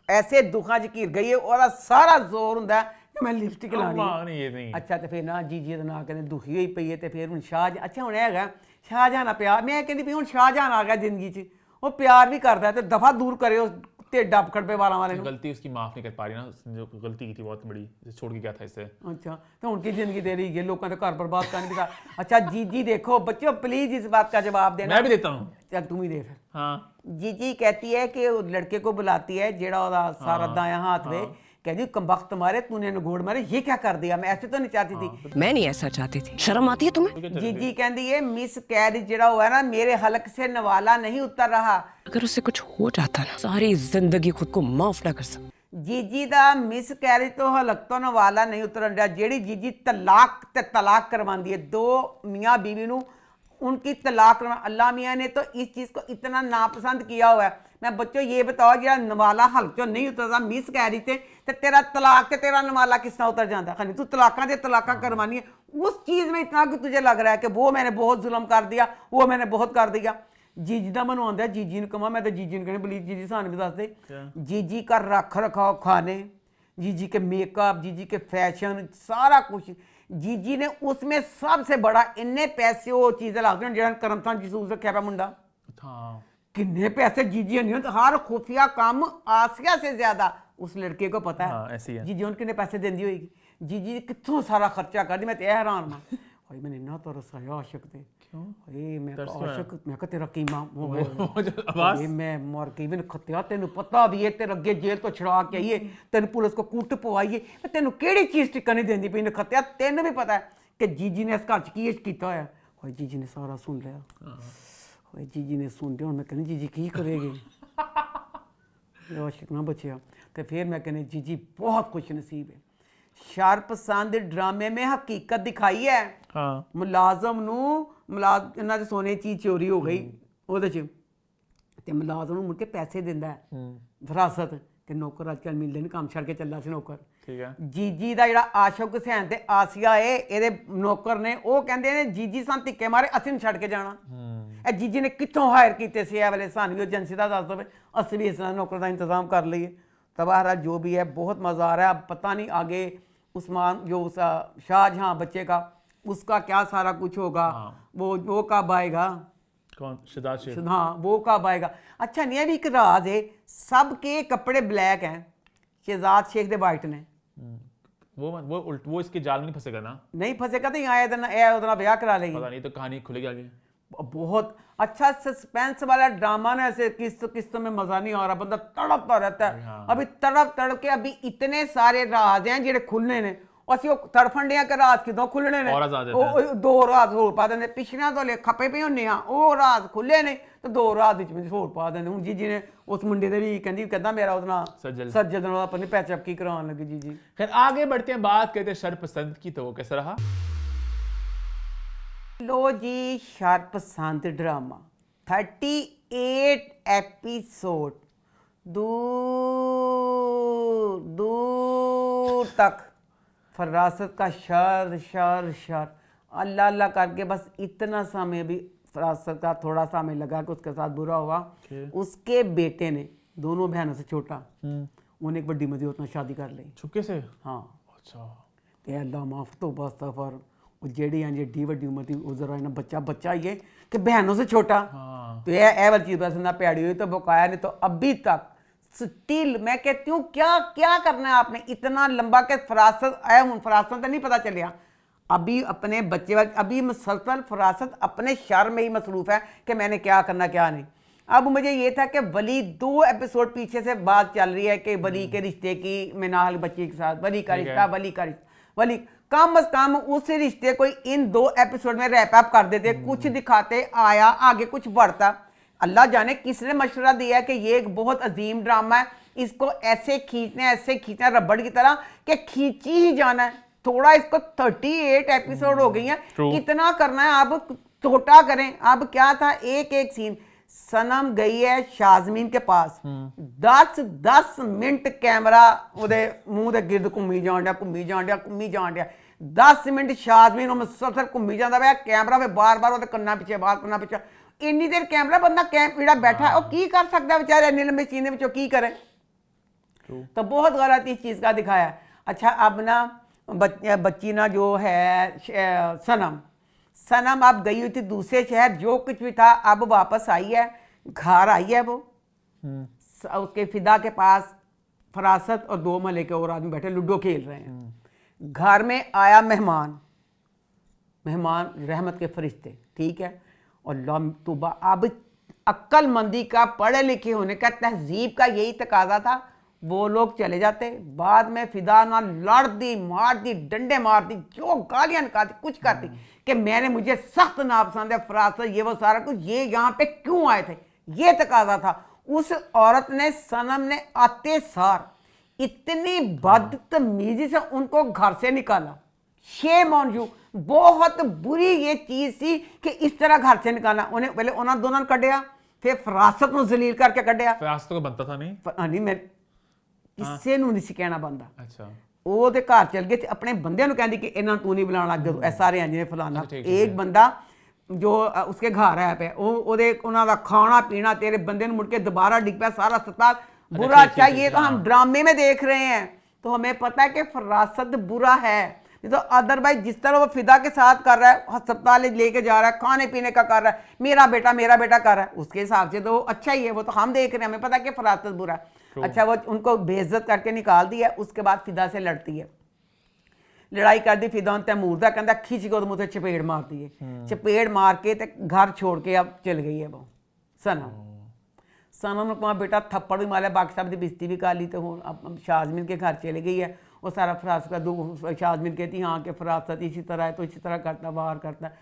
ਐਸੇ ਦੁੱਖਾਂ 'ਚ ਘਿਰ ਗਈ ਹੈ ਉਹਦਾ ਸਾਰਾ ਜ਼ੋਰ ਹੁੰਦਾ ਕਿ ਮੈਂ ਲਿਪਸਟਿਕ ਲਾਣੀ नहीं ये नहीं ਅੱਛਾ ਤੇ ਫਿਰ ਨਾ ਜੀ ਦਾ ਨਾਂ ਕਹਿੰਦੇ ਦੁਖੀ ਹੋਈ ਪਈ ਹੈ ਤੇ ਫਿਰ ਹੁਣ ਅੱਛਾ ਹੁਣ ਹੈਗਾ ਸ਼ਾਹਜਹਾਨ ਆ ਪਿਆਰ ਮੈਂ ਕਹਿੰਦੀ ਵੀ ਹੁਣ ਸ਼ਾਹਜਹਾਨ ਆ ਗਿਆ ਜ਼ਿੰਦਗੀ 'ਚ ਉਹ ਪਿਆਰ ਵੀ ਕਰਦਾ ਤੇ ਦਫਾ ਦੂਰ ਕਰੇ ਉਸ ਤੇ ਡੱਬ ਖੜਪੇ ਵਾਲਾਂ ਵਾਲੇ ਨੂੰ गलती उसकी माफ नहीं कर पा रही ना जो गलती की थी बहुत बड़ी जिसे छोड़ के गया था इससे ਅੱਛਾ ਤੇ ਹੁਣ ਕੀ ਜ਼ਿੰਦਗੀ ਦੇ ਰਹੀ ਹੈ ਲੋਕਾਂ ਦੇ ਘਰ ਬਰਬਾਦ ਕਰਨ ਦੀ ਅੱਛਾ जी देखो बच्चों प्लीज इस बात का जवाब देना मैं भी देता हूँ चल तुम ही दे फिर हाँ जी कहती है कि लड़के को बुलाती है जेड़ा ओदा सारा दायां हाथ में कहती कमबख्त मारे तूने नगोड़ मारे ये क्या कर दिया मैं ऐसे तो नहीं चाहती थी मैं नहीं ऐसा चाहती थी शर्म आती है तुम्हें जी कहती है मिस कैद जेड़ा हुआ है ना मेरे हलक से नवाला नहीं उतर रहा अगर उससे कुछ हो जाता ना सारी जिंदगी खुद को माफ ना कर सकती जीजी दा मिस कैरेज तो हलक तो नवाला नहीं उतरन दिया जेड़ी जीजी तलाक करवांदी है दो मियाँ बीवी नू उनकी तलाक अल्लाह मियाँ ने तो इस चीज़ को इतना नापसंद किया हुआ है मैं बच्चों ये बताओ जरा नवाला हल्क चो नहीं उतरता मिस कैरेज ते तेरा तलाक ते तेरा नवाला किस तरह उतर जाता खनी तू तलाक़ां ते तलाक़ां करवानी है उस चीज़ में इतना कि तुझे लग रहा है कि वो मैंने बहुत जुल्म कर दिया वो मैंने बहुत कर दिया जीजी का मनु आंदा जीजी ने कहा मैं तो जीजी ने कहनी प्लीज जीजी सानू भी दस दे जीजी का रख रखाव खाने जीजी के मेकअप जीजी के फैशन सारा कुछ जीजी ने उसमें सबसे बड़ा इन्ने पैसे वो चीज़ें लगती हैं जो करमथान जसूस रखा पे मुंडा किन्ने पैसे जीजी नहीं होते हर खुफिया काम आसिया से ज्यादा उस लड़के को पता है जीजी उन किन्ने पैसे देंदी होगी जीजी कितों सारा खर्चा कर दी मैं तो हैरान हाँ भाई मैंने इन्ना तरस आया आशिक ते मैं आशिक मैं कहा तेरा कीमा मैं मर गई मैंने खत्या तेन पता भी है तेरे अगे जेल तो छुड़ा के आइए तेन पुलिस को कुट पवाइए तेन केड़ी चीज़ टिक्का नहीं देंदी पई खत्या तेन भी पता है कि जीजी ने इस घर च की किया होया भाई जीजी ने सारा सुन लिया भाई जीजी ने सुन लिया मैं कहनी जीजी की करेगी आशिक ना बचिया तो फिर मैं कहनी जीजी बहुत खुश नसीब है ਸ਼ਰਪਸੰਦ ਡਰਾਮੇ में ਹਕੀਕਤ ਦਿਖਾਈ ਹੈ ਮੁਲਾਜ਼ਮ ਨੂੰ ਇਹਨਾਂ ਦੇ ਸੋਨੇ ਦੀ ਚੀਜ਼ ਚੋਰੀ ਹੋ ਗਈ ਉਹਦੇ ਚ ਤੇ ਮੁਲਾਜ਼ਮ ਨੂੰ ਮੁੜ ਕੇ ਪੈਸੇ ਦਿੰਦਾ ਵਿਰਾਸਤ ਕਿ ਨੌਕਰ ਅੱਜ ਕੱਲ੍ਹ ਮਿਲਦੇ ਨਹੀਂ ਕੰਮ ਛੱਡ ਕੇ ਚੱਲਾ ਸੀ ਨੌਕਰ ਠੀਕ ਹੈ ਜੀਜੀ ਦਾ ਜਿਹੜਾ ਆਸ਼ਕ ਹੁਸੈਨ ਤੇ ਆਸੀਆ ਇਹਦੇ ਨੌਕਰ ਨੇ ਉਹ ਕਹਿੰਦੇ ਨੇ ਜੀਜੀ ਸਾਨੂੰ ਧਿੱਕੇ ਮਾਰੇ ਅਸੀਂ ਨਹੀਂ ਛੱਡ ਕੇ ਜਾਣਾ ਇਹ ਜੀਜੀ ਨੇ ਕਿੱਥੋਂ ਹਾਇਰ ਕੀਤੇ ਸੀ ਇਹ ਵਾਲੇ ਸਾਨੂੰ ਵੀ ਏਜੰਸੀ ਦਾ ਦੱਸ ਦਵੇ ਅਸੀਂ ਵੀ ਇਸ ਤਰ੍ਹਾਂ ਨੌਕਰ ਦਾ ਇੰਤਜ਼ਾਮ ਕਰ ਲਈਏ तबाहरा जो भी है बहुत मज़ा आ रहा है अब पता नहीं आगे उस्मान जो शाहजहां बच्चे का उसका क्या सारा कुछ होगा वो कब आएगा कौन शहजाद शेख हाँ वो कब आएगा अच्छा नहीं भी एक राज है सबके कपड़े ब्लैक हैं शहजाद शेख दे वाइट ने वो इसके जाल में नहीं फंसेगा ना नहीं फंसेगा तो यहाँ आया उतना ब्याह करा लेगी पता नहीं तो कहानी खुलेगी आगे बहुत अच्छा सस्पेंस वाला ड्रामा ना ऐसे किस्त में मजा नहीं आ रहा बंदा तड़पता रहता है अभी तड़प के अभी इतने सारे राज हैं जेडे खुलने ने ਅਸੀਂ ਉਹ ਤੜਫੰਡਿਆਂ ਕੇ ਰਾਜ ਕਿਦੋਂ ਖੁੱਲਣੇ ਨੇ ਉਹ ਦੋ ਰਾਜ ਹੋਰ ਪਾ ਦਿੰਦੇ ਪਿਛਲਿਆਂ ਤੋਂ ਲੈ ਖੱਪੇ ਪਏ ਹੁੰਨੇ ਆ ਉਹ ਰਾਜ ਖੁੱਲੇ ਨੇ ਤੇ ਦੋ ਰਾਜ ਵਿੱਚ ਵਿੱਚ ਹੋਰ ਪਾ ਦਿੰਦੇ ਹੁਣ ਜੀ ਨੇ ਉਸ ਮੁੰਡੇ ਦੇ ਵੀ ਕਹਿੰਦਾ ਮੇਰਾ ਉਹਦਾ ਨਾਂ ਸੱਜਲ ਨਾਲ ਆਪਣੀ ਪੈਚਅਪ ਕੀ ਕਰਾਉਣ ਲੱਗੀ ਜੀ खैर आगे बढ़ते हैं बात करते हैं शरपसंद की तो वो कैसा रहा लो जी शरपसंद ड्रामा 38 एपिसोड दूर तक फरासत का शर अल्लाह अल्लाह करके बस इतना समय भी फरासत का थोड़ा समय लगा कि उसके साथ बुरा हुआ उसके बेटे ने दोनों बहनों से छोटा उन्हें एक बड़ी मदीनत में शादी कर ली छुपके से हाँ अच्छा ते अल्लाह माफ तो बस सफर वो जेडी हैं जेडी वड्डी उम्र थी उधर आए ना बच्चा ये कि बहनों से छोटा तो ये वाली चीज़ बस ना प्यारी हुई तो बकाया नहीं तो अभी तक स्टिल मैं कहती हूँ क्या करना है आपने इतना लंबा के फरासत आया हूँ फरासत तो नहीं पता चलिया अभी अपने बच्चे अभी मुसलसल फरासत अपने शर में ही मसरूफ़ है कि मैंने क्या करना क्या नहीं अब मुझे ये था कि वली 2 एपिसोड पीछे से बात चल रही है कि वली के रिश्ते की मिनाल बच्ची के साथ वली का रिश्ता वली कम अज कम उस रिश्ते को इन 2 एपिसोड में रैप अप कर देते कुछ दिखाते आया आगे कुछ बढ़ता अल्लाह जाने किसने मशवरा दिया है कि ये एक बहुत अजीम ड्रामा है, इसको ऐसे खींचना है, ऐसे खींचना है रबड़ की तरह कि खींची ही जाना है। थोड़ा इसको 38 एपिसोड हो गई हैं, कितना करना है, अब छोटा करें। अब क्या था, एक एक सीन, सनम गई है शाजमीन के पास, 10 मिनट कैमरा उदे मुंह दे गिरद घूमी जान दिया 10 मिनट शाजमीन मुसलसल घूमी जाता पाया कैमरा में, बार बार वो कन्ना पिछे बाहर कन्ना पिछे, इन्नी देर कैमरा बंदा ਜਿਹੜਾ बैठा है वो की कर सकता है बेचारे, इन्नी लंबी सीन विचों की करे। तो बहुत गलत इस चीज़ का दिखाया। अच्छा अब ना बच्ची ना जो है सनम अब गई हुई थी दूसरे शहर, जो कुछ भी था अब वापस आई है, घर आई है वो, उसके फिदा के पास फरासत और 2 महल्ले के और आदमी बैठे लूडो खेल रहे हैं। घर में आया मेहमान रहमत के फरिश्ते, ठीक है, और तोबा अब अक्लमंदी का, पढ़े लिखे होने का, तहजीब का यही तकाजा था, वो लोग चले जाते। बाद में फिदा ना लड़ दी, मार दी, डंडे मार दी, जो गालियां निकालती, कुछ करती कि मैंने, मुझे सख्त नापसंद है फरासत, ये वो सारा कुछ, ये यहाँ पे क्यों आए थे, ये तकाजा था। उस औरत ने, सनम ने आते सार इतनी बदतमीजी से उनको घर से निकाला। शेम ऑन यू, बहुत बुरी ये चीज थी कि इस तरह घर से निकालना। उन्हें पहले उन्होंने दोनों कढ़िया, फिर फरासत को जलील करके कढ़िया। फरासत को बनता था नहीं मैं किसी ਨੂੰ नहीं कहना बनता। अच्छा वो ते घर चल गए, अपने बंदे ਨੂੰ कहती कि इन्हों तू नहीं बुलाना लग गए सारे अंजे फलाना। एक बंदा जो उसके घर आया पे, उन्हों का खाना पीना तेरे बंदे मुड़ के दोबारा डिग पाया सारा अस्पताल बुरा। अच्छा ये तो हम ड्रामे में देख रहे हैं, तो हमें पता है कि फरासत बुरा है, तो अदरवाइज जिस तरह वो फिदा के साथ कर रहा है, अस्पताल लेके जा रहा है, खाने पीने का कर रहा है, मेरा बेटा कर रहा है, उसके हिसाब से तो अच्छा ही है, वो तो हम देख रहे हैं, हमें पता है कि फरासत बुरा है। अच्छा वो उनको बेइज्जत करके निकाल दिया, उसके बाद फिदा से लड़ती है, लड़ाई कर दी फिदा तैमूर का, कहता खींच के मुझे चपेड़ मार दी है, चपेड़ मार के घर छोड़ के अब चल गई है वो सनम को बेटा थप्पड़ भी मारा, बाकी साहब की बेइज्जती भी कर ली, तो हूँ अब शाजमीन के घर चले गई है। वो सारा फरासत का दुख, शाजमीन कहती हाँ कि फरासत इसी तरह है, तो इसी तरह करता बाहर करता है।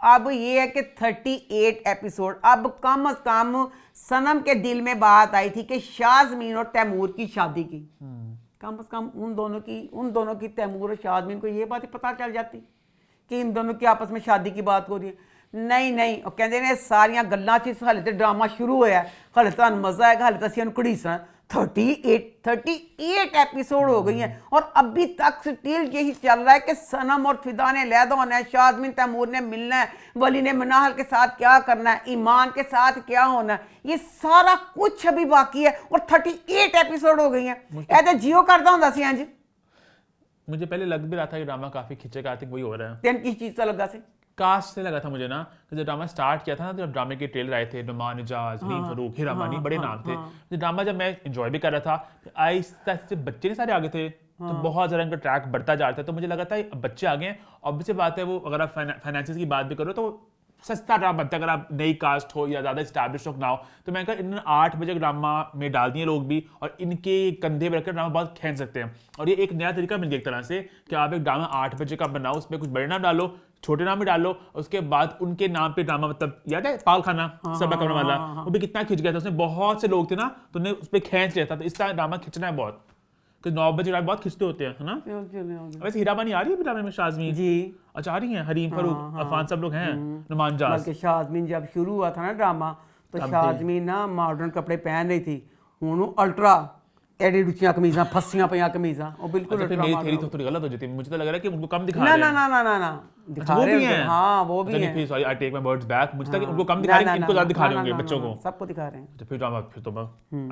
अब ये है कि 38 एपिसोड, अब कम अज कम सनम के दिल में बात आई थी कि शाजमीन और तैमूर की शादी की, कम अज कम उन दोनों की तैमूर और शाजमीन को ये बात पता चल जाती कि इन दोनों की आपस में शादी की बात हो रही है। नहीं और कहते ने सारियां गल्लां च हले तो ड्रामा शुरू होया, हले तो मजा आएगा, हले तो असं घड़ीसा। 38 एपिसोड हो गई हैं और अभी तक स्टिल यही चल रहा है कि सनम और फिदा ने लैदा होना है, शाजमीन तैमूर ने मिलना है, वली ने मनाहल के साथ क्या करना है, ईमान के साथ क्या होना है, ये सारा कुछ अभी बाकी है और 38 एपिसोड हो गई हैं। ऐसे जियो करता होंदा सी इंज। मुझे पहले लग भी रहा था कि ड्रामा काफी खिंचेगा, आई थिंक वही हो रहा है। तेन किस चीज का लगा से? कास्ट से लगा था मुझे ना, तो जब ड्रामा स्टार्ट किया था ना, जब ड्रामे के ट्रेलर आए थे, नुमान इजाज, रीम फरूक, हीरा मानी, बड़े नाम थे। तो ड्रामा जब मैं एंजॉय भी कर रहा था, आहिस्ता आहिस्ता बच्चे नहीं सारे आगे थे, तो बहुत ज़्यादा इनका ट्रैक बढ़ता जा रहा था, तो मुझे लगा था बच्चे आ गए हैं। ऑब्वियस बात है, वो अगर आप फाइनेंसिस की बात भी करो तो सस्ता ड्रामा बनता है, अगर आप नई कास्ट हो या ज़्यादा इस्टेब्लिश हो ना हो। तो मैंने कहा इन्होंने 8 बजे ड्रामा में डाल दिए लोग भी, और इनके कंधे पर रखकर ड्रामा बहुत खींच सकते हैं। और ये एक नया तरीका मिल गया एक तरह से कि आप एक ड्रामा 8 बजे का बनाओ, उसमें कुछ बड़े नाम डालो, छोटे नाम भी डालो, उसके बाद उनके नाम पे ड्रामा, मतलब याद है पाल खाना सबा करने वाला, वो भी कितना खिंच गया था, उसमें बहुत से लोग थे ना, तो उन्हें उस पर खींच लिया था। तो इस तरह ड्रामा खिंचना है बहुत, कि 9 बजे ड्रामा बहुत खिंचते होते हैं, है ना। वैसे हीरा बानी आ रही है ड्रामे में शाजमीन जी? अच्छा आ रही हैं, हरीम फरूक, अफान सब लोग हैं, नुमान जाज। बल्कि शाजमीन जब शुरू हुआ था ना ड्रामा, तो शाजमीन ना मॉडर्न कपड़े पहन रही थी, हूँ अल्ट्रा एडी रुचियां कमीज़ां, फसियां पियां कमीज़ां, वो बिल्कुल मेरी थ्योरी तो थोड़ी गलत हो जाती है, मुझे तो लग रहा है कि उनको कम दिखा रहे हैं। ना दिखा रहे हैं, हाँ वो भी हैं। Sorry I take my words back, मुझे लगा कि उनको कम दिखा रहे हैं, इनको ज़्यादा दिखा रहे होंगे बच्चों को, सबको दिखा रहे हैं। तो फिर ड्रामा, फिर तो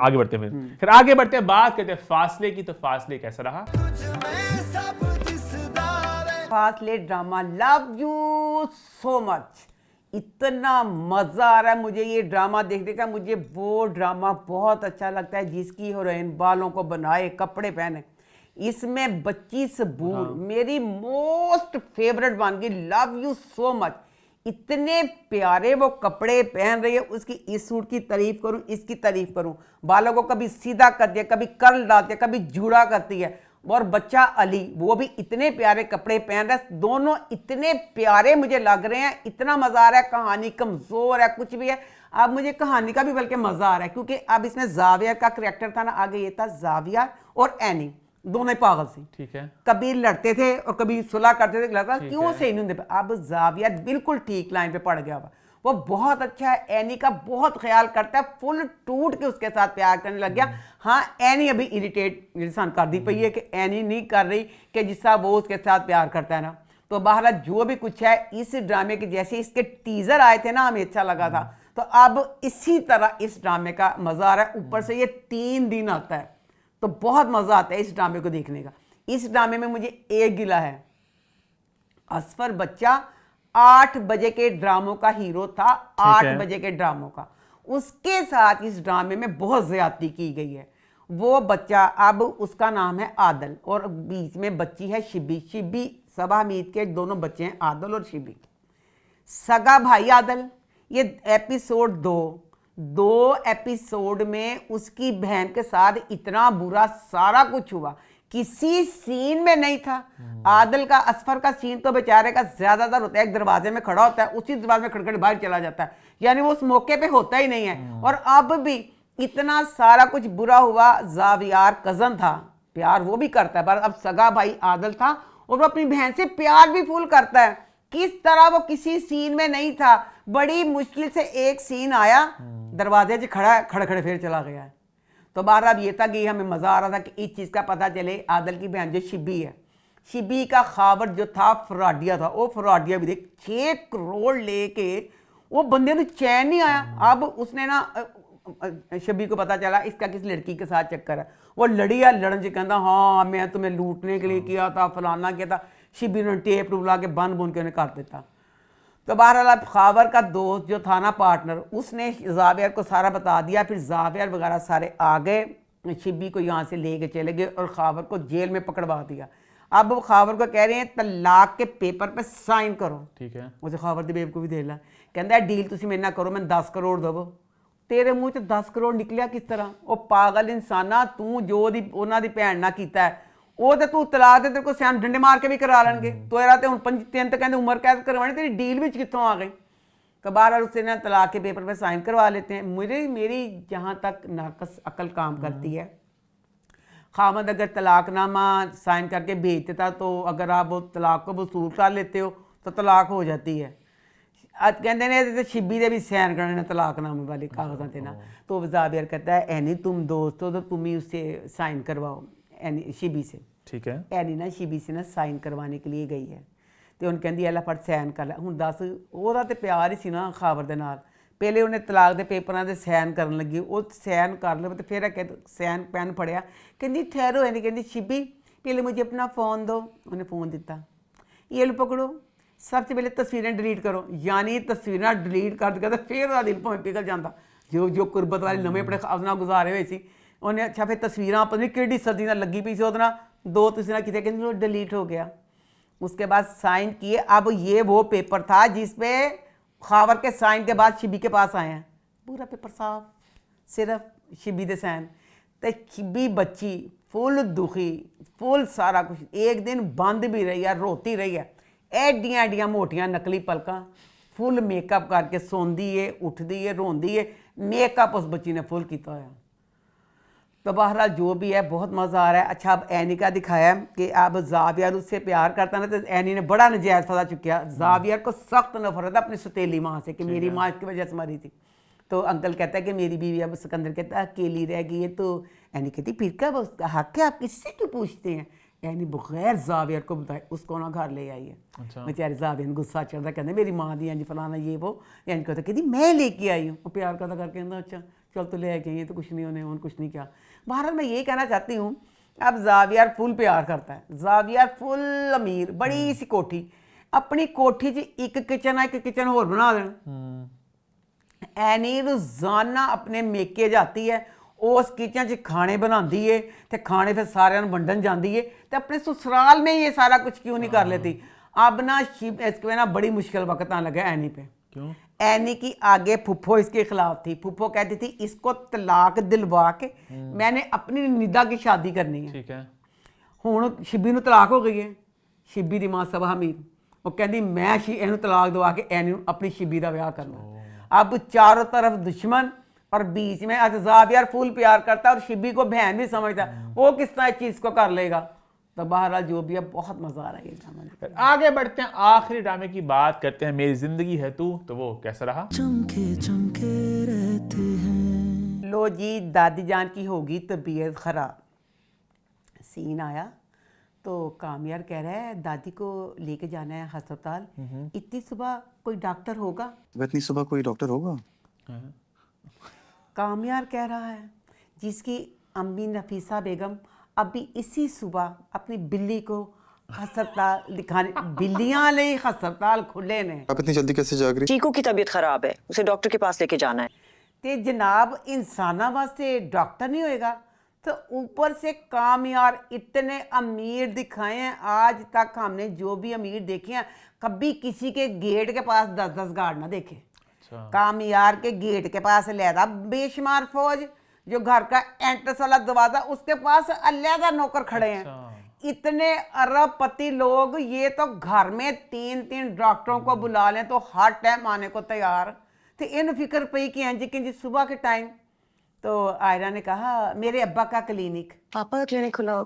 आगे बढ़ते हैं, फिर आगे बढ़ते हैं, बात करते हैं फासले की। तो फासले कैसा रहा? फासले drama, love you so much, इतना मज़ा आ रहा है मुझे ये ड्रामा देखने का। मुझे वो ड्रामा बहुत अच्छा लगता है जिसकी हीरोइन बालों को बनाए, कपड़े पहने। इसमें बच्ची सबूर मेरी मोस्ट फेवरेट बन गई, लव यू सो मच। इतने प्यारे वो कपड़े पहन रही है, उसकी इस सूट की तारीफ करूं, इसकी तारीफ करूं, बालों को कभी सीधा कर दिया, कभी कर्ल डालती है, कभी जूड़ा करती है। और बच्चा अली वो भी इतने प्यारे कपड़े पहन रहा है, दोनों इतने प्यारे मुझे लग रहे हैं, इतना मजा आ रहा है। कहानी कमजोर है कुछ भी है, अब मुझे कहानी का भी बल्कि मजा आ रहा है, क्योंकि अब इसमें जावियर का करैक्टर था ना, आगे ये था जावियर और एनी, दोनों ही पागल थे। ठीक है, कभी लड़ते थे और कभी सुलह करते थे, लड़ता क्यों सही नहीं होते। अब जावियर बिल्कुल ठीक लाइन पे पड़ गया हुआ, वो बहुत अच्छा है, एनी का बहुत ख्याल करता है, फुल टूट के उसके साथ प्यार करने लग गया। हाँ, एनी अभी इरिटेट इंसान कर दी पई है कि एनी नहीं कर रही कि जिसका वो उसके साथ प्यार करता है ना। तो बहरहाल जो भी कुछ है इस ड्रामे के, जैसे इसके टीजर आए थे ना, हमें अच्छा लगा था, तो अब इसी तरह इस ड्रामे का मजा आ रहा है। ऊपर से ये 3 दिन आता है, तो बहुत मजा आता है इस ड्रामे को देखने का। इस ड्रामे में मुझे एक गिला है, असफर बच्चा 8 बजे के ड्रामों का हीरो था, 8 बजे के ड्रामों का, उसके साथ इस ड्रामे में बहुत ज्यादती की गई है। वो बच्चा, अब उसका नाम है आदल और बीच में बच्ची है शिबी। शिबी सबा हमीद के दोनों बच्चे हैं, आदल और शिबी, सगा भाई आदल। ये एपिसोड 2 एपिसोड में उसकी बहन के साथ इतना बुरा सारा कुछ हुआ, किसी सीन में नहीं था। आदल का, असफर का सीन तो बेचारे का ज्यादातर होता है, एक दरवाजे में खड़ा होता है, उसी दरवाजे में खड़खड़ बाहर चला जाता है, यानी वो उस मौके पे होता ही नहीं है। और अब भी इतना सारा कुछ बुरा हुआ। जावियार कजन था, प्यार वो भी करता है, पर अब सगा भाई आदल था और वो अपनी बहन से प्यार भी फुल करता है। किस तरह वो किसी सीन में नहीं था, बड़ी मुश्किल से एक सीन आया, दरवाजे से खड़ा खड़खड़े फिर चला गया है। तो बाहर अब ये था कि हमें मजा आ रहा था कि इस चीज का पता चले। आदल की बहन जो शिबी है, शिबी का खावर जो था फराडिया था, वो फराडिया भी देख 6 करोड़ लेके वो बंदे को चैन नहीं आया। अब उसने ना, शबी को पता चला इसका किस लड़की के साथ चक्कर है, वो लड़ी है, लड़न से कहता हाँ मैं तुम्हें लूटने के लिए किया था, फलाना किया था। शिबी ने टेप टूप ला के बन बुन के उन्हें कर देता। तो बहरहाल खावर का दोस्त जो था ना, पार्टनर, उसने जावियर को सारा बता दिया। फिर जावियर वगैरह सारे आ गए, शिबी को यहाँ से लेके चले गए और खावर को जेल में पकड़वा दिया। अब वो खावर को कह रहे हैं तलाक के पेपर पे साइन करो। ठीक है, मुझे खावर दी बेब को भी दे ला, कहता है डील तुम मेरे ना करो, मैं 10 करोड़ दवो। तेरे मुंह च 10 करोड़ निकलिया किस तरह? वो पागल इंसाना, तू जो उन्होंने दी भैन ना किया है वो तो तू तलाक दे, तेरे को सैन डंडे मार के भी करा लेंगे। तो यह तो हम 3 तो कहते उम्र कैद करवानी, तेरी डील भी कितों आ गई। तो बहरहाल उससे ना तलाक के पेपर पे साइन करवा लेते हैं। मेरी जहाँ तक नाकस अकल काम करती है, खामद अगर तलाकनामा साइन करके भेज देता तो अगर आप वो तलाक को वसूल कर लेते हो तो तलाक हो जाती है। आज कहते ने शिबी दे भी साइन करने तलाकनामे वाले कागजात ना, तो जावियर कहता है एनी तुम दोस्त हो तो तुम ही उससे साइन करवाओ, एनी शिबी से। ठीक है, एनी ना शिबी से ना साइन करवाने के लिए गई है, तो उन्हें कहती अल्लाह फट साइन कर ला। हूँ दस वो तो प्यार ही सी ना खावर दे नाल, पहले उन्हें तलाक के पेपरों से साइन करन लगी, वो साइन कर लो तो फिर साइन पैन फड़िया, कहती ठहरो है नहीं, कहती शिबी पहले मुझे अपना फ़ोन दो। उन्हें फ़ोन दिता, ये लो पकड़ो, सबसे पहले तस्वीरें डिलीट करो। यानी तस्वीरें डिलीट कर दिया तो फिर वह दिल भावें पिघल जाता, जो कुर्बत वाले नवे अपने अपना गुजारे हुए सी। उन्हें अच्छा फिर तस्वीरें पता नहीं कि सदी ना लगी पी सी, वो 2 तस्वीरें कितने कहते डिलीट हो गया। उसके बाद साइन किए। अब ये वो पेपर था जिसपे खावर के साइन के बाद शिबी के पास आए हैं, पूरा पेपर साफ, सिर्फ शिबी दे साइन। तो शिबी बच्ची फुल दुखी, फुल सारा कुछ, एक दिन बंद भी रही है, रोती रही है, एडियां एडियां मोटियां नकली पलकां, फुल मेकअप करके सोंदी है, उठती है, रोंदी है, मेकअप उस बच्ची ने फुल किया होया। तो बहरहाल जो भी है बहुत मज़ा आ रहा है। अच्छा, अब एनी का दिखाया कि अब जावियर उससे प्यार करता ना, तो एनी ने बड़ा नजायज़ फ़ायदा चुकिया। जावियर को सख्त नफरत है अपनी सतीली माँ से कि मेरी माँ इसकी वजह से मरी थी। तो अंकल कहता है कि मेरी बीवी, अब सिकंदर कहता है अकेली रह गई है। तो एनी कहती फिर क्या उसका हक है, आप किससे क्यों पूछते हैं? यानी बगैर जावियर को बताए उसको ना घर ले आई है। अच्छा, बेचारे जावियर ने गुस्सा चढ़ता, कहते मेरी माँ दी जी फलाना ये वो, यानी कहता कहती मैं लेके आई हूँ। वो प्यार करता करके कहता अच्छा चल तो ले आई, ये तो कुछ नहीं, उन्हें कुछ नहीं किया। बहरहाल मैं ये कहना चाहती हूँ, अब जावियर फुल प्यार करता है, जावियर फुल अमीर, बड़ी सी कोठी, अपनी कोठी च एक किचन है, एक किचन होर बना देना। एनी रोजाना अपने मेके जाती है, उस किचन च खाने बनाती है, तो खाने फिर सारे वंडन जाती है, तो अपने ससुराल में ये सारा कुछ क्यों नहीं कर लेती? अब ना इसके ना बड़ी मुश्किल वक्त आने लगा एनी पे। क्यों? एनी की आगे फुफ्फो इसके खिलाफ थी। फुफ्फो कहती थी इसको तलाक दिलवा के मैंने अपनी निदा की शादी करनी है। ठीक है, हुण शिबी नूं तलाक हो गई है, शिबी दी मां सबा हमीद, वो कहती मैं इहनूं तलाक दवा के एनी अपनी शिबी का विआह करना। अब चारों तरफ दुश्मन और बीच में अज़ाब यार फुल प्यार करता है और शिबी को बहन भी समझता है, वो किस तरह चीज को कर लेगा। तो बहरहाल जो भी है बहुत मजा आ रहा है ये ड्रामा। आगे बढ़ते हैं, आखिरी ड्रामे की बात करते हैं, मेरी जिंदगी है तू। तो वो कैसा रहा? चमके चमके रहते हैं। लो जी, दादी जान की होगी तबीयत खराब। सीन आया तो कामयार कह रहा है दादी को लेके जाना है अस्पताल, इतनी सुबह कोई डॉक्टर होगा? इतनी सुबह कोई डॉक्टर होगा? कामयार कह रहा है जिसकी अम्मी नफीसा बेगम अभी इसी सुबह अपनी बिल्ली को अस्पताल दिखाने, बिल्लियां ले अस्पताल खुले ने। आप इतनी जल्दी कैसे जाग रही? चीकू की तबीयत खराब है, उसे डॉक्टर के पास लेके जाना है। ते जनाब इंसाना वास्ते डॉक्टर नहीं होएगा तो ऊपर से कामयार इतने अमीर दिखाए हैं। आज तक हमने जो भी अमीर देखे हैं कभी किसी के गेट के पास 10-10 गार्ड ना देखे। कामयार के गेट के पास अलहदा बेशुमार फौज, जो घर का एंट्रेंस वाला दरवाजा उसके पास अलहदा नौकर खड़े हैं। इतने अरबपति लोग, ये तो घर में 3-3 डॉक्टरों को बुला लें तो हर टाइम आने को तैयार। तो इन फिक्र पई कि हैं जी सुबह के टाइम। तो आयरा ने कहा मेरे अब्बा का क्लिनिक। पापा का क्लिनिक खुला?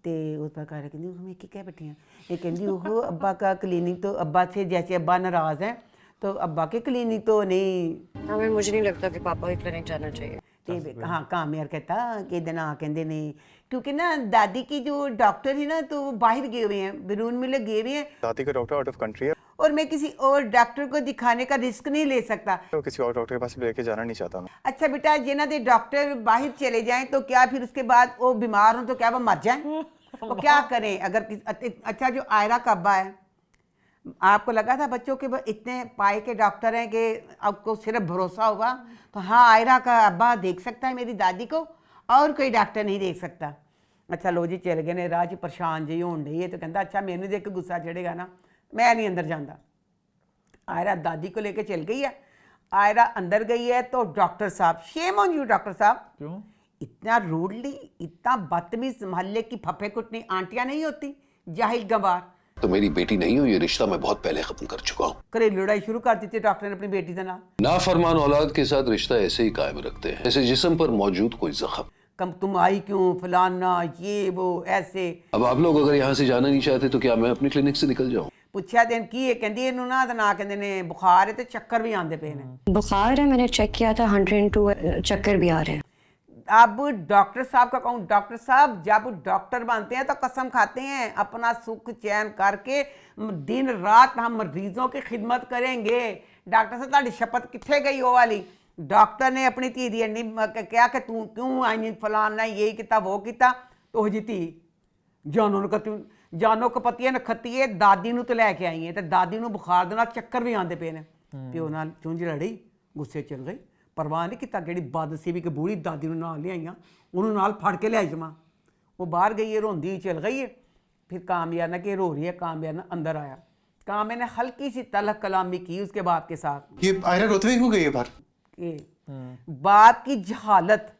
ते उस पर कह रही हमें क्या बैठी हैं, ये कहती ओहो अब्बा का क्लिनिक, तो अब्बा से जैसे अब्बा नाराज हैं तो अब्बा के क्लिनिक तो नहीं। हमें मुझे नहीं लगता कि पापा के क्लिनिक जाना चाहिए। हाँ कामयार कहता कि दिन आ कहते नहीं, क्योंकि ना दादी की जो डॉक्टर है ना तो वो बाहर गए हुए हैं, बिरून मिले गए हुए हैं। दादी का डॉक्टर आउट ऑफ कंट्री है और मैं किसी और डॉक्टर को दिखाने का रिस्क नहीं ले सकता। तो किसी और डॉक्टर के पास लेके जाना नहीं चाहता मैं। अच्छा बेटा, जिन्हें दे डॉक्टर बाहर चले जाएं तो क्या फिर उसके बाद वो बीमार हो तो क्या वो मर जाएं? तो क्या करें? अगर अच्छा जो आयरा का अब्बा है, आपको लगा था बच्चों के इतने पाए के डॉक्टर हैं कि आपको सिर्फ भरोसा होगा, तो हाँ आयरा का अब्बा देख सकता है मेरी दादी को, और कोई डॉक्टर नहीं देख सकता। अच्छा लो जी चल गए ने, राज परेशान जी होने डई है तो कहता अच्छा मैंने देख के गुस्सा चढ़ेगा ना, मैं नहीं अंदर जाता। आयरा दादी को लेके चल गई है। आयरा अंदर गई है तो डॉक्टर साहब, शेम ऑन यू डॉक्टर साहब, क्यों इतना रूडली, इतना बदतमीज, मोहल्ले की फफे कुटनी आंटियां नहीं होती, जाहिल गंवार। तो मेरी बेटी नहीं हो, ये रिश्ता मैं बहुत पहले खत्म कर चुका हूँ। घरेलू लड़ाई शुरू कर दी थी डॉक्टर ने अपनी बेटी के नाम। नाफरमान औलाद के साथ रिश्ता ऐसे ही कायम रखते हैं जैसे जिस्म पर मौजूद कोई जख्म। कम तुम आई क्यों, फलाना ये वो ऐसे। अब आप लोग अगर यहाँ से जाना नहीं चाहते तो क्या मैं अपनी क्लिनिक से निकल जाऊँ? पुछया दिन की कहती इनू ना कहते ने बुखार है तो चक्कर भी आंदे पे ने। बुखार है, मैंने चेक किया था 102, चक्कर भी आ रहे हैं। अब डॉक्टर साहब का कहूँ, डॉक्टर साहब जब डॉक्टर बनते हैं तो कसम खाते हैं अपना सुख चैन करके दिन रात हम मरीजों की खिदमत करेंगे। डॉक्टर साहब ताड़ी शपथ किथे गई वो वाली? डॉक्टर ने अपनी धी दी अन्नी क्या कि तू क्यों आई फलाना यही किता वो किता, तो जी धी जानो कपतिया नखतीए दादी नूं तो लैके आई है तो दादी नूं बुखार दे नाल चक्कर भी आंदे पे ने। प्यो नाल चुंझ लड़ी, गुस्से चल गई, परवाह नहीं किता किहड़ी बदनसीबी कि बूढ़ी दादी नूं नाल लिआईयां, उन्होंने नाल फड़ के लिआई जमा। वो बाहर गई है, रोंदी हुई चल गई है। फिर कामयार ने कि रो रही है, कामयार ने अंदर आया। कामयार ने हल्की सी तलख कलामी की उसके बाप के साथ। ये आयरा रोते हुए क्यों गई है बाहर? बाप की जहालत,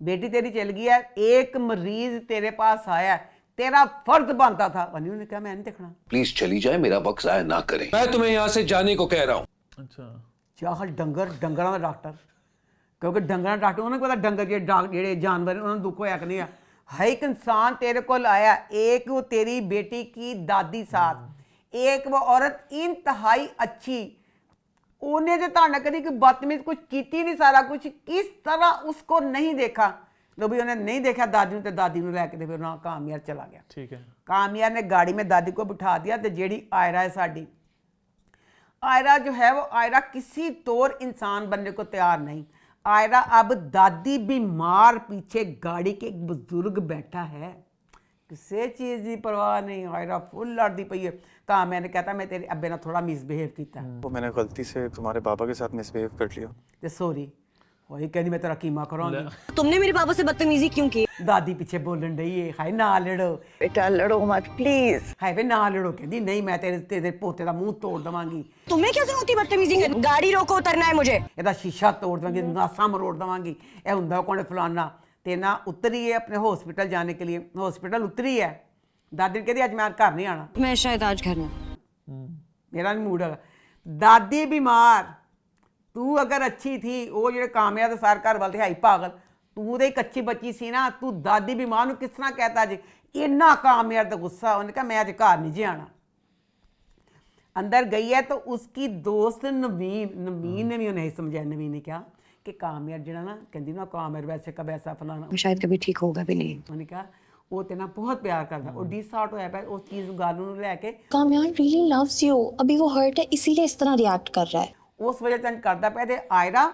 बेटी तेरी चल गई है, एक मरीज तेरे पास आया, तेरा फर्ज बनता था। अनिल ने कहा मैं नहीं देखना। प्लीज चली जाए, मेरा वक्त जाया ना करें, मैं तुम्हें यहाँ से जाने को कह रहा हूँ। अच्छा चाहल डंगर डंगरां दा डॉक्टर, क्योंकि डंगरां डॉक्टर उन्हें पता डंगर जेडे जानवर उन्होंने दुख होया कि नहीं है। एक इंसान तेरे को आया, एक वो तेरी बेटी की दादी साथ, एक वो औरत इंतहाई अच्छी, उन्हें तो ताना करी कि बदतमीज कुछ कीती नहीं, सारा कुछ किस तरह उसको नहीं देखा। तो भी उन्हें नहीं देखा दादी ने, तो दादी ने लैके फिर ना कामयार चला गया। ठीक है, कामयार ने गाड़ी में दादी को बिठा दिया। तो जेड़ी आयरा है साड़ी, आयरा जो है वो आयरा किसी तौर इंसान बनने को तैयार नहीं। आयरा अब दादी बीमार, पीछे गाड़ी के एक बुजुर्ग बैठा है, किसी चीज़ की परवाह नहीं। आयरा फुल लड़ती पई है। कहा मैंने कहता मैं तेरे अब्बे ने थोड़ा मिसबिहेव किया, वो मैंने गलती से तुम्हारे पापा के साथ मिसबिहेव कर लिया। तो सॉरी। वही कहनी मैं तेरा कीमा कराऊंगी। तुमने मेरे पापा से बदतमीजी क्यों की? दादी पीछे बोलन रही है, हाय ना लड़ो बेटा, लड़ो मत प्लीज। हाय वे ना लड़ो, कहती नहीं मैं तेरे पोते का मुंह तोड़ दवांगी। तुम्हें कैसे होती बदतमीजी? गाड़ी रोको, उतरना है मुझे। ਇਹਦਾ ਸ਼ੀਸ਼ਾ ਤੋੜ ਦਵਾਂਗੀ, ਨਾਸਾਂ ਮਰੋੜ ਦਵਾਂਗੀ। ਇਹ ਹੁੰਦਾ ਕੋਣ ਫਲਾਨਾ ਤੇ ਨਾ ਉਤਰੀ है अपने हॉस्पिटल जाने के लिए। हॉस्पिटल उतरी है, दादी ने कहती आज मैं घर नहीं आना, मैं शायद आज घर ना। मेरा नहीं मूड है। दादी बीमार, ਤੂੰ ਅਗਰ ਅੱਛੀ ਥੀ, ਉਹ ਜਿਹੜੇ ਕਾਮਯਾਬ ਸਾਰ ਘਰ ਵਾਲੇ ਹੈ ਹੀ ਪਾਗਲ, ਤੂੰ ਦੇ ਕੱਚੀ ਬੱਚੀ ਸੀ ਨਾ, ਤੂੰ ਦਾਦੀ ਵੀ ਮਾਂ ਨੂੰ ਕਿਸ ਤਰ੍ਹਾਂ ਕਹਿਤਾ ਜੀ, ਇੰਨਾ कामयाब ਦਾ ਗੁੱਸਾ। ਉਹਨੇ ਕहा मैं आज घर नहीं जी आना। अंदर गई है तो उसकी दोस्त नवीन ने भी उन्हें समझाया। नवीन ने कहा कि कामयाब जरा ना, कहती ना कामयाब वैसे कब ऐसा फलाना, शायद कभी ठीक होगा भी नहीं। उन्होंने कहा वो तेना बहुत प्यार करता, और डिसऑर्ट होया पे उस चीज गाल ਨੂੰ ਲੈ ਕੇ। कामयान रियली लव्स यू, अभी वो हर्ट है इसीलिए इस तरह रिएक्ट कर रहा है। उस वजह से करता पे थे। आयरा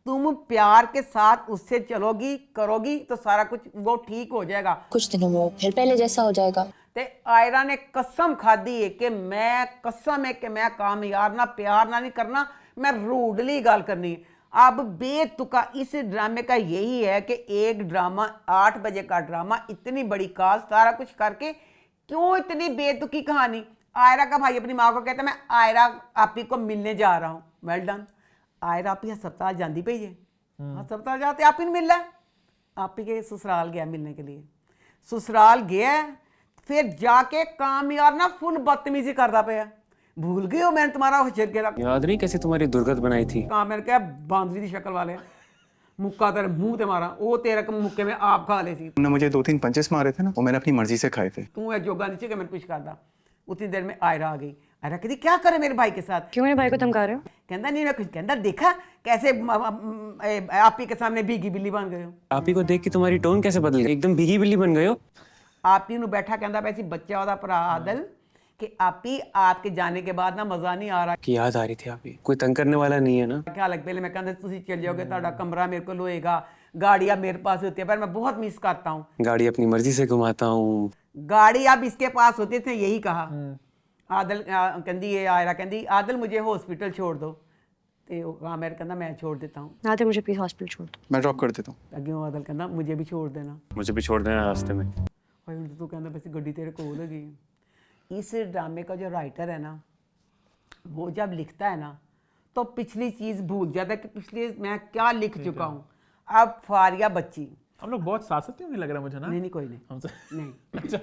तुम प्यार के साथ उससे चलोगी करोगी तो सारा कुछ वो ठीक हो जाएगा, कुछ दिनों में फिर पहले जैसा हो जाएगा। ते आयरा ने कसम खादी है कि मैं कसम है कि मैं कामयाब ना प्यार ना नहीं करना, मैं रूडली गाल करनी है। अब बेतुका इस ड्रामे का यही है कि एक ड्रामा 8 बजे का ड्रामा, इतनी बड़ी कास्ट, सारा कुछ करके क्यों इतनी बेतुकी कहानी। आयरा का भाई अपनी माँ को कहता मैं आयरा आपी को मिलने जा रहा हूँ। Well done. आयरा आपी अस्पताल जाती पई है, अस्पताल जाते आप ही नहीं मिल रहा, आप ही के ससुराल गया मिलने के लिए। ससुराल गया फिर जाके कामयाब ना फुल बदतमीजी करता पे, भूल गए हो मैंने तुम्हारा होशियार किया, याद नहीं कैसे तुम्हारी दुर्गत बनाई थी। कामयाब क्या बांदरी की शक्ल वाले, मुक्का तेरे मुंह ते मारा, वो तेरे के मुक्के में आप खा ले थी। उन्होंने मुझे 2-3 पंचेस मारे थे ना, वो मैंने अपनी मर्जी से खाए थे। तू है जोगा नीचे के मैंने कुछ करता। उतनी देर में आयरा आ गई। आयरा कहती क्या करे मेरे भाई के साथ, क्यों मेरे भाई को धमका रहे हो? कहता नहीं मैं कुछ, कहता देखा कैसे आप ही के सामने भीगी बिल्ली बन गए हो। आप ही को देख के तुम्हारी टोन कैसे बदल गई, एकदम भीगी बिल्ली बन गए हो। आप ही ਨੂੰ बैठा कहता वैसे बच्चा ਉਹਦਾ ਭਰਾ आदल कि आप ही आपके जाने के बाद ना मजा नहीं आ रहा। कि याद आ रही थी आप ही, कोई तंग करने वाला नहीं है ना। क्या लग पहले मैं कहता ਤੁਸੀਂ चल जाओगे ਤੁਹਾਡਾ कमरा मेरे को होएगा, गाड़ियाँ मेरे पास होती है, पर मैं बहुत मिस करता हूँ। गाड़ी अपनी मर्जी से घुमाता हूँ। गाड़ी अब इसके पास होती थी, यही कहा। आदल कहती है, आयरा कहती आदल मुझे हॉस्पिटल छोड़ दो, तो कामयाब कहता मैं छोड़ देता हूँ। आते मुझे प्लीज हॉस्पिटल छोड़ दो। मैं ड्रॉप कर देता हूँ। अगे आदल कहता मुझे भी छोड़ देना, मुझे भी छोड़ देना रास्ते में। भाई उन तो कहता वैसे गड्डी तेरे कोल है। इस ड्रामे का जो राइटर है ना, वो जब लिखता है ना तो पिछली चीज़ भूल जाता है कि पिछली मैं क्या लिख चुका हूँ। अब फारिया बच्ची, हम लोग बहुत सासती होंगे लग रहा है मुझे ना। नहीं कोई नहीं, हमसे नहीं अच्छा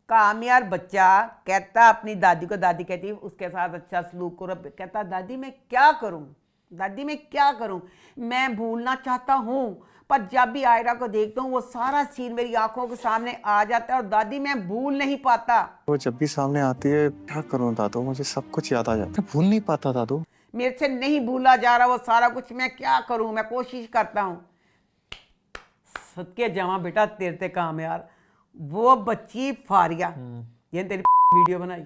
कामयाब बच्चा कहता अपनी दादी को, दादी कहती है उसके साथ अच्छा सलूक करो, कहता दादी मैं क्या करूं, दादी मैं क्या करूं, मैं भूलना चाहता हूं, पर जब भी आयरा को देखता हूं वो सारा सीन मेरी आंखों के सामने आ जाता है और दादी मैं भूल नहीं पाता। वो जब भी सामने आती है क्या करूँ दादू, मुझे सब कुछ याद आ जाता है, भूल नहीं पाता दादू, मेरे से नहीं भूला जा रहा वो सारा कुछ, मैं क्या करूं, मैं कोशिश करता हूं। सदके जावा बेटा तेरे ते कामयाब। वो बच्ची फारिया, ये तेरी वीडियो बनाई,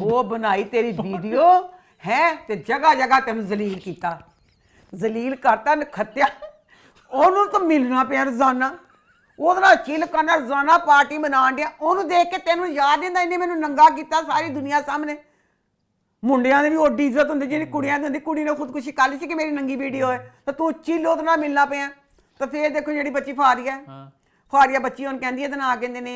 वो बनाई तेरी वीडियो है ते जगह जगह तेन जलील किया, जलील करता नखत्या। ਉਹਨੂੰ ਤਾਂ ਮਿਲਣਾ ਪਿਆ ਰੋਜ਼ਾਨਾ, ਉਹਦੇ ਨਾਲ ਚਿਲ ਕਰਨਾ, ਰੋਜ਼ਾਨਾ ਪਾਰਟੀ ਮਨਾਉਣ ਡਿਆ, ਉਹਨੂੰ ਦੇਖ ਕੇ ਤੈਨੂੰ ਯਾਦ ਨਹੀਂ ਆਉਂਦਾ ਇਹਨੇ ਮੈਨੂੰ ਨੰਗਾ ਕੀਤਾ ਸਾਰੀ ਦੁਨੀਆ ਸਾਹਮਣੇ। ਮੁੰਡਿਆਂ ਦੀ ਵੀ ਓਡੀ ਇੱਜ਼ਤ ਹੁੰਦੀ ਜਿਹੜੀ ਕੁੜੀਆਂ ਦੀ ਹੁੰਦੀ। ਕੁੜੀ ਨੇ ਖੁਦਕੁਸ਼ੀ ਕਰ ਲਈ ਸੀ ਕਿ ਮੇਰੀ ਨੰਗੀ ਵੀਡੀਓ ਹੈ, ਤਾਂ ਤੂੰ ਚਿਲ ਉਹਦੇ ਨਾਲ ਮਿਲਣਾ ਪਿਆ। ਤਾਂ ਫੇਰ ਦੇਖੋ ਜਿਹੜੀ ਬੱਚੀ ਫਾਰੀਆ, फारिया बच्ची उन कहती है तो ना कहते ने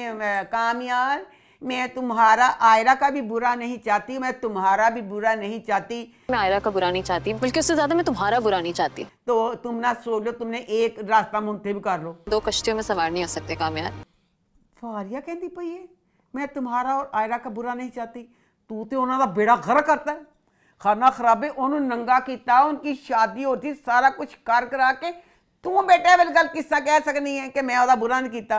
कामयाब मैं तुम्हारा आयरा का भी बुरा नहीं चाहती, मैं तुम्हारा भी बुरा नहीं चाहती, मैं आयरा का बुरा नहीं चाहती, बल्कि उससे ज्यादा मैं तुम्हारा बुरा नहीं चाहती। तो तुम ना सोच लो, तुमने एक रास्ता मुंतखब कर लो। 2 कश्तियों में सवार नहीं हो सकते कामयाब। फारिया कहती पई है मैं तुम्हारा और आयरा का बुरा नहीं चाहती, तू तो उन्होंने बेड़ा गर्क करता है, खाना खराबे उन्होंने नंगा किया, उनकी शादी होती सारा कुछ कर करा के तू बेटा बिल्कुल किस्सा कह सकनी है कि मैं उसका बुरा नहीं किया।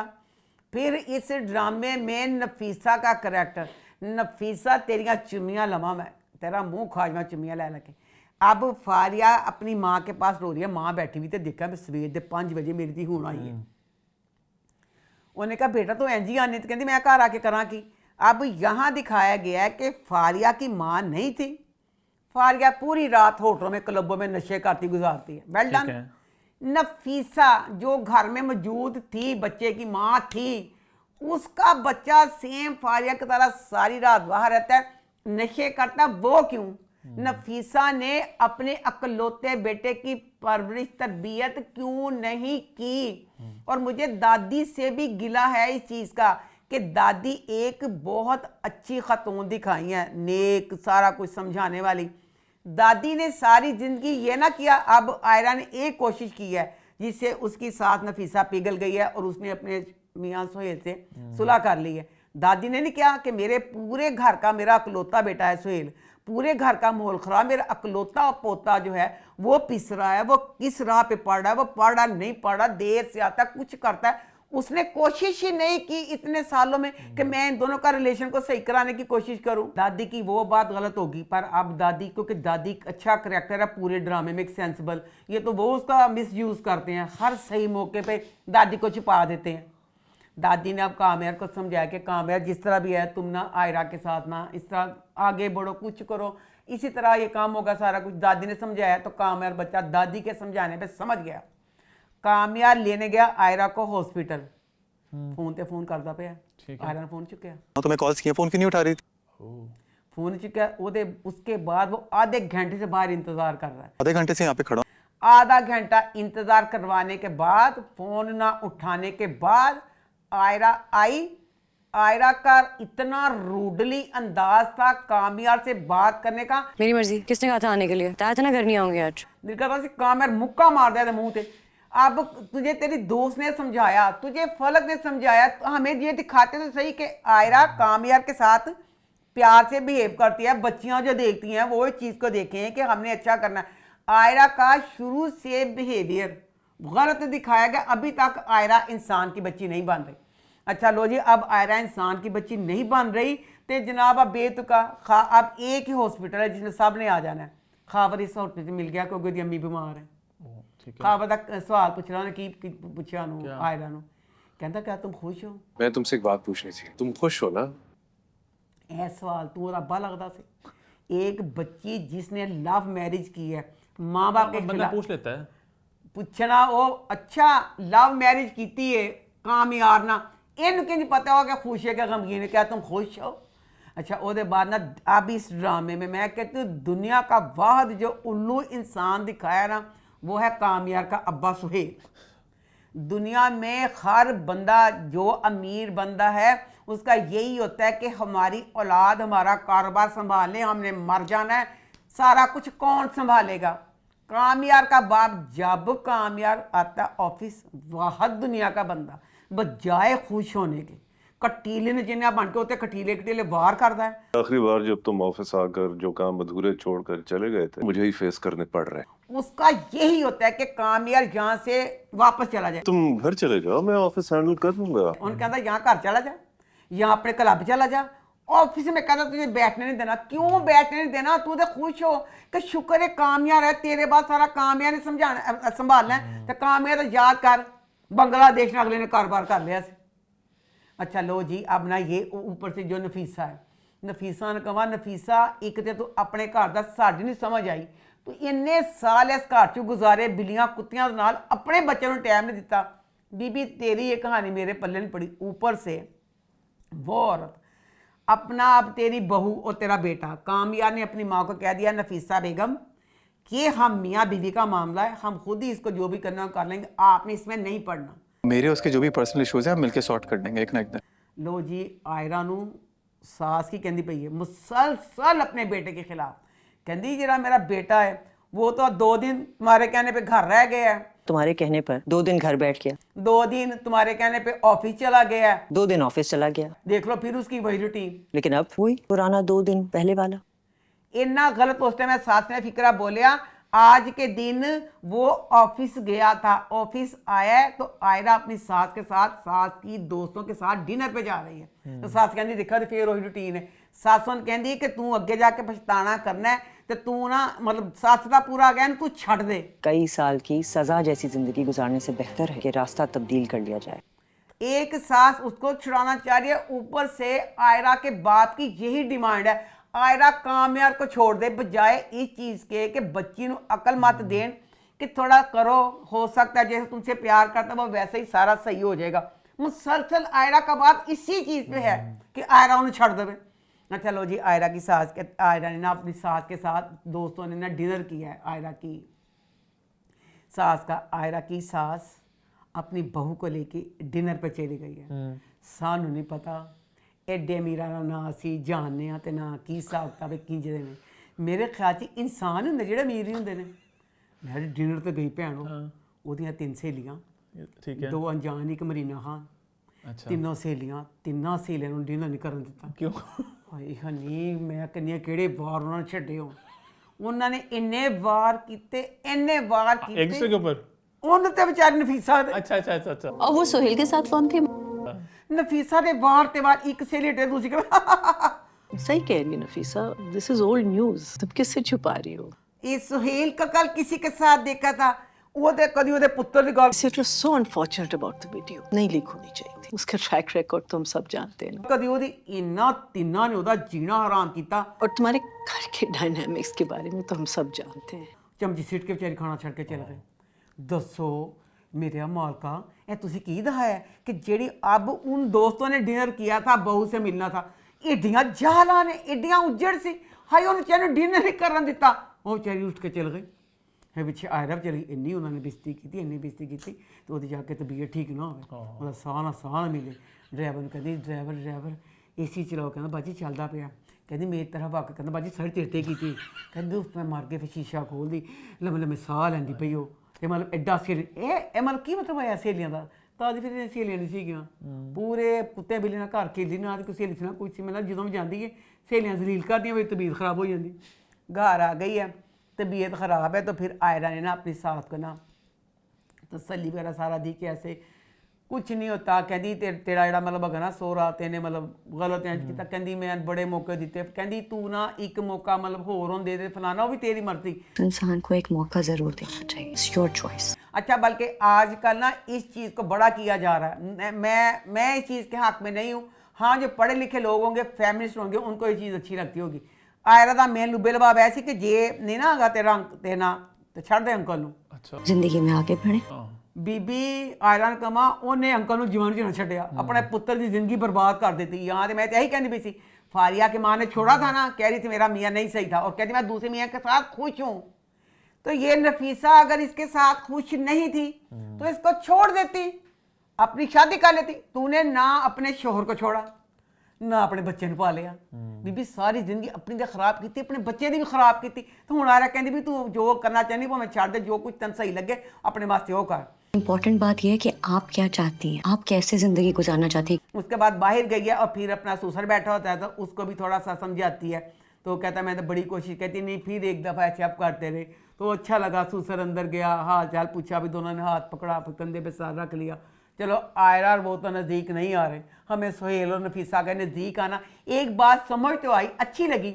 फिर इस ड्रामे में नफीसा का करैक्टर, नफीसा तेरिया चुम्मियाँ लवा मैं, तेरा मुंह खाजमा चुम्मियाँ लै लगे। अब फारिया अपनी माँ के पास रो रही है, माँ बैठी हुई तो देखा मैं सवेर के 5 बजे मेरी धी हूँ आई है। उन्हें कहा बेटा तो इंज ही आनी, तो कहती मैं घर आके करा की। अब यहाँ दिखाया गया है कि फारिया की माँ नहीं थी, फारिया पूरी रात होटलों में क्लबों में नशे करती गुजारती है। Well done. नफीसा जो घर में मौजूद थी, बच्चे की माँ थी, उसका बच्चा सेम फारिया की तरह सारी रात बाहर रहता है, नशे करता। वो क्यों? नफीसा ने अपने अकलौते बेटे की परवरिश तरबियत क्यों नहीं की? और मुझे दादी से भी गिला है इस चीज़ का कि दादी एक बहुत अच्छी खतून दिखाई है, नेक, सारा कुछ समझाने वाली। दादी ने सारी ज़िंदगी ये ना किया। अब आयरा ने एक कोशिश की है जिससे उसकी साथ नफीसा पिघल गई है और उसने अपने मियाँ सुहेल से सुलह कर ली है। दादी ने नहीं किया कि मेरे पूरे घर का मेरा अकलौता बेटा है सुहेल, पूरे घर का माहौल खराब, मेरा अकलौता पोता जो है वो पिस रहा है, वो किस राह पे पढ़ रहा है, वो पढ़ रहा नहीं पढ़ रहा, देर से आता कुछ करता है, उसने कोशिश ही नहीं की इतने सालों में कि मैं इन दोनों का रिलेशन को सही कराने की कोशिश करूं। दादी की वो बात गलत होगी, पर अब दादी, क्योंकि दादी अच्छा करेक्टर है पूरे ड्रामे में, एक सेंसिबल, ये तो वो उसका मिसयूज करते हैं, हर सही मौके पे दादी को छुपा देते हैं। दादी ने अब कामयार को समझाया कि कामयार जिस तरह भी है तुम ना आयरा के साथ ना इस तरह आगे बढ़ो, कुछ करो, इसी तरह ये काम होगा सारा कुछ। दादी ने समझाया तो कामयार बच्चा दादी के समझाने पे समझ गया। कामयार लेने गया आयरा को हॉस्पिटल, फोन ते फोन करता पे आयरा ने फोन चुकया, तो मैं कॉल्स किया, फोन क्यों नहीं उठा रही थी? फोन चुकया उसके बाद वो आधे घंटे से बाहर इंतजार कर रहा है। आधे घंटे से यहाँ पे खड़ा हूं। आधा घंटा इंतजार करवाने के बाद, फोन ना उठाने के बाद आयरा आई। आयरा का इतना रूडली अंदाज था कामयार से बात करने का। मेरी मर्जी, किसने कहा था आने के लिए? बताया था ना घर नहीं आऊंगी आज। दिलकता से कामयार मुक्का मार दिया था मुंह पे। अब तुझे तेरी दोस्त ने समझाया, तुझे फलक ने समझाया, तो हमें ये दिखाते तो सही कि आयरा कामयार के साथ प्यार से बिहेव करती है। बच्चियां जो देखती हैं वो इस चीज़ को देखें कि हमने अच्छा करना है। आयरा का शुरू से बिहेवियर गलत दिखाया गया। अभी तक आयरा इंसान की बच्ची नहीं बन रही। अच्छा लो जी, अब आयरा इंसान की बच्ची नहीं बन रही तो जनाब अब बेतुका अब एक ही हॉस्पिटल है जिसमें सब ने आ जाना है। खाबर इस हॉस्पिटल से मिल गया क्योंकि ਉਹਦੀ अम्मी बीमार है। खाबर का सवाल पूछ रहा कि पूछा आयरा ਨੂੰ, कहता क्या तुम खुश हो? मैं तुमसे एक बात पूछनी थी, तुम खुश हो ना? ਇਹ सवाल तू रब्बा लगता से एक बच्ची जिसने लव मैरिज की है, माँ बाप के खिलाफ पूछ लेता है, पूछना वो अच्छा लव मैरिज की है कामयार ना, इन कि पता होगा खुश है क्या गमगीन है, क्या तुम खुश हो? अच्छा उसके बाद ना अब इस ड्रामे में मैं कहती हूँ दुनिया का वाहिद जो उल्लू इंसान दिखाया ना वो है कामयार का अब्बा सुहेल। दुनिया में हर बंदा जो अमीर बंदा है उसका यही होता है कि हमारी औलाद हमारा कारोबार संभाले, हमने मर जाना है, सारा कुछ कौन संभालेगा? कामयार का बाप जब कामयार आता ऑफिस, वाहिद दुनिया का बंदा बजाय खुश होने के कटीले ने जिन्हें बन के होते कटीले कटीले बाहर करता है। आखिरी बार जब तुम ऑफिस आकर जो काम अधूरे छोड़कर चले गए थे मुझे ही फेस करने पड़ रहे हैं। उसका यही होता है कि कामयार यहाँ से वापस चला जाए। तुम घर चले जाओ, मैं ऑफिस हैंडल कर लूंगा। उन्होंने कहता यहाँ घर चला जा, यहाँ अपने क्लब चला जा, ऑफिस में कहता तुझे बैठने नहीं देना। क्यों बैठने नहीं देना? तू तो खुश हो कि शुक्र है कामयार है तेरे बाद सारा कामयार ने समझाना संभालना है, तो कामयार तो याद कर बांग्लादेश में अगले ने कारोबार कर लिया। अच्छा लो जी, अब ना ये ऊपर से जो नफीसा है, नफीसा ने कहा नफीसा एक तो अपने घर का साड़ी नहीं समझ आई, तो इन्ने साल इस घर चो गुजारे बिल्लियां कुत्तियां नाल, अपने बच्चों को टाइम नहीं दिता। बीबी तेरी ये कहानी मेरे पल्ले नहीं पड़ी। ऊपर से वो औरत अपना अब तेरी बहू और तेरा बेटा, कामयार ने अपनी माँ को कह दिया नफीसा बेगम कि हम मियाँ बीवी का मामला है, हम खुद ही इसको जो भी करना कर लेंगे, आपने इसमें नहीं पढ़ना। मेरे उसके जो भी पर्सनल इश्यूज हैं हम मिलके सॉर्ट कर देंगे एक ना एक दिन। लो जी, आयरा नू सास की कहती पई है मुसलसल अपने बेटे के खिलाफ, कहती जरा मेरा बेटा है वो तो 2 दिन तुम्हारे कहने पे घर रह गया है, तुम्हारे कहने पर 2 दिन घर बैठ गया, 2 दिन तुम्हारे कहने पे ऑफिस चला गया है, 2 दिन ऑफिस चला गया, देख लो फिर उसकी वही रूटीन। लेकिन अब वही पुराना 2 दिन पहले वाला। इतना गलत उस टाइम सास ने फिक्रा बोलिया। आज के दिन वो ऑफिस गया था, ऑफिस आया है तो आयरा अपनी सास के साथ सास की दोस्तों के साथ डिनर पे जा रही है। तो सास कहती देखा तो फिर वही रूटीन है। सासों कहती कि तू अगे जाके पछताना करना है तो तू ना मतलब सास का पूरा आ गया तू छड़ दे। कई साल की सजा जैसी जिंदगी गुजारने से बेहतर है कि रास्ता तब्दील कर लिया जाए। एक सास उसको छुड़ाना चाह रही है, ऊपर से आयरा के बाप की यही डिमांड है आयरा कामयार को छोड़ दे, बजाय इस चीज़ के कि बच्ची को अकल मत दें कि थोड़ा करो, हो सकता है जैसे तुमसे प्यार करता वो वैसे ही सारा सही हो जाएगा। मुसलसल आयरा का बात इसी चीज़ पे है कि आयरा उन्हें छड़ दे। अच्छा लो जी, आयरा की सास के आयरा ने ना अपनी सास के साथ दोस्तों ने ना डिनर किया है। आयरा की सास का आयरा की सास अपनी बहू को लेके डिनर पे चली गई है। सानू नहीं पता एडे मीरा ना असी जानने ते ना की हिसाब किताब की जदे ने। मेरे ख्याल च इंसान होंदे जेह्ड़े अमीर नहीं होंदे ने। मैं डिनर ते गई भैनो, ओहदियां 3 सहेलियां, ठीक है, 2 अनजान, एक मरीना खान, अच्छा, तीनों सहेलियां, 3 सहेलियां नूं डिनर नहीं करन दित्ता। क्यों? ਹਾਏ ਹਨੀ ਮੈਂ ਕਹਿੰਦੀ ਹਾਂ ਕਿਹੜੇ ਵਾਰ ਉਹਨਾਂ ਨੇ ਛੱਡੇ ਹੋ ਉਹਨਾਂ ਨੇ ਇੰਨੇ ਵਾਰ ਕੀਤੇ ਇੰਨੇ ਵਾਰ ਕੀਤੇ एक दूसरे के ऊपर ਉਹਨਾਂ ਤੇ ਵਿਚਾਰੀ ਨਫੀਸਾ ਦੇ अच्छा अच्छा अच्छा अच्छा और वो सोहेल के साथ कौन थे? ਨਫੀਸਾ ਦੇ ਵਾਰ ਤੇ ਵਾਰ ਇੱਕ ਸਹੇਲੀ ਤੇ ਦੂਸਰੀ ਕਰ सही कह रही है Nafisa, this is old news, तुम किससे छुपा रही हो? ये सुहेल का कल किसी के साथ देखा था ਉਹਦੇ ਕਦੀ ਉਹਦੇ ਪੁੱਤਰ ਦੀ ਗੱਲ It was so unfortunate about the video. नहीं लीक होनी चाहिए थी, उसका ट्रैक रिकॉर्ड तो हम सब जानते हैं ना। ਕਦੀ ਉਹਦੀ ਇੰਨਾ ਤਿੰਨਾਂ ਨੇ ਉਹਦਾ ਜੀਣਾ ਹਰਾਮ ਕੀਤਾ और तुम्हारे घर के डायनामिक्स के बारे में तो हम सब जानते हैं। ਚਮਚੀ ਸਿੱਟ ਕੇ ਵਿਚਾਰੀ ਖਾਣਾ ਛੱਡ ਕੇ ਚਲੇ ਗਏ ਦੱਸੋ मेरे मालका ये तुसी की दिखाया है कि जेड़ी अब उन दोस्तों ने डिनर किया था बहू से मिलना था एडियां जाला ने एडियां उजड़ सी हाय उन्होंने चाहे डिनर नहीं करन दिता वो बेचारी उठ के चल गई है पिछे आयरा चली इन्नी उन्होंने बेइज्जती की इन्नी बेइज्जती की तो वो जाके तबीयत ठीक ना हो साह ना मिले ड्राइवर ने कहती ड्राइवर एसी चलाओ कहना बाजी चलता पाया कहती मेरी तरफ आके कहना बाजी सर चिरते की थी कहती उस मैं मार के फिर शीशा खोल दी लम्बे लम्बे साह लैंदी पई वो ਤੇ ਮਤਲਬ ਐਡਾ ਸਹੇਲੀ ਇਹ ਮਤਲਬ ਕੀ ਮਤਲਬ ਆਇਆ ਸਹੇਲੀਆਂ ਦਾ ਤਾਂ ਅੱਜ ਫਿਰ ਸਹੇਲੀਆਂ ਨਹੀਂ ਸੀਗੀਆਂ ਪੂਰੇ ਕੁੱਤੇ ਬਿੱਲੀ ਨਾਲ ਘਰ ਖੇਲੀ ਨਾ ਕੋਈ ਸਹੇਲੀ ਸੀ ਨਾ ਕੋਈ ਸੀ ਮਤਲਬ ਜਦੋਂ ਵੀ ਜਾਂਦੀ ਹੈ ਸਹੇਲੀਆਂ ਜ਼ਲੀਲ ਕਰਦੀਆਂ ਵੀ ਤਬੀਅਤ ਖਰਾਬ ਹੋ ਜਾਂਦੀ ਘਰ ਆ ਗਈ ਹੈ तबीयत ख़राब है तो फिर आयरा ने ना अपनी सास को ना तसल्ली वगैरह सारा दी कि ऐसे कुछ नहीं होता कहती तेरा जड़ा मतलब अगर ना सोरा तेने मतलब गलत इंज किया कहती मैं बड़े मौके दिते कहती तू ना एक मौका मतलब होर होंदे ते फलाना वो भी तेरी मर्जी इंसान को एक मौका जरूर देना चाहिए, इट्स योर चॉइस। अच्छा बल्कि आजकल ना इस चीज़ को बड़ा किया जा रहा है मैं इस चीज़ के हक़ में नहीं हूँ हाँ जो पढ़े लिखे लोग होंगे फेमिनिस्ट होंगे उनको ये चीज़ अच्छी लगती होगी आयरा का मेन लुबे लबाब ऐसी कि जे नहीं ना आगा तेरा देना तो छड़ दे अंकल नूं अच्छा जिंदगी में आगे बढ़े। बीबी आयरा ने कमा उन्हें अंकल नूं जीवन च ना छड्डिया अपने पुत्र की जिंदगी बर्बाद कर दी यहाँ तो मैं तो यही कहती पई सी फारिया की माँ ने छोड़ा था ना कह रही थी मेरा मियाँ नहीं सही था और कहती मैं दूसरे मियाँ के साथ खुश हूँ तो ये नफीसा अगर इसके साथ खुश नहीं थी तो इसको छोड़ देती अपनी शादी कर लेती तूने ना अपने शोहर को छोड़ा ना अपने बच्चे ने पा लिया बीबी सारी जिंदगी अपनी तो खराब की अपने बच्चे की भी खराब की तो हूँ आयरा कहती भी तू जो करना चाहनी भावें छड़ दे जो कुछ तेन सही लगे अपने वास्ते वो कर। इम्पोर्टेंट बात यह है कि आप क्या चाहती हैं, आप कैसे जिंदगी गुजारना चाहती हैं। उसके बाद बाहर गई है और फिर अपना ससुर बैठा होता है तो उसको भी थोड़ा सा समझाती है तो कहता है मैं तो बड़ी कोशिश कहती नहीं फिर एक दफ़ा ऐसे आप करते रहे तो अच्छा लगा ससुर अंदर गया हाल चाल पूछा भी दोनों ने हाथ पकड़ा फिर कंधे पे सर रख लिया चलो आयरा और वो तो नज़दीक नहीं आ रहे हमें सुहेल और नफीसा के नज़दीक आना एक बात समझ तो आई अच्छी लगी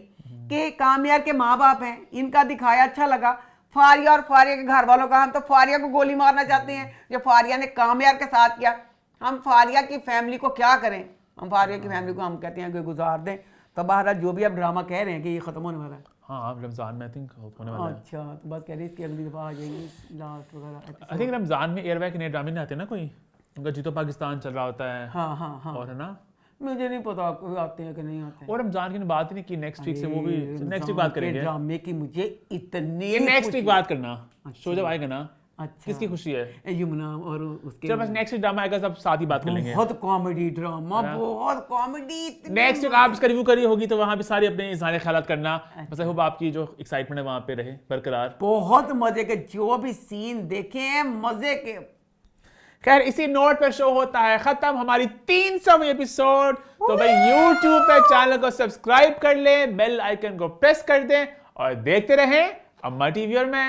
कि कामयार के माँ बाप हैं इनका दिखाया अच्छा लगा फारिया और फारिया के घर वालों का हम तो फारिया को गोली मारना चाहते हैं जो फारिया ने कामयार के साथ किया हम फारिया की फैमिली को क्या करें हम फारिया की फैमिली को हम कहते हैं कि गुजार दें तो बहरहाल जो भी आप ड्रामा कह रहे हैं कि ये ख़त्म होने वाला है हाँ रमज़ान में आई थिंक होने वाला है अच्छा तो बस कह रही थी कि अगली दफ़ा आ जाएगी लास्ट वगैरह आई थिंक रमज़ान में एयरवे के नए ड्रामे नहीं आते ना कोई उनका जीतो पाकिस्तान चल रहा होता है हाँ और है ना मुझे नहीं पता कोई आते हैं कि नहीं आते हैं और रमजान की बात ही नहीं की नेक्स्ट वीक से वो भी नेक्स्ट वीक बात करेंगे ड्रामे की मुझे इतनी नेक्स्ट वीक बात करना शो जब आएगा ना अच्छा किसकी खुशी है यमुना और उसके चलो बस नेक्स्ट वीक ड्रामा आएगा सब साथ ही बात कर लेंगे बहुत कॉमेडी ड्रामा बहुत कॉमेडी नेक्स्ट वीक आप इसका रिव्यू करी होगी तो वहाँ पे सारे अपने सारे ख्यालात करना बस आई होप आपकी जो एक्साइटमेंट है वहाँ पे रहे बरकरार बहुत मजे के जो भी सीन देखे हैं मजे के। खैर इसी नोट पर शो होता है खत्म हमारी 300वीं एपिसोड तो भाई YouTube पे चैनल को सब्सक्राइब कर लें बेल आइकन को प्रेस कर दें और देखते रहें अम्मा टीवी और मैं।